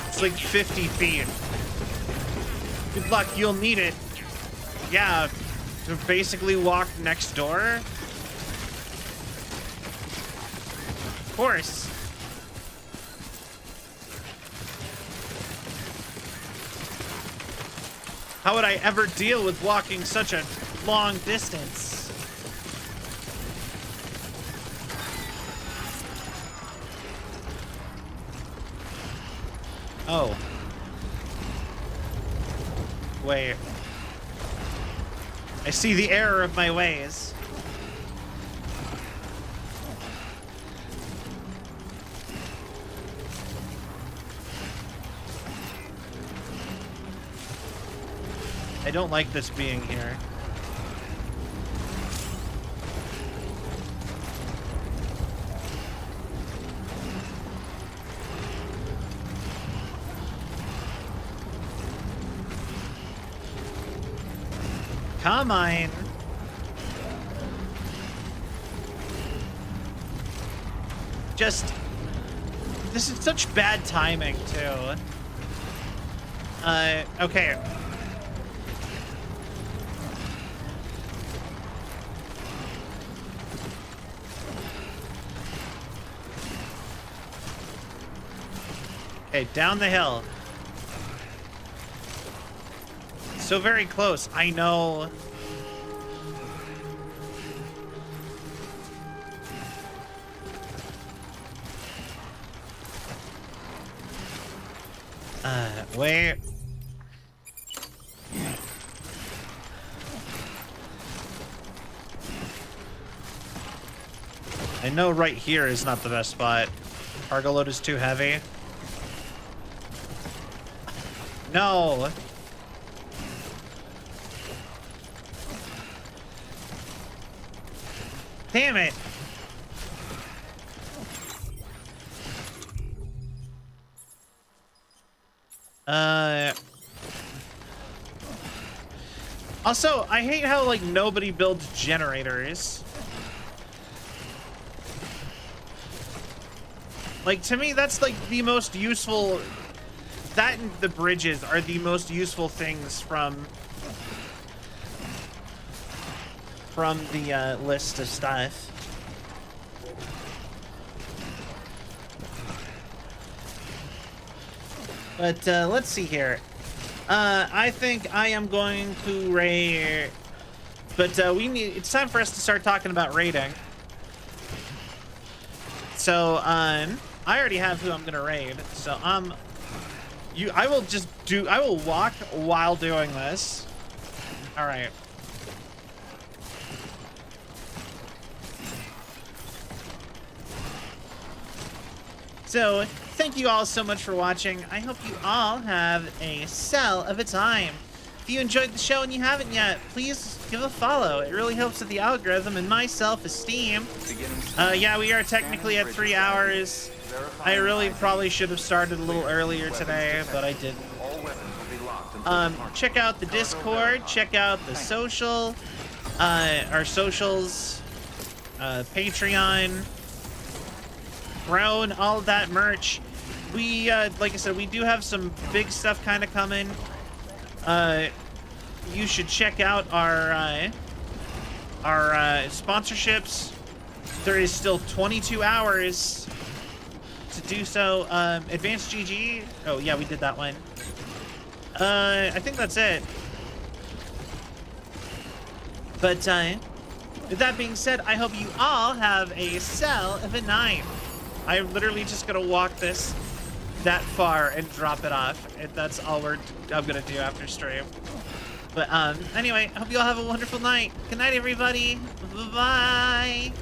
It's like 50 feet. Good luck, you'll need it. Yeah, to basically walk next door. Of course. How would I ever deal with walking such a long distance? Oh. Wait. I see the error of my ways. I don't like this being here. Come on. Just... This is such bad timing, too. Okay. Okay, down the hill. So very close. I know. Wait. I know right here is not the best spot. Cargo load is too heavy. No. Damn it. Also, I hate how, like, nobody builds generators. Like, to me, that's, like, the most useful... That and the bridges are the most useful things from the list of stuff. But let's see here. I think I am going to raid, but it's time for us to start talking about raiding. So I already have who I'm gonna raid. So I will walk while doing this. All right. So, thank you all so much for watching. I hope you all have a cell of a time. If you enjoyed the show and you haven't yet, please give a follow. It really helps with the algorithm and my self-esteem. Yeah, we are technically at 3 hours. I really probably should have started a little earlier today, but I didn't. Check out the Discord, check out the social, our socials, Patreon, Grown, all of that merch. We, like I said, we do have some big stuff kind of coming. You should check out our sponsorships. There is still 22 hours to do so. Advanced GG. Oh yeah, we did that one. I think that's it. But with that being said, I hope you all have a cell of a 9. I'm literally just gonna walk this that far and drop it off. And that's all I'm gonna do after stream. But anyway, hope you all have a wonderful night. Good night, everybody. Bye-bye.